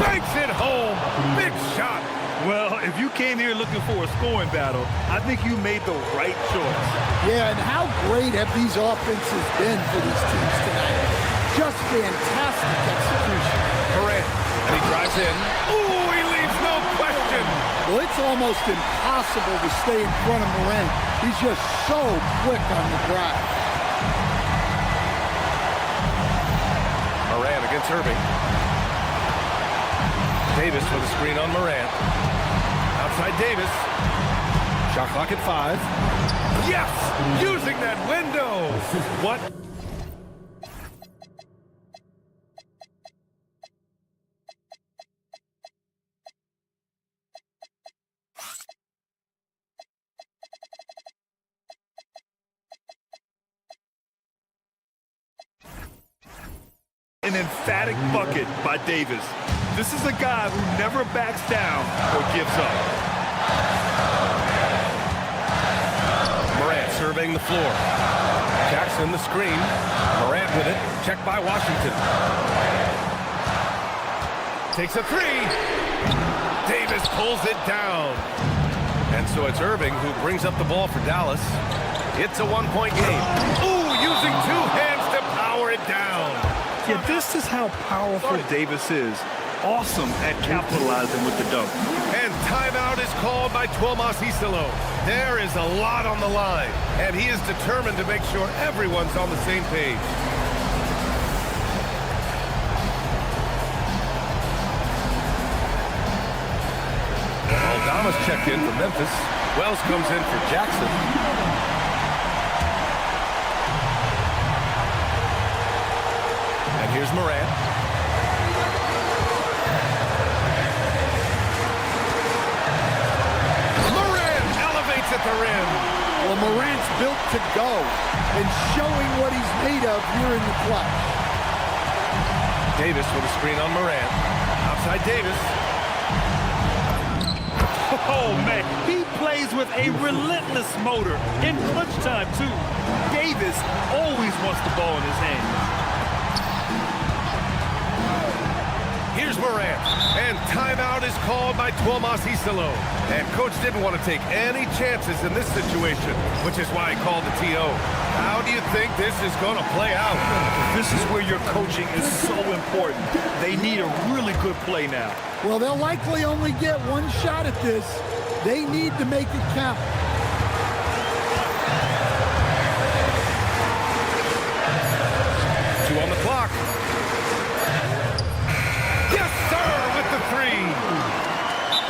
Banks it home. Big shot. Well, if you came here looking for a scoring battle, I think you made the right choice. Yeah, and how great have these offenses been for these teams tonight? Just fantastic execution. Morant, and he drives in. Ooh, he leaves no question. Well, it's a almost impossible to stay in front of Morant. He's just so quick on the drive. Morant against Irving. Davis with a screen on Morant. Outside Davis. Shot clock at 5. Yes! Using that window! What? An emphatic bucket by Davis. This is a guy who never backs down or gives up. Morant surveying the floor. Jackson the screen. Morant with it. Checked by Washington. Takes a 3. Davis pulls it down. And so it's Irving who brings up the ball for Dallas. It's a 1-point game. Ooh, using 2 hands to power it down. Yeah, this is how powerful Davis is. Awesome at capitalizing with the dunk. And timeout is called by Tuomas Isalo. There is a lot on the line, and he is determined to make sure everyone's on the same page. Aldama's checked in for Memphis. Wells comes in for Jackson. And here's Morant. At the rim. Well, Morant's built to go and showing what he's made of here in the clutch. Davis with a screen on Morant. Outside Davis. Oh, man. He plays with a relentless motor in clutch time, too. Davis always wants the ball in his hand. Here's Morant, and timeout is called by Tuomas Isalo. And coach didn't want to take any chances in this situation, which is why he called the TO. How do you think this is going to play out? This is where your coaching is so important. They need a really good play now. Well, they'll likely only get one shot at this. They need to make it count. Two on the clock.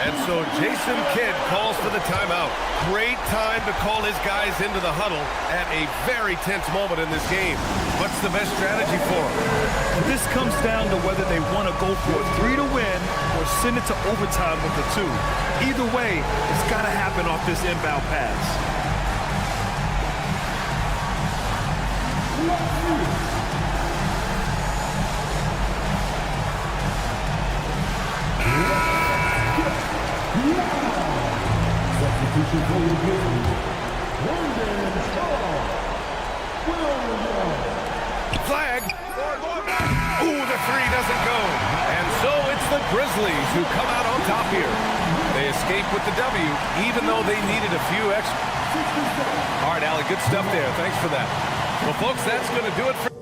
And so Jason Kidd calls for the timeout. Great time to call his guys into the huddle at a very tense moment in this game. What's the best strategy for them? This comes down to whether they want to go for a 3 to win or send it to overtime with a 2. Either way, it's got to happen off this inbound pass. Substitution for the Grizzlies. Flag. Ooh, the 3 doesn't go. And so it's the Grizzlies who come out on top here. They escape with the W, even though they needed a few extra. All right, Allie, good stuff there. Thanks for that. Well, folks, that's going to do it for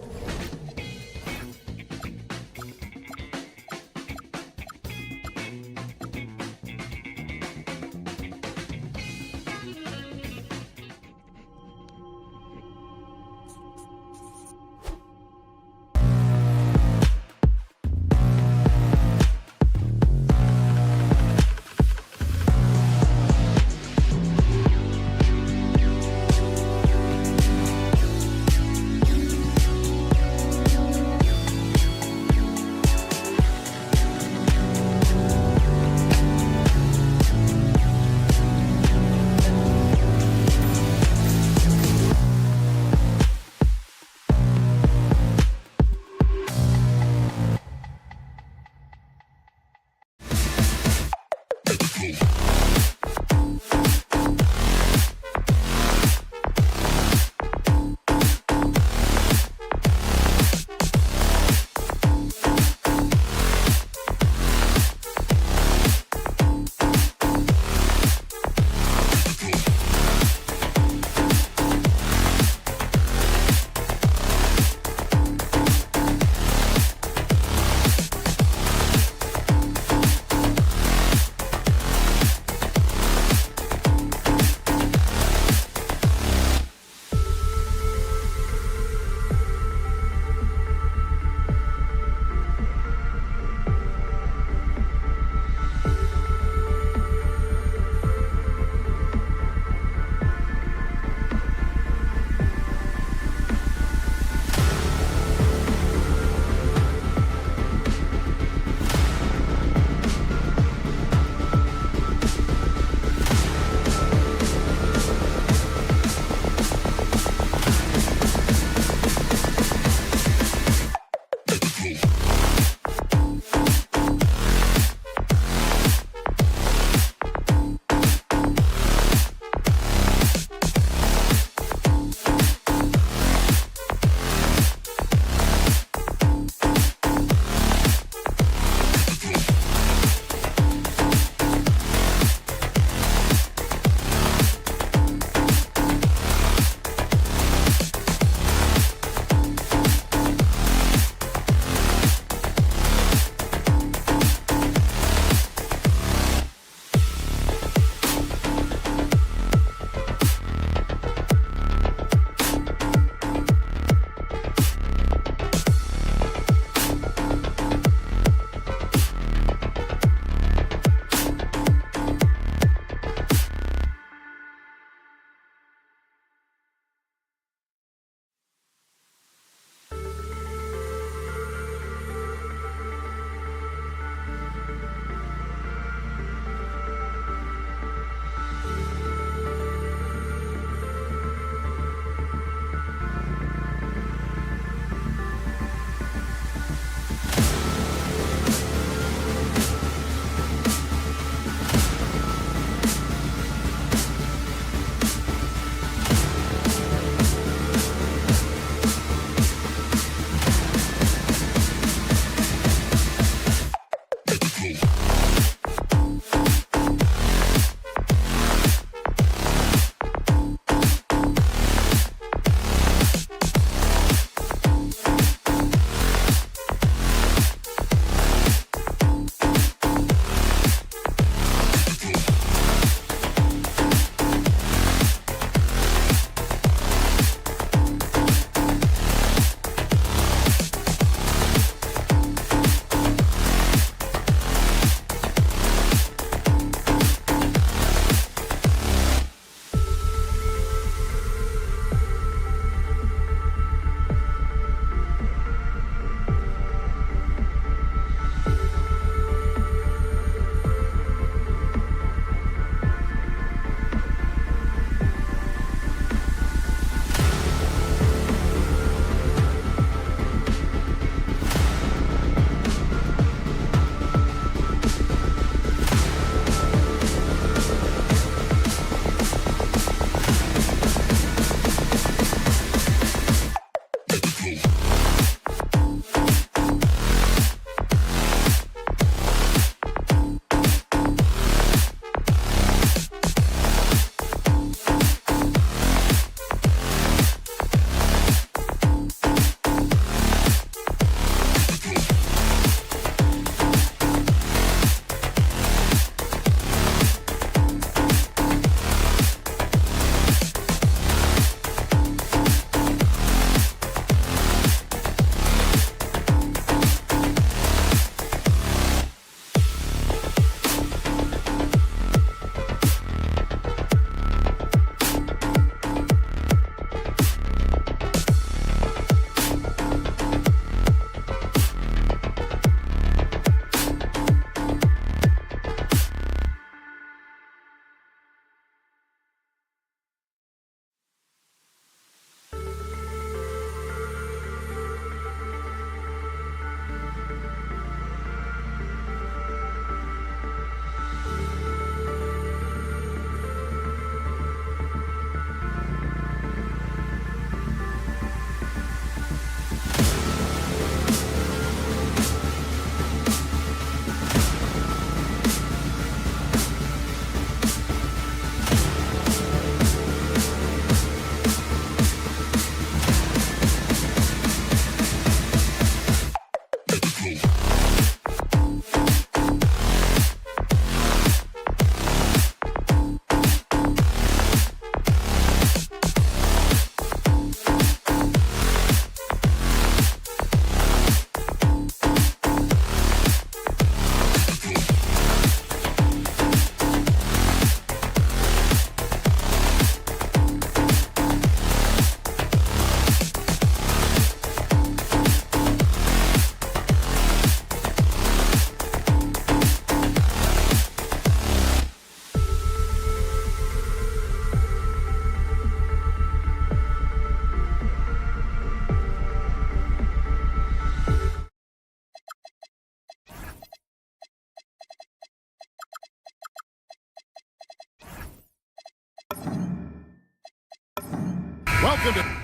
Welcome to...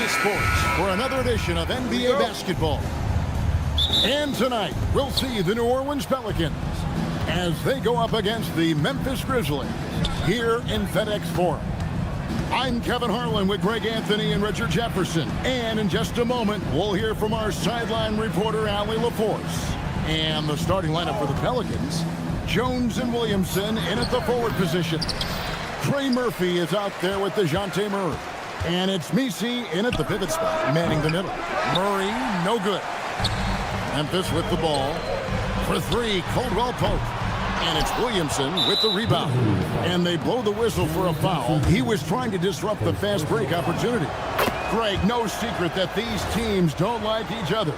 Sports for another edition of NBA basketball. And tonight, we'll see the New Orleans Pelicans as they go up against the Memphis Grizzlies here in FedEx Forum. I'm Kevin Harlan with Greg Anthony and Richard Jefferson. And in just a moment, we'll hear from our sideline reporter, Allie LaForce. And the starting lineup for the Pelicans, Jones and Williamson in at the forward position. Trey Murphy is out there with DeJounte Murray. And it's Messi in at the pivot spot, manning the middle. Murray, no good. Memphis with the ball. For three, Caldwell Pope. And it's Williamson with the rebound. And they blow the whistle for a foul. He was trying to disrupt the fast break opportunity. Greg, no secret that these teams don't like each other.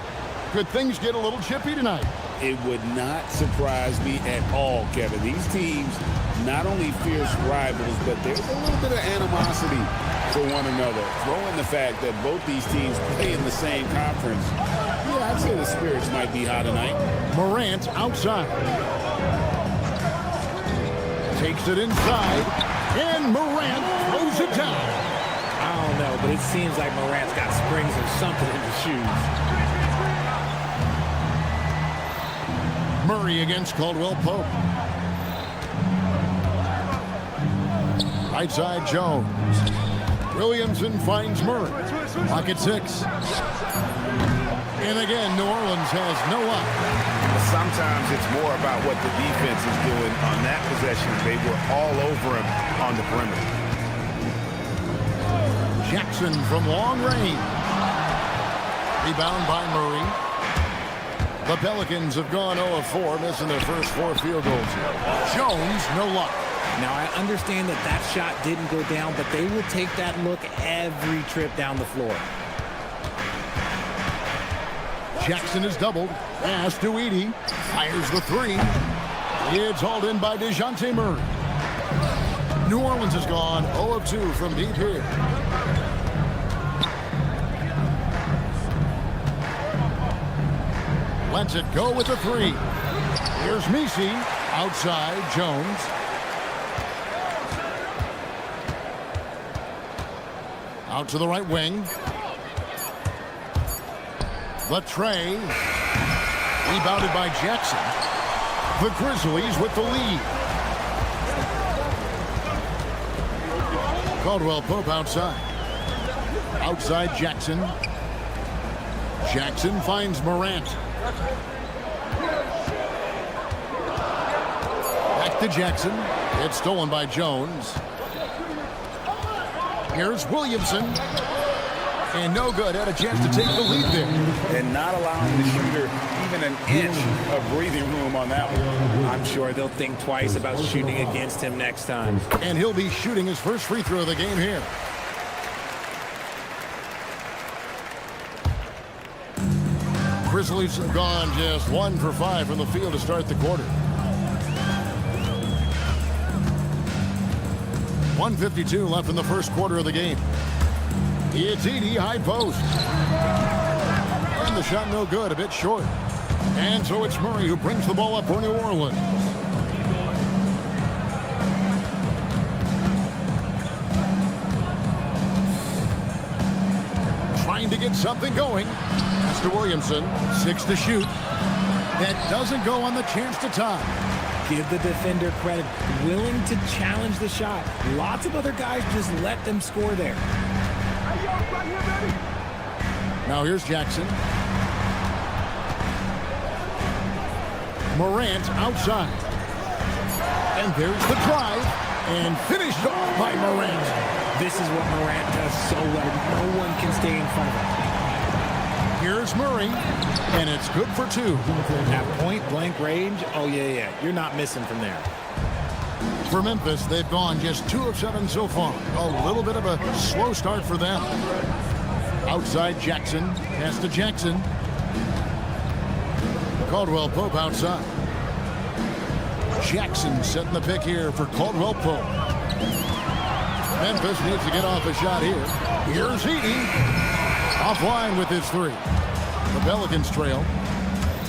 Could things get a little chippy tonight? It would not surprise me at all, Kevin. These teams, not only fierce rivals, but there's a little bit of animosity for one another. Throw in the fact that both these teams play in the same conference. Yeah, I'd say the spirits might be high tonight. Morant outside. Takes it inside, and Morant throws it down. I don't know, but it seems like Morant's got springs or something in his shoes. Murray against Caldwell Pope. Right side, Jones. Williamson finds Murray. Pocket six. And again, New Orleans has no up. Sometimes it's more about what the defense is doing on that possession. They were all over him on the perimeter. Jackson from long range. Rebound by Murray. The Pelicans have gone 0 of 4, missing their first 4 field goals here. Jones, no luck. Now, I understand that that shot didn't go down, but they will take that look every trip down the floor. Jackson is doubled. Pass to Edey. Fires the three. It's hauled in by DeJounte Murray. New Orleans has gone 0 of 2 from deep here. Lets it go with the three. Here's Messi. Outside, Jones. Out to the right wing. Latrey. Rebounded by Jackson. The Grizzlies with the lead. Caldwell Pope outside. Outside Jackson. Jackson finds Morant. Back to Jackson. It's stolen by Jones. Here's Williamson. And no good. Had a chance to take the lead there. And not allowing the shooter even an inch of breathing room on that one. I'm sure they'll think twice about shooting against him next time. And he'll be shooting his first free throw of the game here. Grizzlies have gone just 1 for 5 from the field to start the quarter. 1:52 left in the first quarter of the game. It's Edey, high post. And the shot no good, a bit short. And so it's Murray who brings the ball up for New Orleans. Trying to get something going. That's to Williamson. 6 to shoot. That doesn't go on the chance to tie. Give the defender credit. Willing to challenge the shot. Lots of other guys just let them score there. Now here's Jackson. Morant outside. And there's the drive. And finished off by Morant. This is what Morant does so well. No one can stay in front of him. Here's Murray, and it's good for 2. At point-blank range, oh, yeah. You're not missing from there. For Memphis, they've gone just 2 of 7 so far. A little bit of a slow start for them. Outside Jackson, pass to Jackson. Caldwell Pope outside. Jackson setting the pick here for Caldwell Pope. Memphis needs to get off a shot here. Here's Edey. Offline with his 3. The Pelicans trail.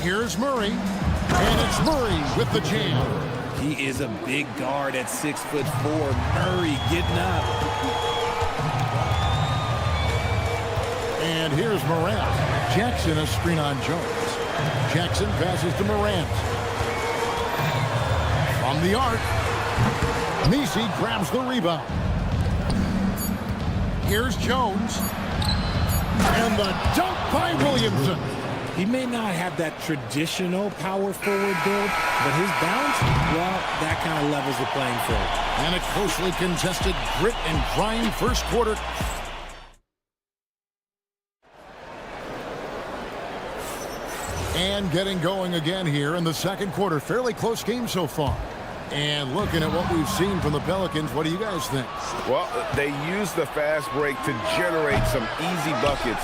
Here's Murray. And it's Murray with the jam. He is a big guard at 6'4". Murray getting up. And here's Morant. Jackson a screen on Jones. Jackson passes to Morant. From the arc. Messi grabs the rebound. Here's Jones. And the dunk by Williamson. He may not have that traditional power forward build, but his bounce, well, that kind of levels the playing field. And a closely contested grit and grind first quarter. And getting going again here in the second quarter. Fairly close game so far. And looking at what we've seen from the Pelicans, what do you guys think? Well, they used the fast break to generate some easy buckets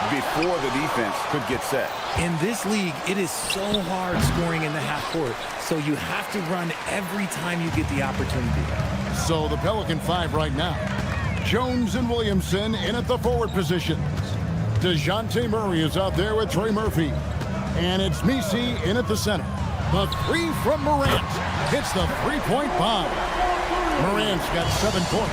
before the defense could get set. In this league, it is so hard scoring in the half court, so you have to run every time you get the opportunity. So the Pelican 5 right now. Jones and Williamson in at the forward positions. DeJounte Murray is out there with Trey Murphy. And it's Messi in at the center. The 3 from Morant hits the three-point bomb. Morant's got 7 points.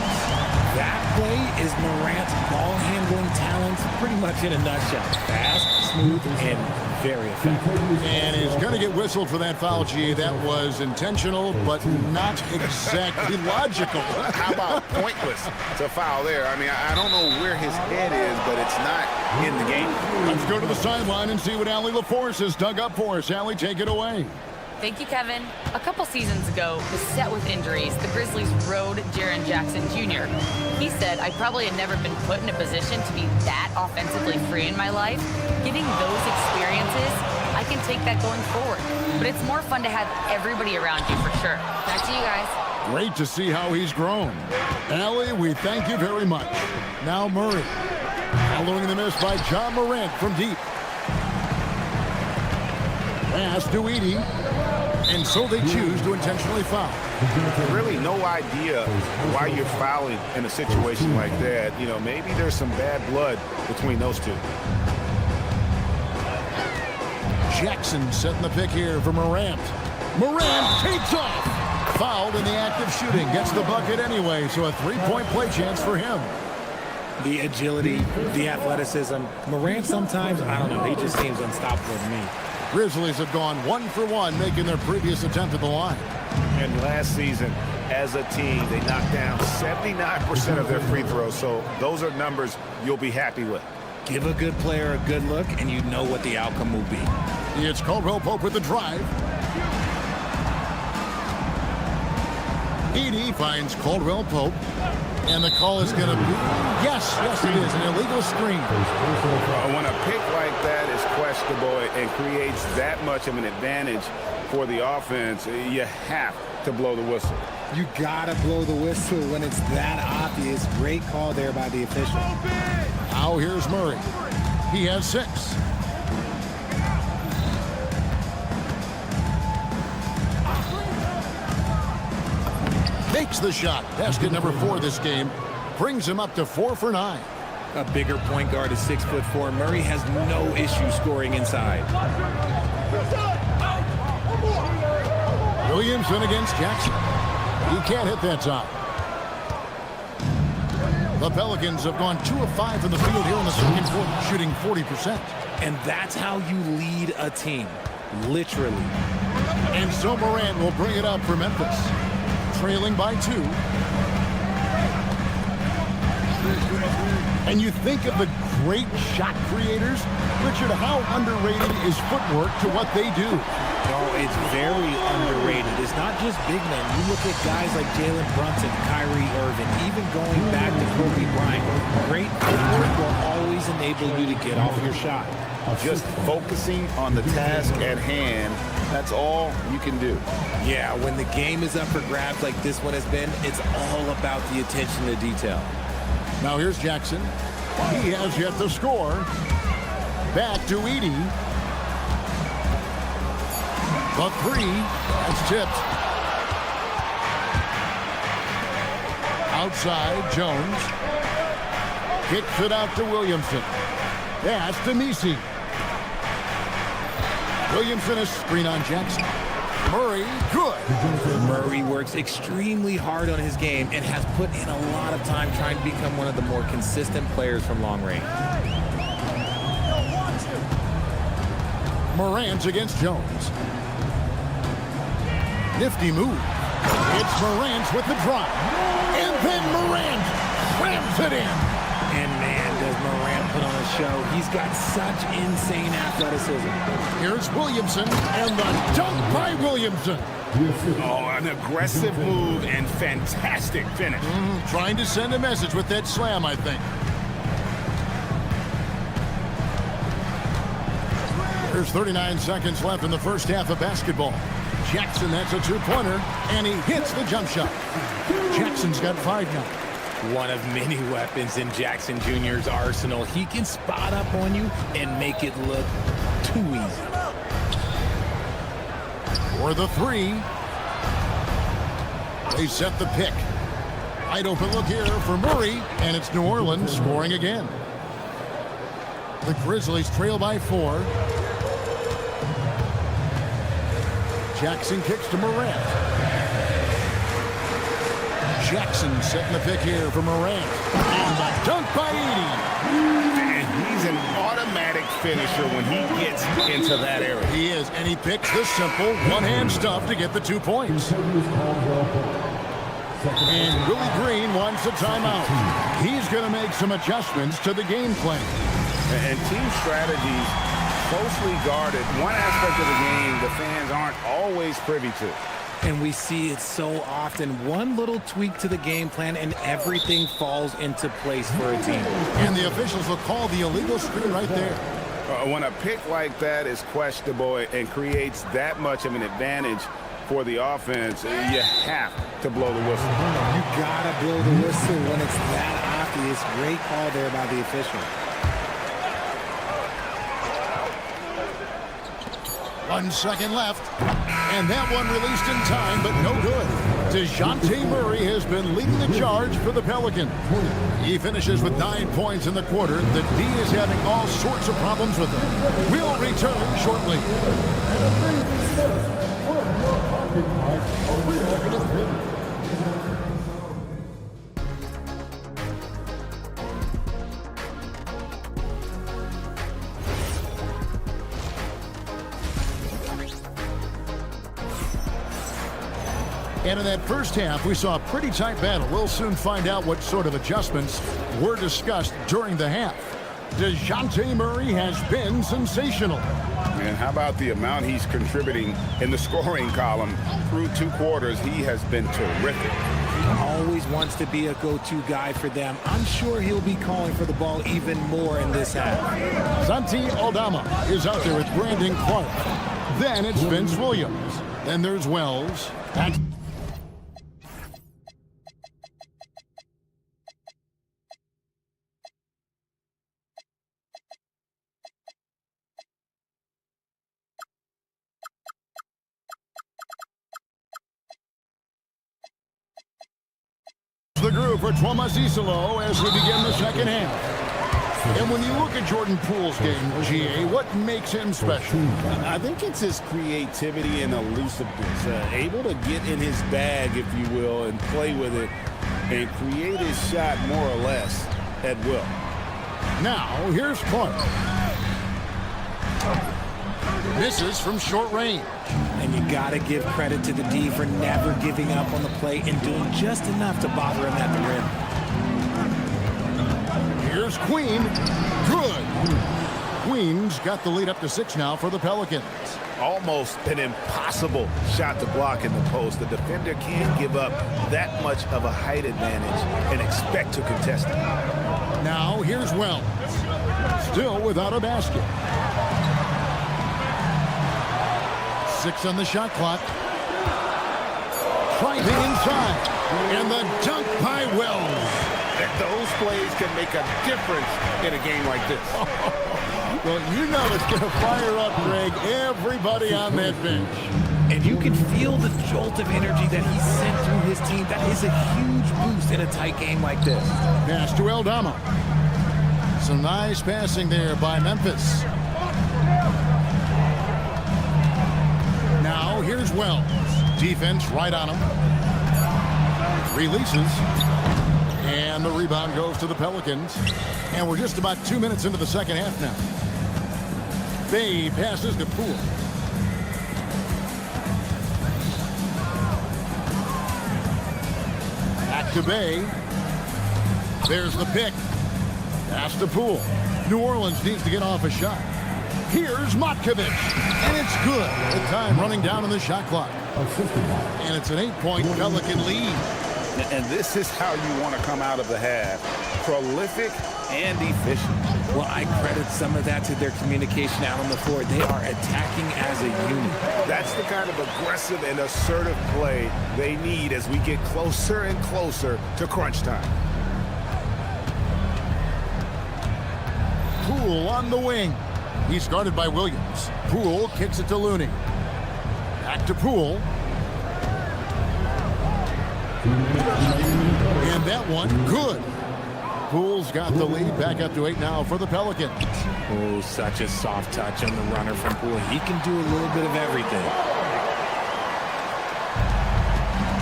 That play is Morant's ball-handling talent pretty much in a nutshell. Fast, smooth, and very effective. And he's going to get whistled for that foul, G. That was intentional, but not exactly logical. How about pointless to foul there? I mean, I don't know where his head is, but it's not in the game. Let's go to the sideline and see what Allie LaForce has dug up for us. Allie, take it away. Thank you, Kevin. A couple seasons ago, beset with injuries, the Grizzlies rode Jaren Jackson Jr. He said, I probably had never been put in a position to be that offensively free in my life. Getting those experiences, I can take that going forward. But it's more fun to have everybody around you for sure. Back to you guys. Great to see how he's grown. Allie, we thank you very much. Now Murray. Following the miss by John Morant from deep. Pass to Edey. And so they choose to intentionally foul. Really no idea why you're fouling in a situation like that. You know, maybe there's some bad blood between those two. Jackson setting the pick here for Morant. Morant takes off. Fouled in the act of shooting. Gets the bucket anyway, so a three-point play chance for him. The agility, the athleticism. Morant sometimes, I don't know, he just seems unstoppable to me. Grizzlies have gone 1 for 1, making their previous attempt at the line. And last season, as a team, they knocked down 79% of their free throws, so those are numbers you'll be happy with. Give a good player a good look, and you know what the outcome will be. It's Caldwell Pope with the drive. Edey finds Caldwell Pope. And the call is going to be, yes, it is, an illegal screen. When a pick like that is questionable and creates that much of an advantage for the offense, you have to blow the whistle. You got to blow the whistle when it's that obvious. Great call there by the official. Now here's Murray. He has 6. Makes the shot. Basket number 4 this game. Brings him up to 4 for 9. A bigger point guard is 6'4". Murray has no issue scoring inside. Williamson against Jackson. He can't hit that time. The Pelicans have gone 2 of 5 from the field here in the second quarter, shooting 40%. And that's how you lead a team, literally. And so Morant will bring it up for Memphis. Trailing by 2. And you think of the great shot creators. Richard, how underrated is footwork to what they do? Oh, it's very underrated. It's not just big men. You look at guys like Jalen Brunson, Kyrie Irving, even going back to Kobe Bryant. Great footwork will always enable you to get off your shot. Just focusing on the task at hand, that's all you can do. Yeah, when the game is up for grabs like this one has been, it's all about the attention to detail. Now here's Jackson. He has yet to score. Back to Edey. The three. That's tipped. Outside, Jones. Kicks it out to Williamson. Pass to Messi. Williamson is screen on Jackson. Murray, good. Murray works extremely hard on his game and has put in a lot of time trying to become one of the more consistent players from long range. Morant against Jones. Nifty move. It's Morant with the drive. And then Morant slams it in. And man, does Morant put on a show. He's got such insane athleticism. Here's Williamson and the dunk by Williamson. Oh, an aggressive move and fantastic finish. Trying to send a message with that slam, I think. There's 39 seconds left in the first half of basketball. Jackson, that's a two-pointer, and he hits the jump shot. Jackson's got 5 now. One of many weapons in Jackson Jr.'s arsenal. He can spot up on you and make it look too easy. For the three. They set the pick. Wide open look here for Murray, and it's New Orleans scoring again. The Grizzlies trail by 4. Jackson kicks to Morant. Jackson setting the pick here for Morant. And the dunk by Edey. And he's an automatic finisher when he gets into that area. He is, and he picks the simple one-hand stuff to get the 2 points. And Willie Green wants a timeout. He's going to make some adjustments to the game plan. And team strategies closely guarded. One aspect of the game the fans aren't always privy to. And we see it so often. One little tweak to the game plan and everything falls into place for a team. And the officials will call the illegal screen right there. When a pick like that is questionable and creates that much of an advantage for the offense, you have to blow the whistle. You gotta blow the whistle when it's that obvious. Great call there by the official. 1 second left. And that one released in time, but no good. DeJounte Murray has been leading the charge for the Pelicans. He finishes with 9 points in the quarter. The D is having all sorts of problems with him. We'll return shortly. And in that first half, we saw a pretty tight battle. We'll soon find out what sort of adjustments were discussed during the half. DeJounte Murray has been sensational. And how about the amount he's contributing in the scoring column through 2 quarters? He has been terrific. He always wants to be a go-to guy for them. I'm sure he'll be calling for the ball even more in this half. Santi Aldama is out there with Brandon Clark. Then it's Vince Williams. Then there's Wells. The group for Tuomasisalo as we begin the second half. And when you look at Jordan Poole's game, GA, what makes him special? I think it's his creativity and elusiveness. Able to get in his bag, if you will, and play with it and create his shot more or less at will. Now, here's Clark. Misses from short range. And you got to give credit to the D for never giving up on the play and doing just enough to bother him at the rim. Here's Queen. Good. Queen's got the lead up to 6 now for the Pelicans. Almost an impossible shot to block in the post. The defender can't give up that much of a height advantage and expect to contest it. Now here's Wells. Still without a basket. 6 on the shot clock. Driving inside. And the dunk by Wells. Those plays can make a difference in a game like this. Well, you know it's going to fire up, Greg, everybody on that bench. And you can feel the jolt of energy that he sent through his team. That is a huge boost in a tight game like this. Pass to Aldama. Some nice passing there by Memphis. Now here's Wells. Defense right on him. Releases. And the rebound goes to the Pelicans. And we're just about 2 minutes into the second half now. Bay passes to Poole. Back to Bay. There's the pick. Pass to Poole. New Orleans needs to get off a shot. Here's Matkovic. And it's good. The time running down on the shot clock. And it's an 8-point Pelican lead. And this is how you want to come out of the half. Prolific and efficient. Well, I credit some of that to their communication out on the floor. They are attacking as a unit. That's the kind of aggressive and assertive play they need as we get closer and closer to crunch time. Poole on the wing. He's guarded by Williams. Poole kicks it to Looney. Back to Poole. And that one, good. Poole's got the lead back up to 8 now for the Pelicans. Oh, such a soft touch on the runner from Poole. He can do a little bit of everything.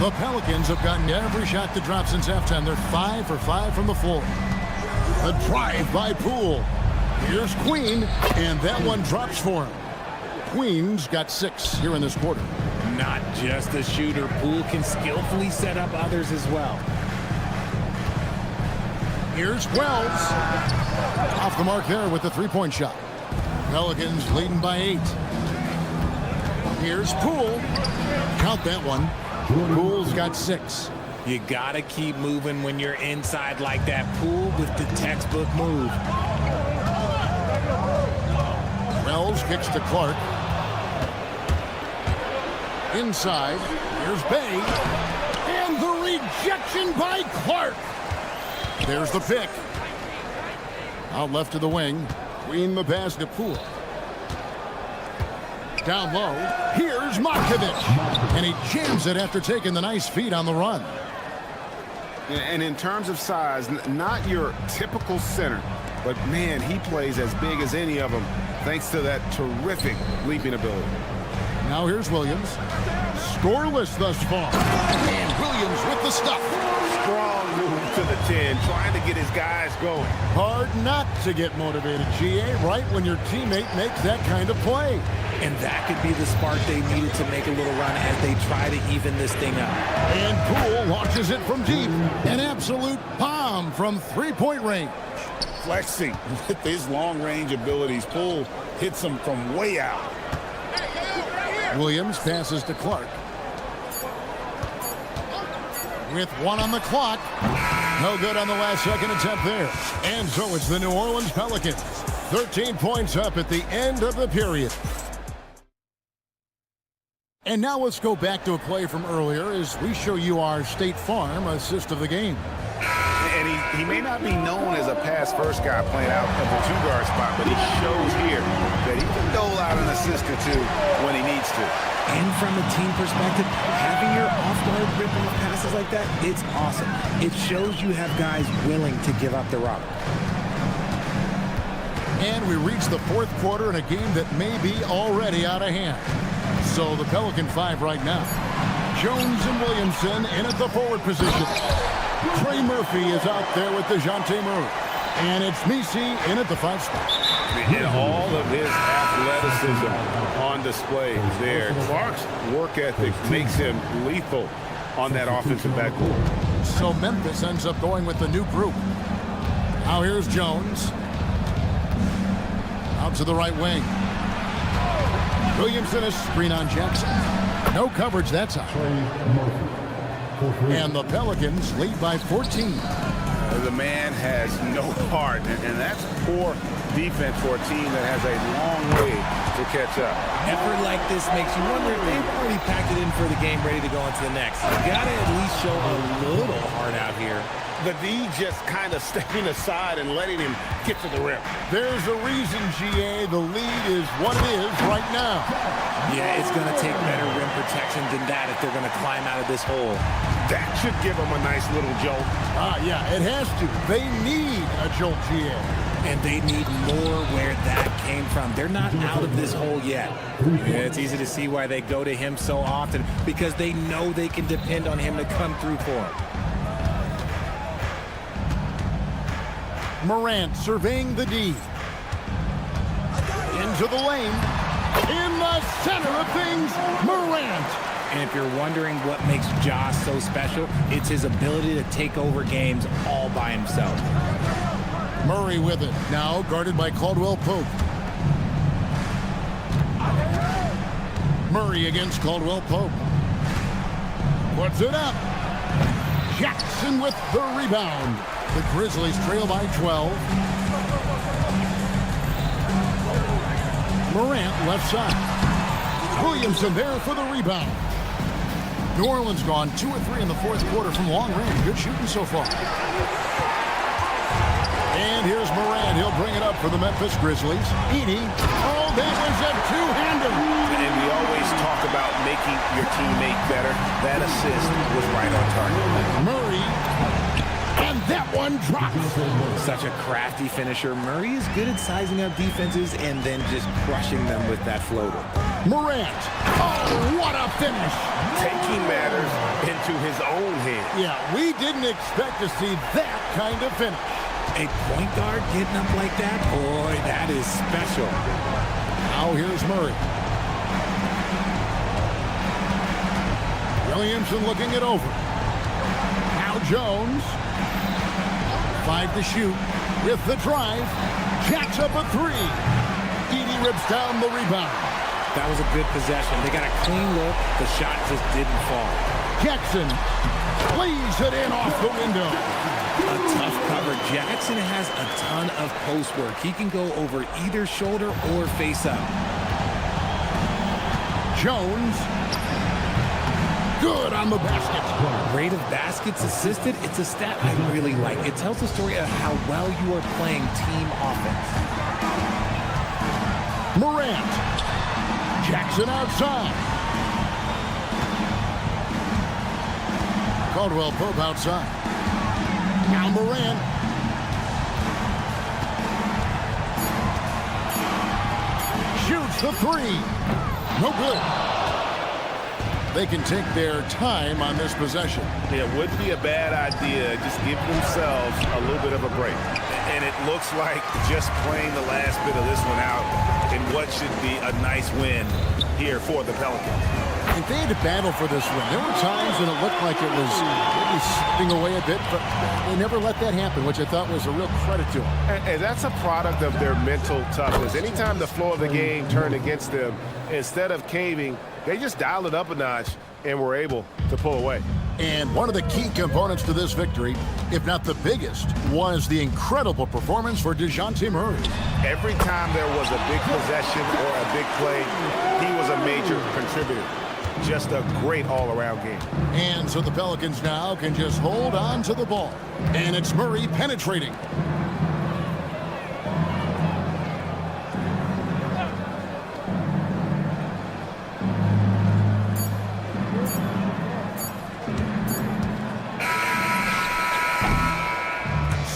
The Pelicans have gotten every shot to drop since halftime. They're 5 for 5 from the floor. The drive by Poole. Here's Queen, and that one drops for him. Queen's got 6 here in this quarter. Not just a shooter. Poole can skillfully set up others as well. Here's Wells. Off the mark there with the 3-point shot. Pelicans leading by 8. Here's Poole. Count that one. Poole's got 6. You gotta keep moving when you're inside like that. Poole with the textbook move. Wells kicks to Clark. Inside, here's Bay. And the rejection by Clark. There's the pick. Out left to the wing. Queen the pass to Poole. Down low, here's Matkovic. And he jams it after taking the nice feed on the run. And in terms of size, not your typical center, but man, he plays as big as any of them thanks to that terrific leaping ability. Now here's Williams. Scoreless thus far. And Williams with the stuff. Strong move to the 10, trying to get his guys going. Hard not to get motivated, GA, right when your teammate makes that kind of play. And that could be the spark they needed to make a little run as they try to even this thing up. And Poole launches it from deep. An absolute bomb from 3-point range. Flexing with his long-range abilities. Poole hits him from way out. Williams passes to Clark. With 1 on the clock. No good on the last second attempt there. And so it's the New Orleans Pelicans. 13 points up at the end of the period. And now let's go back to a play from earlier as we show you our State Farm assist of the game. And he may not be known as a pass-first guy playing out of the 2-guard spot, but he shows here that he can dole out an assist or 2 when he needs to. And from a team perspective, having your off-guard rip-off passes like that, it's awesome. It shows you have guys willing to give up the rock. And we reach the 4th quarter in a game that may be already out of hand. So the Pelican 5 right now. Jones and Williamson in at the forward position. Trey Murphy is out there with DeJounte Murray. And it's Messi in at the 5 spot. And all of his athleticism on display there. Clark's work ethic makes him lethal on that offensive backcourt. So Memphis ends up going with the new group. Now here's Jones. Out to the right wing. Williamson is screen on Jackson. No coverage that time. And the Pelicans lead by 14. The man has no heart, and that's poor defense for a team that has a long way to catch up. Effort like this makes you wonder if they've already packed it in for the game, ready to go into the next. You got to at least show a little heart out here. The D just kind of stepping aside and letting him get to the rim. There's a reason, GA, the lead is what it is right now. Yeah, it's going to take better rim protection than that if they're going to climb out of this hole. That should give them a nice little jolt. Yeah, it has to. They need a jolt, GA. And they need more where that came from. They're not out of this hole yet. Yeah, it's easy to see why they go to him so often, because they know they can depend on him to come through for them. Morant surveying the D. Into the lane. In the center of things, Morant. And if you're wondering what makes Josh so special, it's his ability to take over games all by himself. Murray with it. Now guarded by Caldwell Pope. Murray against Caldwell Pope. Puts it up. Jackson with the rebound. The Grizzlies trail by 12. Morant left side. Williamson there for the rebound. New Orleans gone 2 of 3 in the fourth quarter from long range. Good shooting so far. And here's Morant. He'll bring it up for the Memphis Grizzlies. Edie. Oh, that was a two-hander. And we always talk about making your teammate better. That assist was right on target. Murray. And that one drops. Such a crafty finisher. Murray is good at sizing up defenses and then just crushing them with that floater. Morant. Oh, what a finish. Taking matters into his own hands. Yeah, we didn't expect to see that kind of finish. A point guard getting up like that? Boy, that is special. Now here's Murray. Williamson looking it over. Now Jones. 5 to shoot. With the drive. Jacks up a 3. Edie rips down the rebound. That was a good possession. They got a clean look. The shot just didn't fall. Jackson lays it in off the window. A tough cover. Jackson has a ton of post work. He can go over either shoulder or face up. Jones. Good on the basket. Rate of baskets assisted, it's a stat I really like. It tells the story of how well you are playing team offense. Morant. Jackson outside. Caldwell Pope outside. Now Morant. Shoots the 3. No good. They can take their time on this possession. It would be a bad idea. Just give themselves a little bit of a break. And it looks like just playing the last bit of this one out in what should be a nice win here for the Pelicans. If they had to battle for this win, there were times when it looked like it was maybe slipping away a bit, but they never let that happen, which I thought was a real credit to them. And that's a product of their mental toughness. Anytime the flow of the game turned against them, instead of caving, they just dialed it up a notch and were able to pull away. And one of the key components to this victory, if not the biggest, was the incredible performance for DeJounte Murray. Every time there was a big possession or a big play, he was a major contributor. Just a great all-around game. And so the Pelicans now can just hold on to the ball. And it's Murray penetrating.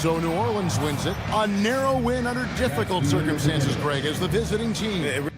So New Orleans wins it. A narrow win under difficult circumstances, Greg, as the visiting team.